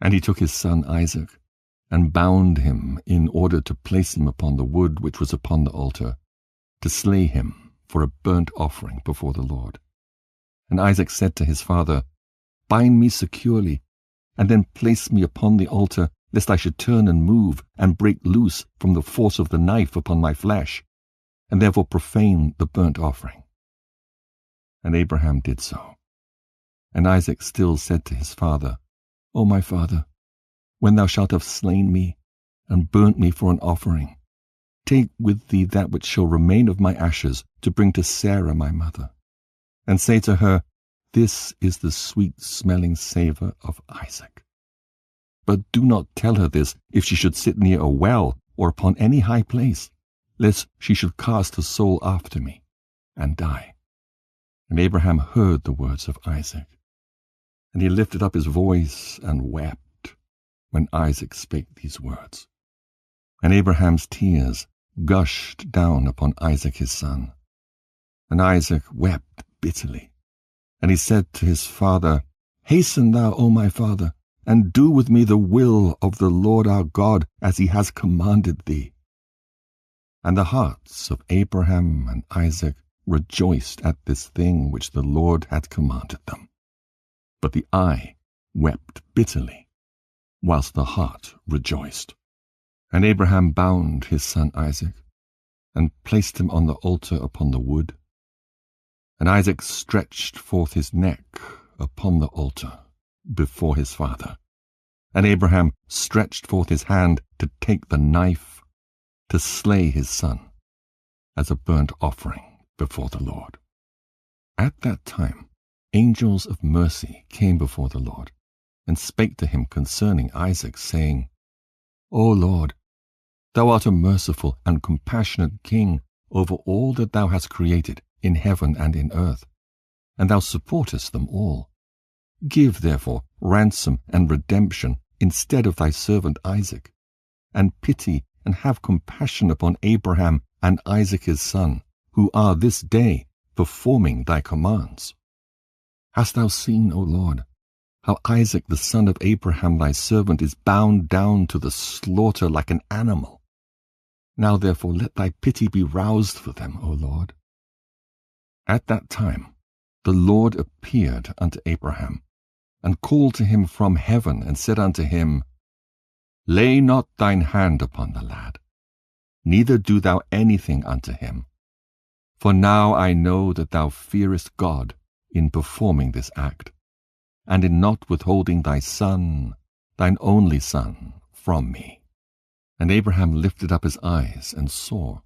And he took his son Isaac, and bound him in order to place him upon the wood which was upon the altar, to slay him for a burnt offering before the Lord. And Isaac said to his father, "Bind me securely, and then place me upon the altar, lest I should turn and move, and break loose from the force of the knife upon my flesh, and therefore profane the burnt offering." And Abraham did so. And Isaac still said to his father, "O my father, when thou shalt have slain me, and burnt me for an offering, take with thee that which shall remain of my ashes to bring to Sarah my mother, and say to her, This is the sweet-smelling savour of Isaac. But do not tell her this if she should sit near a well or upon any high place, lest she should cast her soul after me, and die." And Abraham heard the words of Isaac, and he lifted up his voice and wept when Isaac spake these words. And Abraham's tears gushed down upon Isaac his son. And Isaac wept bitterly. And he said to his father, "Hasten thou, O my father, and do with me the will of the Lord our God, as he has commanded thee." And the hearts of Abraham and Isaac rejoiced at this thing which the Lord had commanded them. But the eye wept bitterly, whilst the heart rejoiced. And Abraham bound his son Isaac, and placed him on the altar upon the wood. And Isaac stretched forth his neck upon the altar before his father. And Abraham stretched forth his hand to take the knife to slay his son as a burnt offering before the Lord. At that time angels of mercy came before the Lord, and spake to him concerning Isaac, saying, "O Lord, thou art a merciful and compassionate King over all that thou hast created in heaven and in earth, and thou supportest them all. Give, therefore, ransom and redemption instead of thy servant Isaac, and pity and have compassion upon Abraham and Isaac his son, who are this day performing thy commands. Hast thou seen, O Lord, how Isaac the son of Abraham thy servant is bound down to the slaughter like an animal. Now therefore let thy pity be roused for them, O Lord. At that time the Lord appeared unto Abraham, and called to him from heaven, and said unto him, Lay not thine hand upon the lad, neither do thou anything unto him. For now I know that thou fearest God in performing this act, and in not withholding thy son, thine only son, from me. And Abraham lifted up his eyes and saw,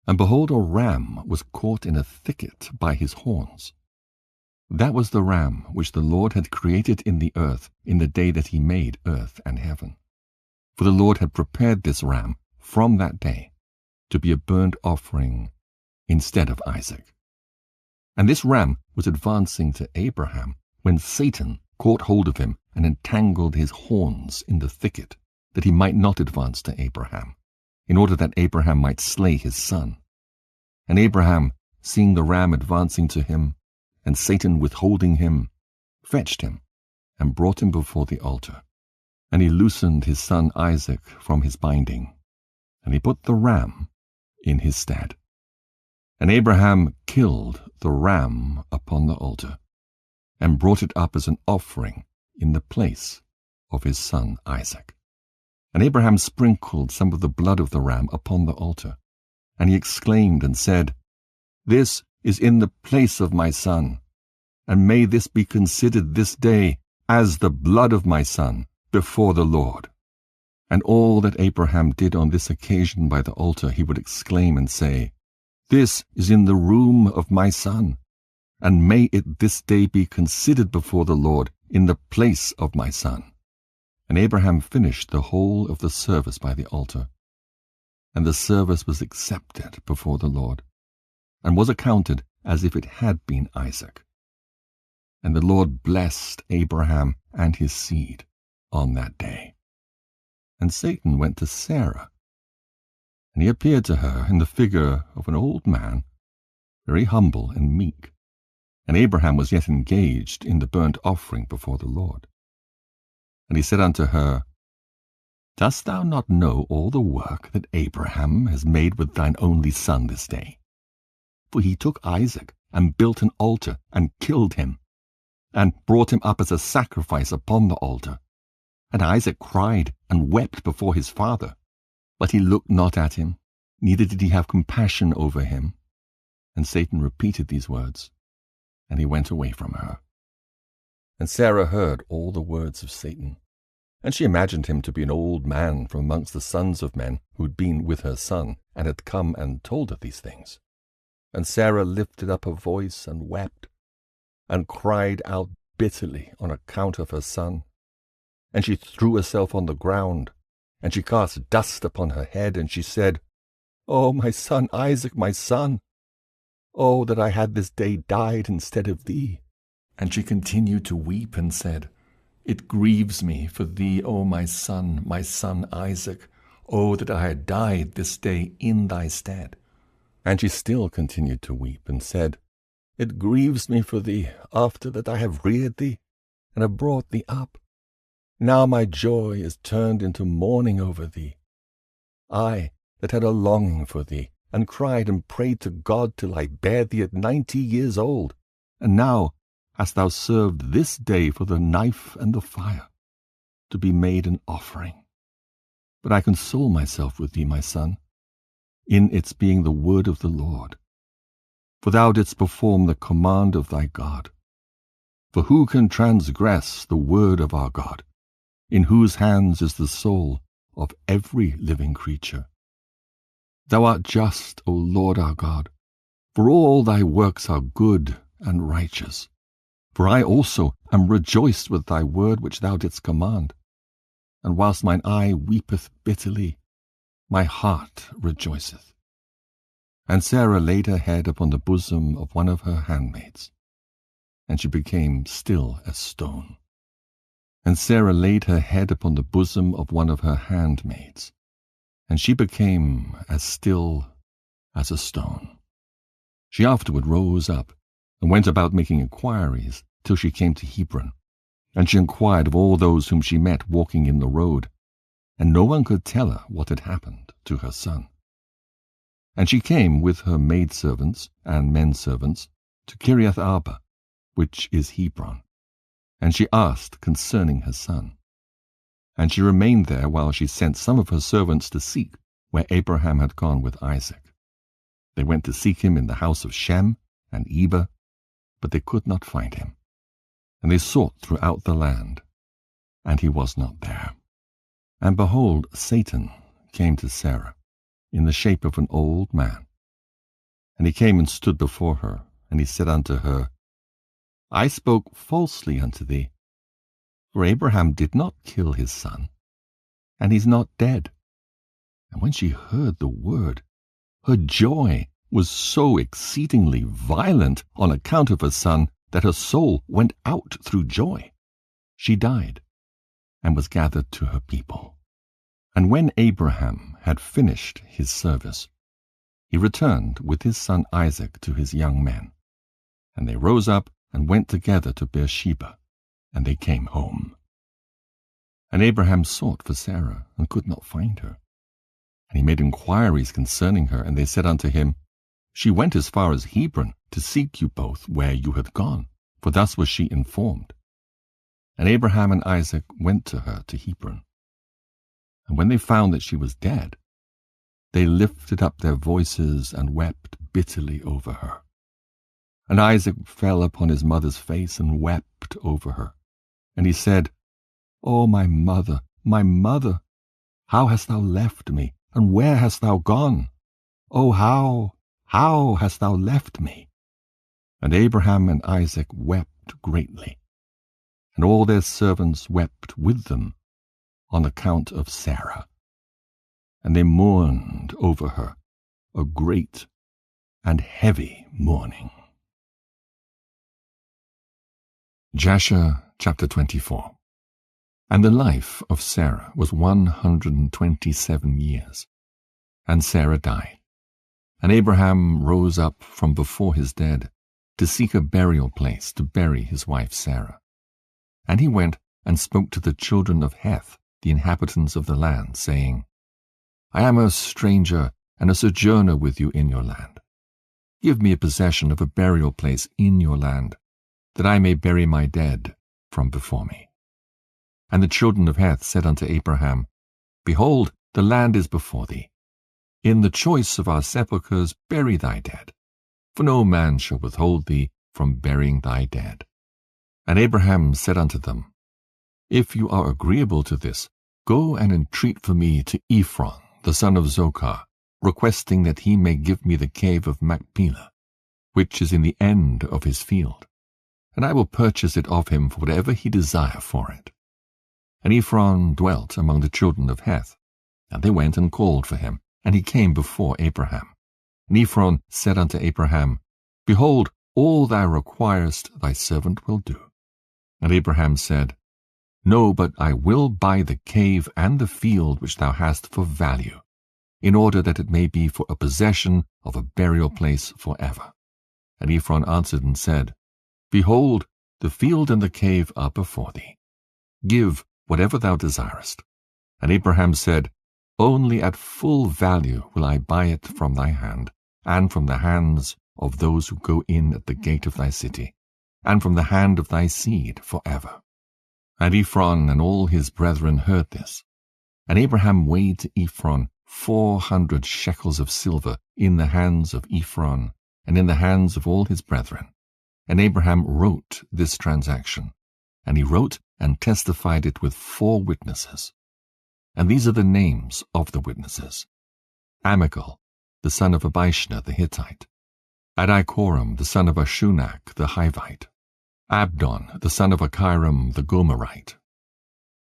and behold, a ram was caught in a thicket by his horns. That was the ram which the Lord had created in the earth in the day that he made earth and heaven. For the Lord had prepared this ram from that day to be a burnt offering instead of Isaac. And this ram was advancing to Abraham when Satan caught hold of him and entangled his horns in the thicket, that he might not advance to Abraham, in order that Abraham might slay his son. And Abraham, seeing the ram advancing to him, and Satan withholding him, fetched him, and brought him before the altar. And he loosened his son Isaac from his binding, and he put the ram in his stead. And Abraham killed the ram upon the altar, and brought it up as an offering in the place of his son Isaac. And Abraham sprinkled some of the blood of the ram upon the altar, and he exclaimed and said, This is in the place of my son, and may this be considered this day as the blood of my son before the Lord. And all that Abraham did on this occasion by the altar he would exclaim and say, This is in the room of my son, and may it this day be considered before the Lord in the place of my son. And Abraham finished the whole of the service by the altar. And the service was accepted before the Lord, and was accounted as if it had been Isaac. And the Lord blessed Abraham and his seed on that day. And Satan went to Sarah, and he appeared to her in the figure of an old man, very humble and meek. And Abraham was yet engaged in the burnt offering before the Lord. And he said unto her, Dost thou not know all the work that Abraham has made with thine only son this day? For he took Isaac, and built an altar, and killed him, and brought him up as a sacrifice upon the altar. And Isaac cried and wept before his father, but he looked not at him, neither did he have compassion over him. And Satan repeated these words, and he went away from her. And Sarah heard all the words of Satan, and she imagined him to be an old man from amongst the sons of men who had been with her son, and had come and told her these things. And Sarah lifted up her voice and wept, and cried out bitterly on account of her son. And she threw herself on the ground, and she cast dust upon her head, and she said, O my son Isaac, my son! Oh, that I had this day died instead of thee! And she continued to weep and said, It grieves me for thee, O my son Isaac. Oh, that I had died this day in thy stead. And she still continued to weep and said, It grieves me for thee, after that I have reared thee, and have brought thee up. Now my joy is turned into mourning over thee. I, that had a longing for thee, and cried and prayed to God till I bare thee at 90 years old, and now hast thou served this day for the knife and the fire, to be made an offering. But I console myself with thee, my son, in its being the word of the Lord. For thou didst perform the command of thy God. For who can transgress the word of our God, in whose hands is the soul of every living creature? Thou art just, O Lord our God, for all thy works are good and righteous. For I also am rejoiced with thy word which thou didst command. And whilst mine eye weepeth bitterly, my heart rejoiceth. And Sarah laid her head upon the bosom of one of her handmaids, and she became still as stone. And Sarah laid her head upon the bosom of one of her handmaids, and she became as still as a stone. She afterward rose up, and went about making inquiries, till she came to Hebron. And she inquired of all those whom she met walking in the road, and no one could tell her what had happened to her son. And she came with her maidservants and menservants to Kiriath Arba, which is Hebron, and she asked concerning her son. And she remained there while she sent some of her servants to seek where Abraham had gone with Isaac. They went to seek him in the house of Shem and Eber, but they could not find him. And they sought throughout the land, and he was not there. And behold, Satan came to Sarah in the shape of an old man. And he came and stood before her, and he said unto her, I spoke falsely unto thee, for Abraham did not kill his son, and he's not dead. And when she heard the word, her joy was so exceedingly violent on account of her son that her soul went out through joy. She died, and was gathered to her people. And when Abraham had finished his service, he returned with his son Isaac to his young men. And they rose up and went together to Beersheba, and they came home. And Abraham sought for Sarah, and could not find her. And he made inquiries concerning her, and they said unto him, She went as far as Hebron to seek you both where you had gone, for thus was she informed. And Abraham and Isaac went to her to Hebron. And when they found that she was dead, they lifted up their voices and wept bitterly over her. And Isaac fell upon his mother's face and wept over her. And he said, O my mother, how hast thou left me, and where hast thou gone? O how hast thou left me? And Abraham and Isaac wept greatly, and all their servants wept with them on account of Sarah. And they mourned over her a great and heavy mourning. Jasher chapter 24. And the life of Sarah was 127 years, and Sarah died. And Abraham rose up from before his dead to seek a burial place to bury his wife Sarah. And he went and spoke to the children of Heth, the inhabitants of the land, saying, I am a stranger and a sojourner with you in your land. Give me a possession of a burial place in your land, that I may bury my dead from before me. And the children of Heth said unto Abraham, Behold, the land is before thee. In the choice of our sepulchres bury thy dead, for no man shall withhold thee from burying thy dead. And Abraham said unto them, If you are agreeable to this, go and entreat for me to Ephron, the son of Zochar, requesting that he may give me the cave of Machpelah, which is in the end of his field, and I will purchase it of him for whatever he desire for it. And Ephron dwelt among the children of Heth, and they went and called for him, and he came before Abraham. And Ephron said unto Abraham, Behold, all thou requirest thy servant will do. And Abraham said, No, but I will buy the cave and the field which thou hast for value, in order that it may be for a possession of a burial place forever. And Ephron answered and said, Behold, the field and the cave are before thee. Give whatever thou desirest. And Abraham said, Only at full value will I buy it from thy hand, and from the hands of those who go in at the gate of thy city, and from the hand of thy seed forever. And Ephron and all his brethren heard this. And Abraham weighed to Ephron 400 shekels of silver in the hands of Ephron, and in the hands of all his brethren. And Abraham wrote this transaction, and he wrote and testified it with 4 witnesses. And these are the names of the witnesses: Amichel, the son of Abishna the Hittite; Adichoram, the son of Ashunach the Hivite; Abdon, the son of Achiram the Gomerite;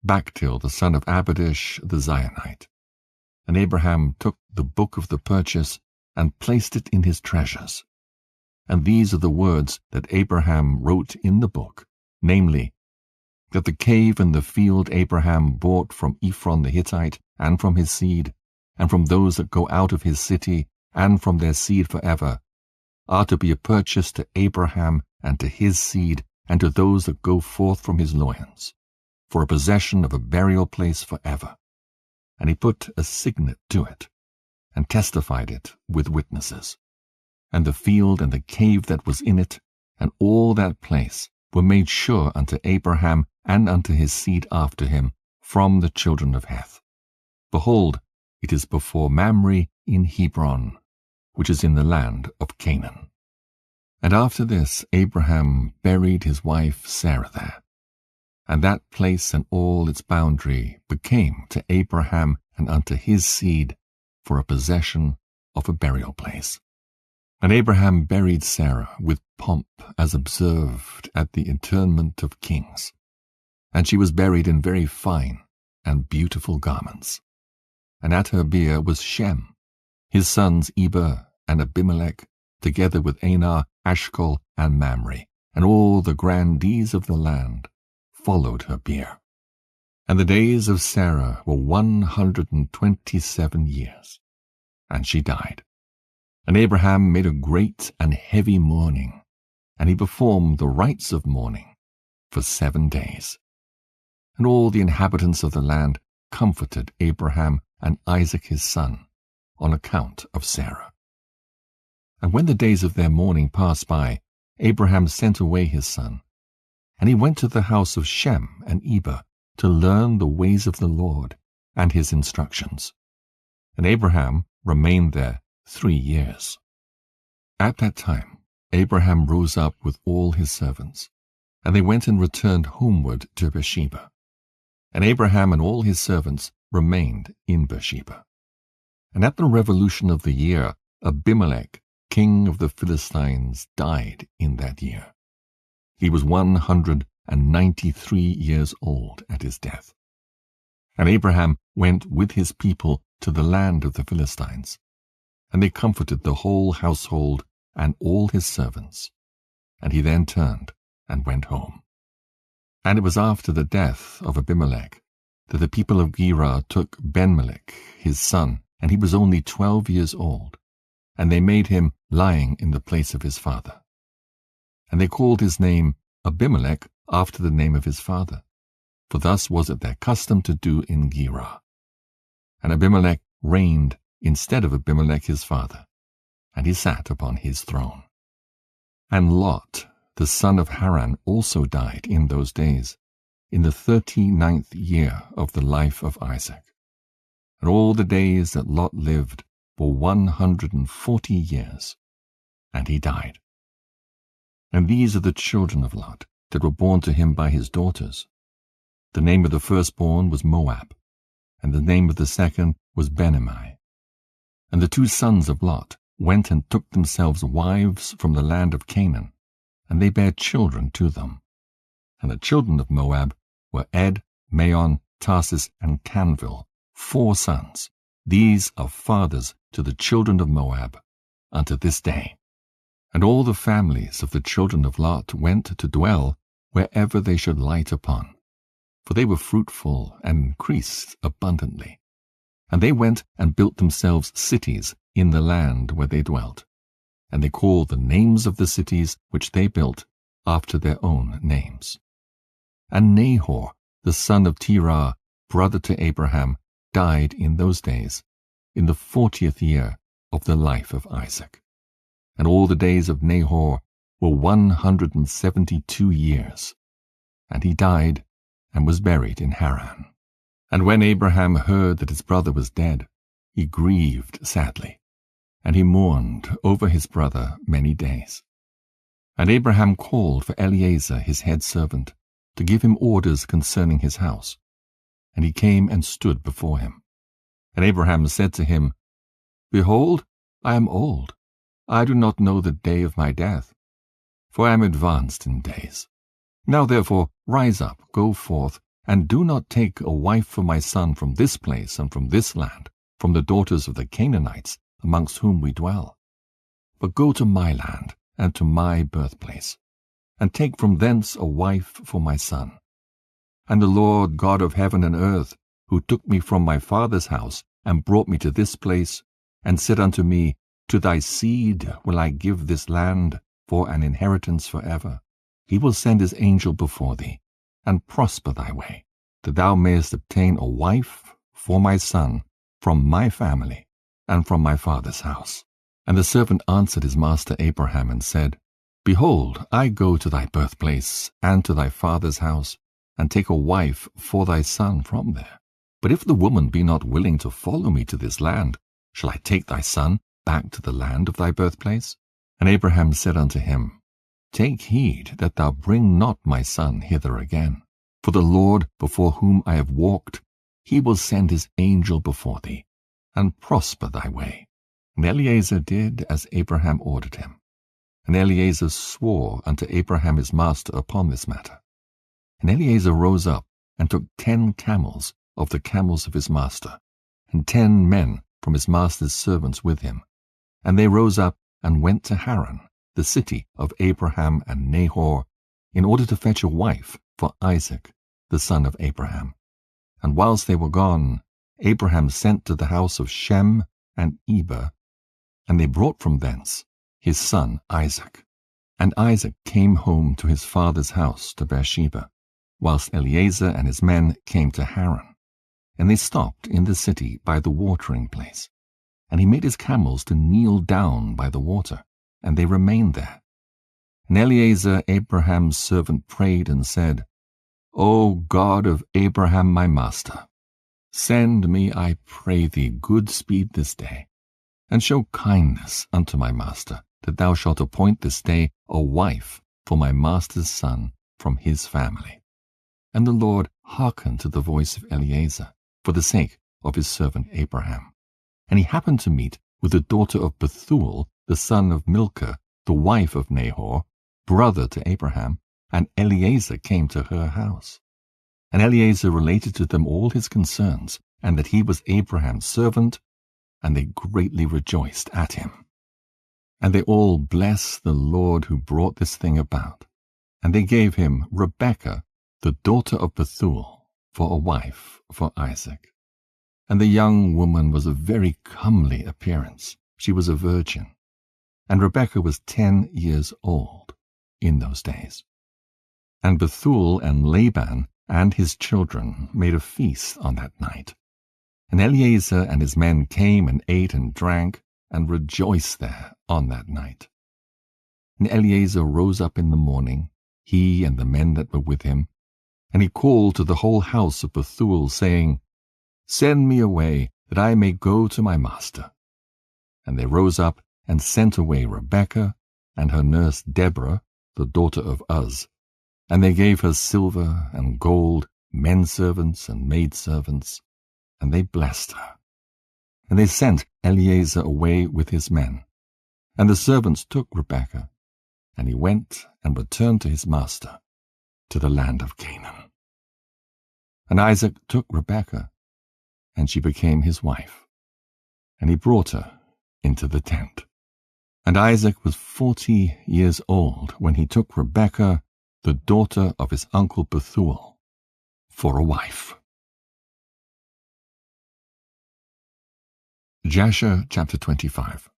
Bactil, the son of Abadish the Zionite. And Abraham took the book of the purchase and placed it in his treasures. And these are the words that Abraham wrote in the book, namely, that the cave and the field Abraham bought from Ephron the Hittite, and from his seed, and from those that go out of his city, and from their seed forever, are to be a purchase to Abraham and to his seed and to those that go forth from his loins, for a possession of a burial place forever. And he put a signet to it, and testified it with witnesses. And the field and the cave that was in it, and all that place, were made sure unto Abraham and unto his seed after him from the children of Heth. Behold, it is before Mamre in Hebron, which is in the land of Canaan. And after this Abraham buried his wife Sarah there. And that place and all its boundary became to Abraham and unto his seed for a possession of a burial place. And Abraham buried Sarah with pomp, as observed at the interment of kings. And she was buried in very fine and beautiful garments. And at her bier was Shem, his sons Eber and Abimelech, together with Anar, Ashcol, and Mamre, and all the grandees of the land followed her bier. And the days of Sarah were 127 years, and she died. And Abraham made a great and heavy mourning, and he performed the rites of mourning for 7 days. And all the inhabitants of the land comforted Abraham and Isaac his son on account of Sarah. And when the days of their mourning passed by, Abraham sent away his son, and he went to the house of Shem and Eber to learn the ways of the Lord and his instructions. And Abraham remained there 3 years. At that time Abraham rose up with all his servants, and they went and returned homeward to Beersheba. And Abraham and all his servants remained in Beersheba. And at the revolution of the year, Abimelech, king of the Philistines, died in that year. He was 193 years old at his death. And Abraham went with his people to the land of the Philistines, and they comforted the whole household and all his servants. And he then turned and went home. And it was after the death of Abimelech that the people of Gerar took Benmelech, his son, and he was only 12 years old, and they made him lying in the place of his father. And they called his name Abimelech after the name of his father, for thus was it their custom to do in Gerar. And Abimelech reigned instead of Abimelech his father, and he sat upon his throne. And Lot, the son of Haran, also died in those days, in the 39th year of the life of Isaac. And all the days that Lot lived were 140 years, and he died. And these are the children of Lot that were born to him by his daughters. The name of the firstborn was Moab, and the name of the second was Benamai. And the 2 sons of Lot went and took themselves wives from the land of Canaan, and they bare children to them. And the children of Moab were Ed, Maon, Tarsis, and Canville, 4 sons. These are fathers to the children of Moab unto this day. And all the families of the children of Lot went to dwell wherever they should light upon, for they were fruitful and increased abundantly. And they went and built themselves cities in the land where they dwelt, and they called the names of the cities which they built after their own names. And Nahor, the son of Terah, brother to Abraham, died in those days, in the 40th year of the life of Isaac. And all the days of Nahor were 172 years, and he died and was buried in Haran. And when Abraham heard that his brother was dead, he grieved sadly, and he mourned over his brother many days. And Abraham called for Eliezer his head servant, to give him orders concerning his house. And he came and stood before him. And Abraham said to him, Behold, I am old. I do not know the day of my death, for I am advanced in days. Now therefore rise up, go forth, and do not take a wife for my son from this place and from this land, from the daughters of the Canaanites, amongst whom we dwell. But go to my land and to my birthplace, and take from thence a wife for my son. And the Lord God of heaven and earth, who took me from my father's house, and brought me to this place, and said unto me, To thy seed will I give this land for an inheritance forever. he will send his angel before thee, and prosper thy way, that thou mayest obtain a wife for my son from my family and from my father's house. And the servant answered his master Abraham and said, Behold, I go to thy birthplace and to thy father's house, and take a wife for thy son from there. But if the woman be not willing to follow me to this land, shall I take thy son back to the land of thy birthplace? And Abraham said unto him, Take heed that thou bring not my son hither again. For the Lord before whom I have walked, he will send his angel before thee, and prosper thy way. And Eliezer did as Abraham ordered him. And Eliezer swore unto Abraham his master upon this matter. And Eliezer rose up, and took 10 camels of the camels of his master, and 10 men from his master's servants with him. And they rose up, and went to Haran, the city of Abraham and Nahor, in order to fetch a wife for Isaac, the son of Abraham. And whilst they were gone, Abraham sent to the house of Shem and Eber, and they brought from thence his son Isaac. And Isaac came home to his father's house to Beersheba, whilst Eliezer and his men came to Haran. And they stopped in the city by the watering place. And he made his camels to kneel down by the water, and they remained there. And Eliezer, Abraham's servant, prayed and said, O God of Abraham my master, send me, I pray thee, good speed this day, and show kindness unto my master, that thou shalt appoint this day a wife for my master's son from his family. And the Lord hearkened to the voice of Eliezer, for the sake of his servant Abraham. And he happened to meet with the daughter of Bethuel, the son of Milcah, the wife of Nahor, brother to Abraham, and Eliezer came to her house. And Eliezer related to them all his concerns, and that he was Abraham's servant, and they greatly rejoiced at him. And they all blessed the Lord who brought this thing about. And they gave him Rebekah, the daughter of Bethuel, for a wife for Isaac. And the young woman was of very comely appearance. She was a virgin. And Rebekah was 10 years old in those days. And Bethuel and Laban and his children made a feast on that night. And Eliezer and his men came and ate and drank, and rejoiced there on that night. And Eliezer rose up in the morning, he and the men that were with him, and he called to the whole house of Bethuel, saying, Send me away, that I may go to my master. And they rose up and sent away Rebekah and her nurse Deborah, the daughter of Uz. And they gave her silver and gold, menservants and maidservants, and they blessed her. And they sent Eliezer away with his men. And the servants took Rebekah, and he went and returned to his master, to the land of Canaan. And Isaac took Rebekah, and she became his wife, and he brought her into the tent. And Isaac was 40 years old when he took Rebekah, the daughter of his uncle Bethuel, for a wife. Jasher chapter 25.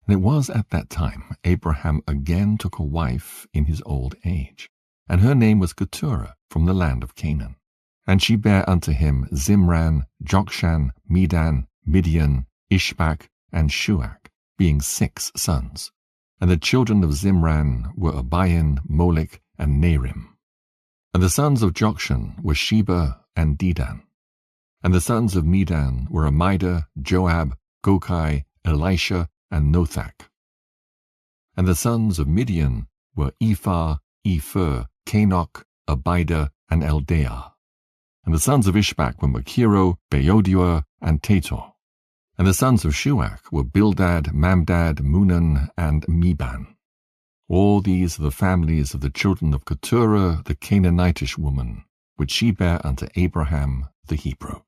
And it was at that time Abraham again took a wife in his old age, and her name was Keturah from the land of Canaan. And she bare unto him Zimran, Jokshan, Medan, Midian, Ishbak, and Shuach, being 6 sons. And the children of Zimran were Abian, Molech, and Narim. And the sons of Jokshan were Sheba and Dedan. And the sons of Medan were Amida, Joab, Gokai, Elisha, and Nothak. And the sons of Midian were Ephah, Epher, Canok, Abida, and Eldaah. And the sons of Ishbak were Machiro, Beodur, and Tator. And the sons of Shuach were Bildad, Mamdad, Munan, and Meban. All these are the families of the children of Keturah the Canaanitish woman, which she bare unto Abraham the Hebrew.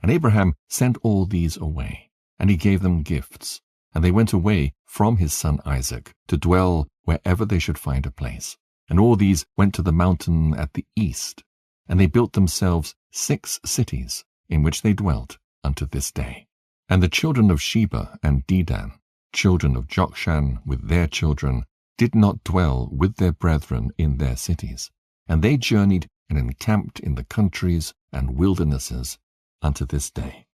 And Abraham sent all these away, and he gave them gifts. And they went away from his son Isaac to dwell wherever they should find a place. And all these went to the mountain at the east, and they built themselves 6 cities, in which they dwelt unto this day. And the children of Sheba and Dedan, children of Jokshan with their children, did not dwell with their brethren in their cities, and they journeyed and encamped in the countries and wildernesses unto this day.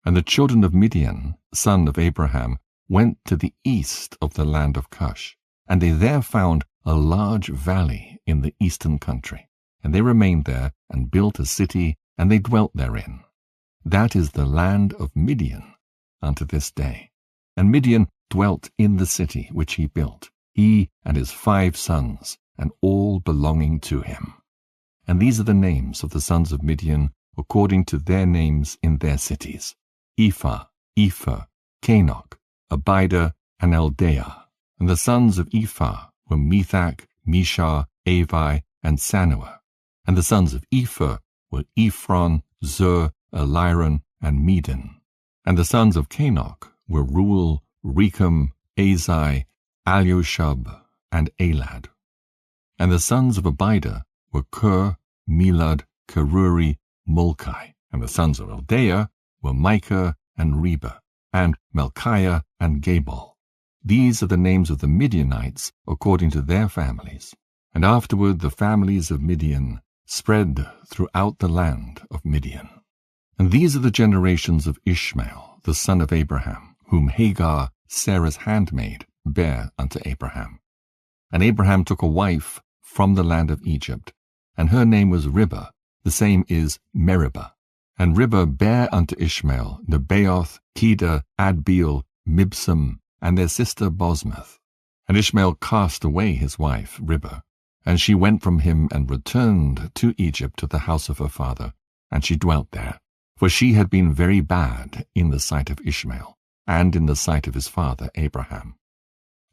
And the children of Midian, son of Abraham, went to the east of the land of Cush, and they there found a large valley in the eastern country. And they remained there, and built a city, and they dwelt therein. That is the land of Midian unto this day. And Midian dwelt in the city which he built, he and his 5 sons, and all belonging to him. And these are the names of the sons of Midian, according to their names in their cities: Ephah, Epher, Canok, Abida, and Eldaah. And the sons of Ephah were Methach, Meshah, Avi, and Sanua. And the sons of Epher were Ephron, Zur, Eliron, and Medan. And the sons of Canok were Ruel, Rechem, Azai, Alioshub, and Elad. And the sons of Abida were Ker, Melad, Keruri, Mulkai. And the sons of Eldaah were Micah and Reba, and Melchiah and Gabal. These are the names of the Midianites according to their families. And afterward the families of Midian spread throughout the land of Midian. And these are the generations of Ishmael, the son of Abraham, whom Hagar, Sarah's handmaid, bare unto Abraham. And Abraham took a wife from the land of Egypt, and her name was Ribah, the same is Meribah. And Ribah bare unto Ishmael Nebaioth, Kedah, Adbeel, Mibsam, and their sister Bosmath. And Ishmael cast away his wife Ribah, and she went from him and returned to Egypt to the house of her father, and she dwelt there, for she had been very bad in the sight of Ishmael, and in the sight of his father Abraham.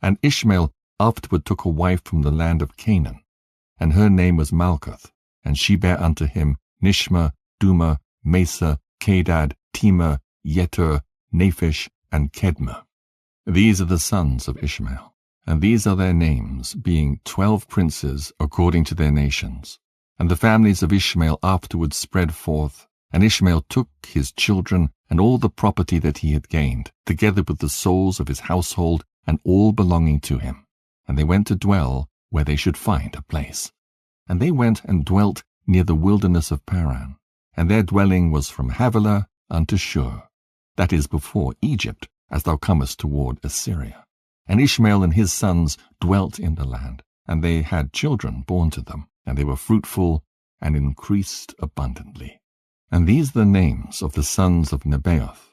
And Ishmael afterward took a wife from the land of Canaan, and her name was Malkuth, and she bare unto him Nishma, Duma, Mesa, Kedad, Tema, Yetur, Naphish, and Kedma. These are the sons of Ishmael, and these are their names, being 12 princes according to their nations. And the families of Ishmael afterwards spread forth, and Ishmael took his children and all the property that he had gained, together with the souls of his household and all belonging to him. And they went to dwell where they should find a place. And they went and dwelt near the wilderness of Paran, and their dwelling was from Havilah unto Shur, that is before Egypt, as thou comest toward Assyria. And Ishmael and his sons dwelt in the land, and they had children born to them, and they were fruitful and increased abundantly. And these are the names of the sons of Nebaioth,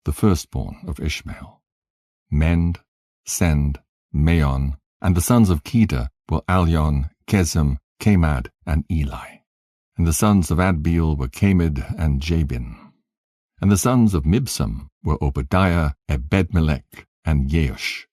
the firstborn of Ishmael: Mend, Send, Maon. And the sons of Kedah were Alion, Kezem, Kamad, and Eli. And the sons of Adbeel were Kamid and Jabin. And the sons of Mibsam were Obadiah, Ebedmelech, and Yeush.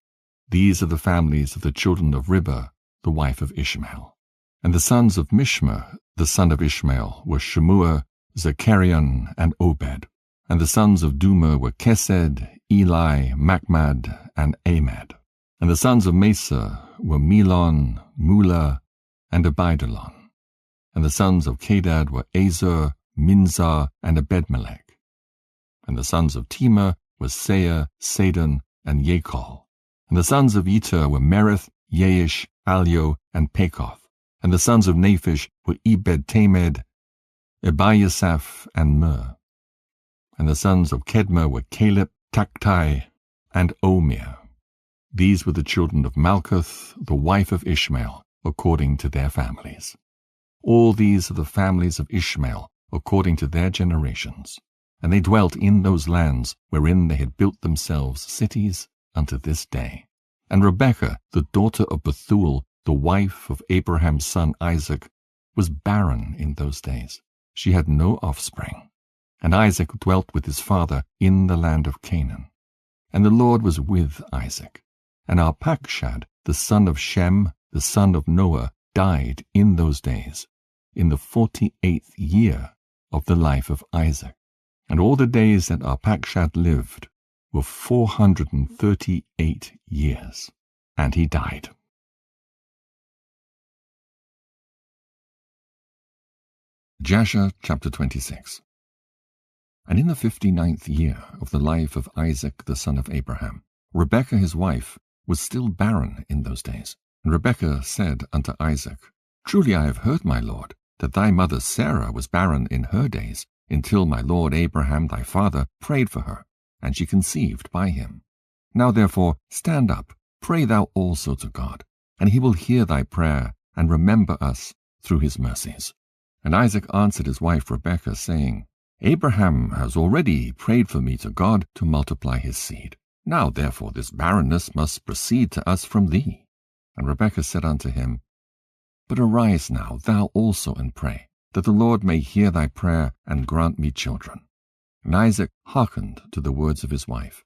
These are the families of the children of Ribah, the wife of Ishmael. And the sons of Mishma, the son of Ishmael, were Shemua, Zechariah, and Obed. And the sons of Duma were Kesed, Eli, Machmad, and Ahmad. And the sons of Mesa were Melon, Mula, and Abidalon. And the sons of Kedad were Azur, Minzah, and Ebedmelech. And the sons of Tema were Seah, Sadon, and Yakol. And the sons of Eter were Merith, Yeish, Alio, and Pekoth. And the sons of Naphish were Ebed-Tamed, Ebiasaph, and Mer. And the sons of Kedma were Caleb, Taktai, and Omir. These were the children of Malkuth, the wife of Ishmael, according to their families. All these are the families of Ishmael, according to their generations. And they dwelt in those lands wherein they had built themselves cities unto this day. And Rebekah, the daughter of Bethuel, the wife of Abraham's son Isaac, was barren in those days. She had no offspring. And Isaac dwelt with his father in the land of Canaan. And the Lord was with Isaac. And Arpachshad, the son of Shem, the son of Noah, died in those days, in the 48th year of the life of Isaac. And all the days that Arpachshad lived were 438 years, and he died. Jasher chapter 26. And in the 59th year of the life of Isaac the son of Abraham, Rebekah his wife was still barren in those days. And Rebekah said unto Isaac, Truly I have heard, my lord, that thy mother Sarah was barren in her days, until my lord Abraham thy father prayed for her, and she conceived by him. Now therefore stand up, pray thou also to God, and he will hear thy prayer, and remember us through his mercies. And Isaac answered his wife Rebekah, saying, Abraham has already prayed for me to God to multiply his seed. Now therefore this barrenness must proceed to us from thee. And Rebekah said unto him, But arise now thou also and pray, that the Lord may hear thy prayer and grant me children. And Isaac hearkened to the words of his wife.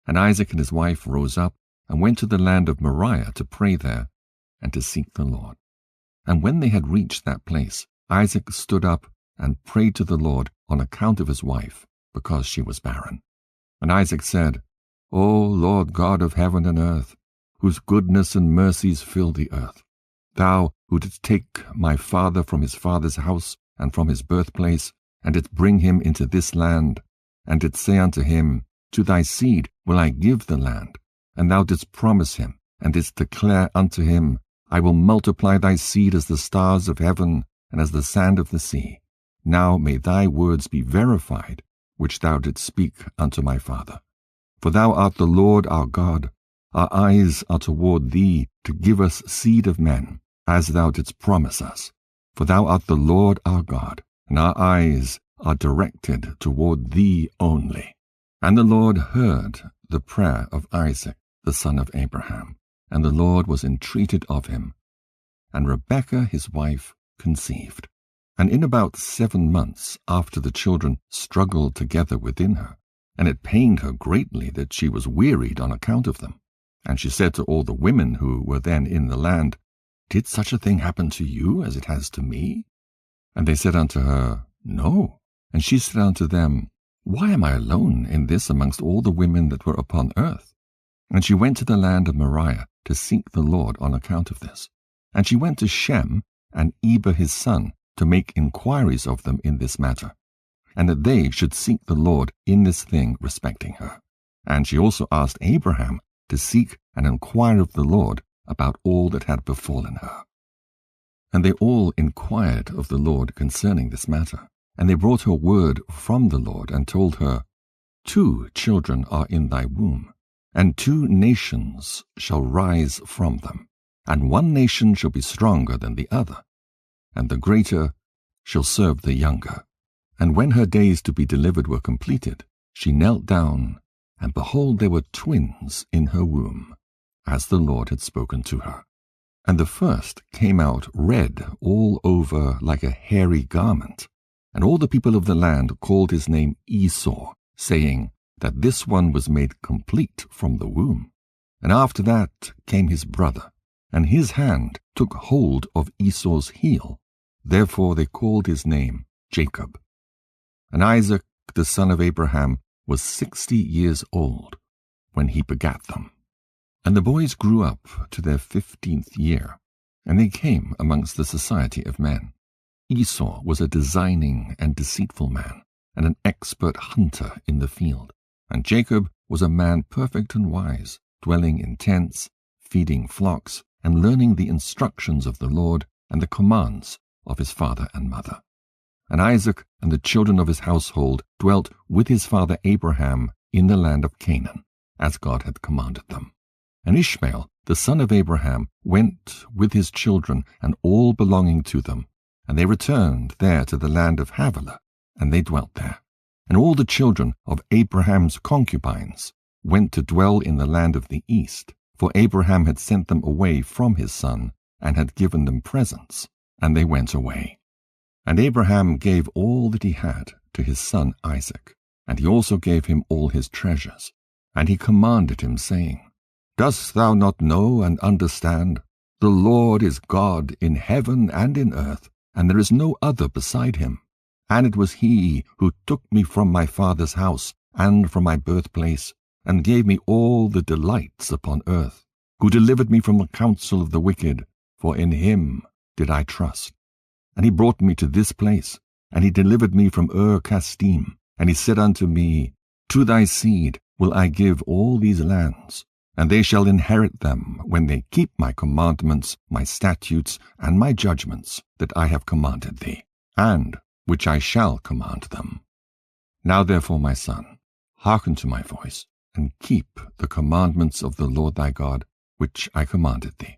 And Isaac and his wife rose up and went to the land of Moriah to pray there and to seek the Lord. And when they had reached that place, Isaac stood up and prayed to the Lord on account of his wife, because she was barren. And Isaac said, O Lord God of heaven and earth, whose goodness and mercies fill the earth, thou who didst take my father from his father's house and from his birthplace, and didst bring him into this land, and didst say unto him, To thy seed will I give the land, and thou didst promise him, and didst declare unto him, I will multiply thy seed as the stars of heaven, and as the sand of the sea. Now may thy words be verified, which thou didst speak unto my father. For thou art the Lord our God. Our eyes are toward thee to give us seed of men, as thou didst promise us. For thou art the Lord our God, and our eyes are directed toward thee only. And the Lord heard the prayer of Isaac, the son of Abraham, and the Lord was entreated of him. And Rebekah his wife conceived. And in about 7 months after the children struggled together within her, and it pained her greatly that she was wearied on account of them. And she said to all the women who were then in the land, Did such a thing happen to you as it has to me? And they said unto her, No. And she said unto them, Why am I alone in this amongst all the women that were upon earth? And she went to the land of Moriah to seek the Lord on account of this. And she went to Shem and Eber his son to make inquiries of them in this matter, and that they should seek the Lord in this thing respecting her. And she also asked Abraham to seek and inquire of the Lord about all that had befallen her. And they all inquired of the Lord concerning this matter, and they brought her word from the Lord, and told her, 2 children are in thy womb, and 2 nations shall rise from them, and one nation shall be stronger than the other, and the greater shall serve the younger. And when her days to be delivered were completed, she knelt down, and behold, there were twins in her womb, as the Lord had spoken to her. And the first came out red all over like a hairy garment, and all the people of the land called his name Esau, saying that this one was made complete from the womb. And after that came his brother, and his hand took hold of Esau's heel. Therefore they called his name Jacob. And Isaac the son of Abraham was 60 years old when he begat them. And the boys grew up to their 15th year, and they came amongst the society of men. Esau was a designing and deceitful man, and an expert hunter in the field. And Jacob was a man perfect and wise, dwelling in tents, feeding flocks, and learning the instructions of the Lord and the commands of his father and mother. And Isaac and the children of his household dwelt with his father Abraham in the land of Canaan, as God had commanded them. And Ishmael, the son of Abraham, went with his children and all belonging to them, and they returned there to the land of Havilah, and they dwelt there. And all the children of Abraham's concubines went to dwell in the land of the east, for Abraham had sent them away from his son, and had given them presents, and they went away. And Abraham gave all that he had to his son Isaac, and he also gave him all his treasures. And he commanded him, saying, Dost thou not know and understand? The Lord is God in heaven and in earth, and there is no other beside him. And it was he who took me from my father's house and from my birthplace, and gave me all the delights upon earth, who delivered me from the counsel of the wicked, for in him did I trust. And he brought me to this place, and he delivered me from Ur-Kasdim, and he said unto me, To thy seed will I give all these lands, and they shall inherit them when they keep my commandments, my statutes, and my judgments that I have commanded thee, and which I shall command them. Now therefore, my son, hearken to my voice, and keep the commandments of the Lord thy God, which I commanded thee.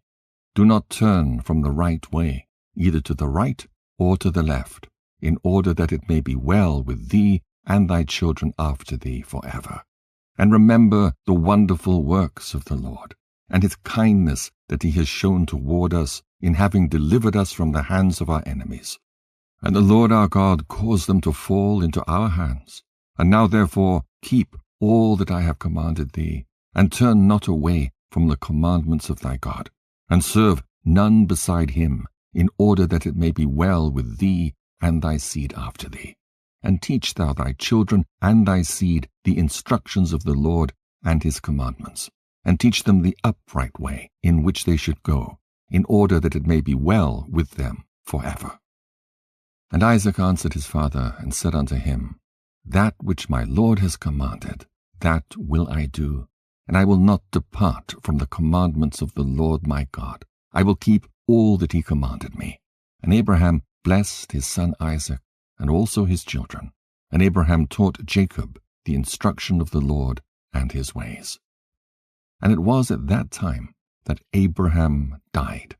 Do not turn from the right way, either to the right or to the left, in order that it may be well with thee and thy children after thee forever. And remember the wonderful works of the Lord, and his kindness that he has shown toward us in having delivered us from the hands of our enemies. And the Lord our God caused them to fall into our hands. And now therefore keep all that I have commanded thee, and turn not away from the commandments of thy God, and serve none beside him, in order that it may be well with thee and thy seed after thee. And teach thou thy children and thy seed the instructions of the Lord and his commandments, and teach them the upright way in which they should go, in order that it may be well with them forever. And Isaac answered his father, and said unto him, That which my Lord has commanded, that will I do, and I will not depart from the commandments of the Lord my God. I will keep all that he commanded me. And Abraham blessed his son Isaac, and also his children. And Abraham taught Jacob the instruction of the Lord and his ways. And it was at that time that Abraham died,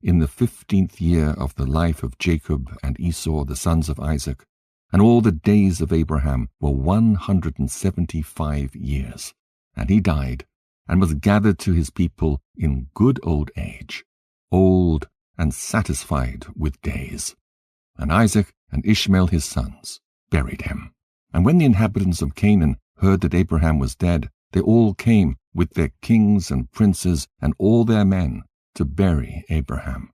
in the 15th year of the life of Jacob and Esau the sons of Isaac, and all the days of Abraham were 175 years. And he died, and was gathered to his people in good old age, old and satisfied with days. And Isaac and Ishmael his sons buried him. And when the inhabitants of Canaan heard that Abraham was dead, they all came with their kings and princes and all their men to bury Abraham.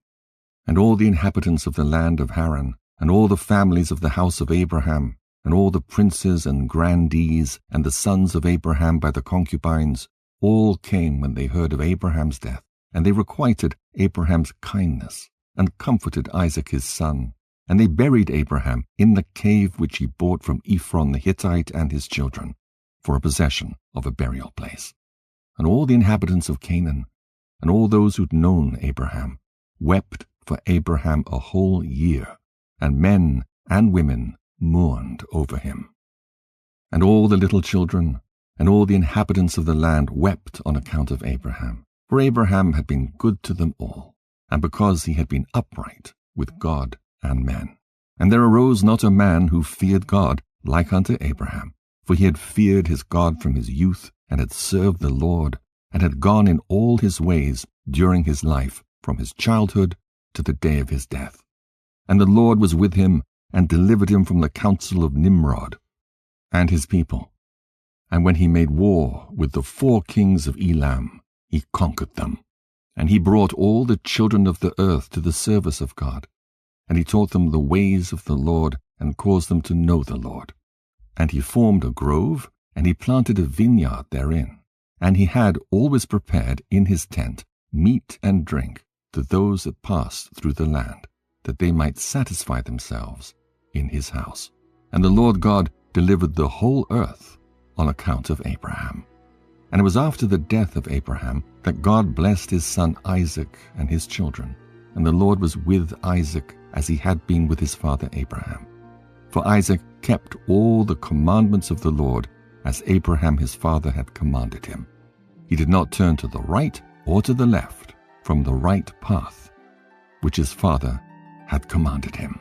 And all the inhabitants of the land of Haran, and all the families of the house of Abraham, and all the princes and grandees, and the sons of Abraham by the concubines, all came when they heard of Abraham's death, and they requited Abraham's kindness, and comforted Isaac his son. And they buried Abraham in the cave which he bought from Ephron the Hittite and his children, for a possession of a burial place. And all the inhabitants of Canaan, and all those who'd known Abraham, wept for Abraham a whole year, and men and women mourned over him. And all the little children, and all the inhabitants of the land wept on account of Abraham, for Abraham had been good to them all, and because he had been upright with God and men. And there arose not a man who feared God like unto Abraham, for he had feared his God from his youth, and had served the Lord, and had gone in all his ways during his life, from his childhood to the day of his death. And the Lord was with him, and delivered him from the counsel of Nimrod and his people. And when he made war with the 4 kings of Elam, he conquered them. And he brought all the children of the earth to the service of God. And he taught them the ways of the Lord, and caused them to know the Lord. And he formed a grove, and he planted a vineyard therein. And he had always prepared in his tent meat and drink to those that passed through the land, that they might satisfy themselves in his house. And the Lord God delivered the whole earth on account of Abraham. And it was after the death of Abraham that God blessed his son Isaac and his children. And the Lord was with Isaac as he had been with his father Abraham. For Isaac kept all the commandments of the Lord, as Abraham his father had commanded him. He did not turn to the right or to the left from the right path, which his father had commanded him.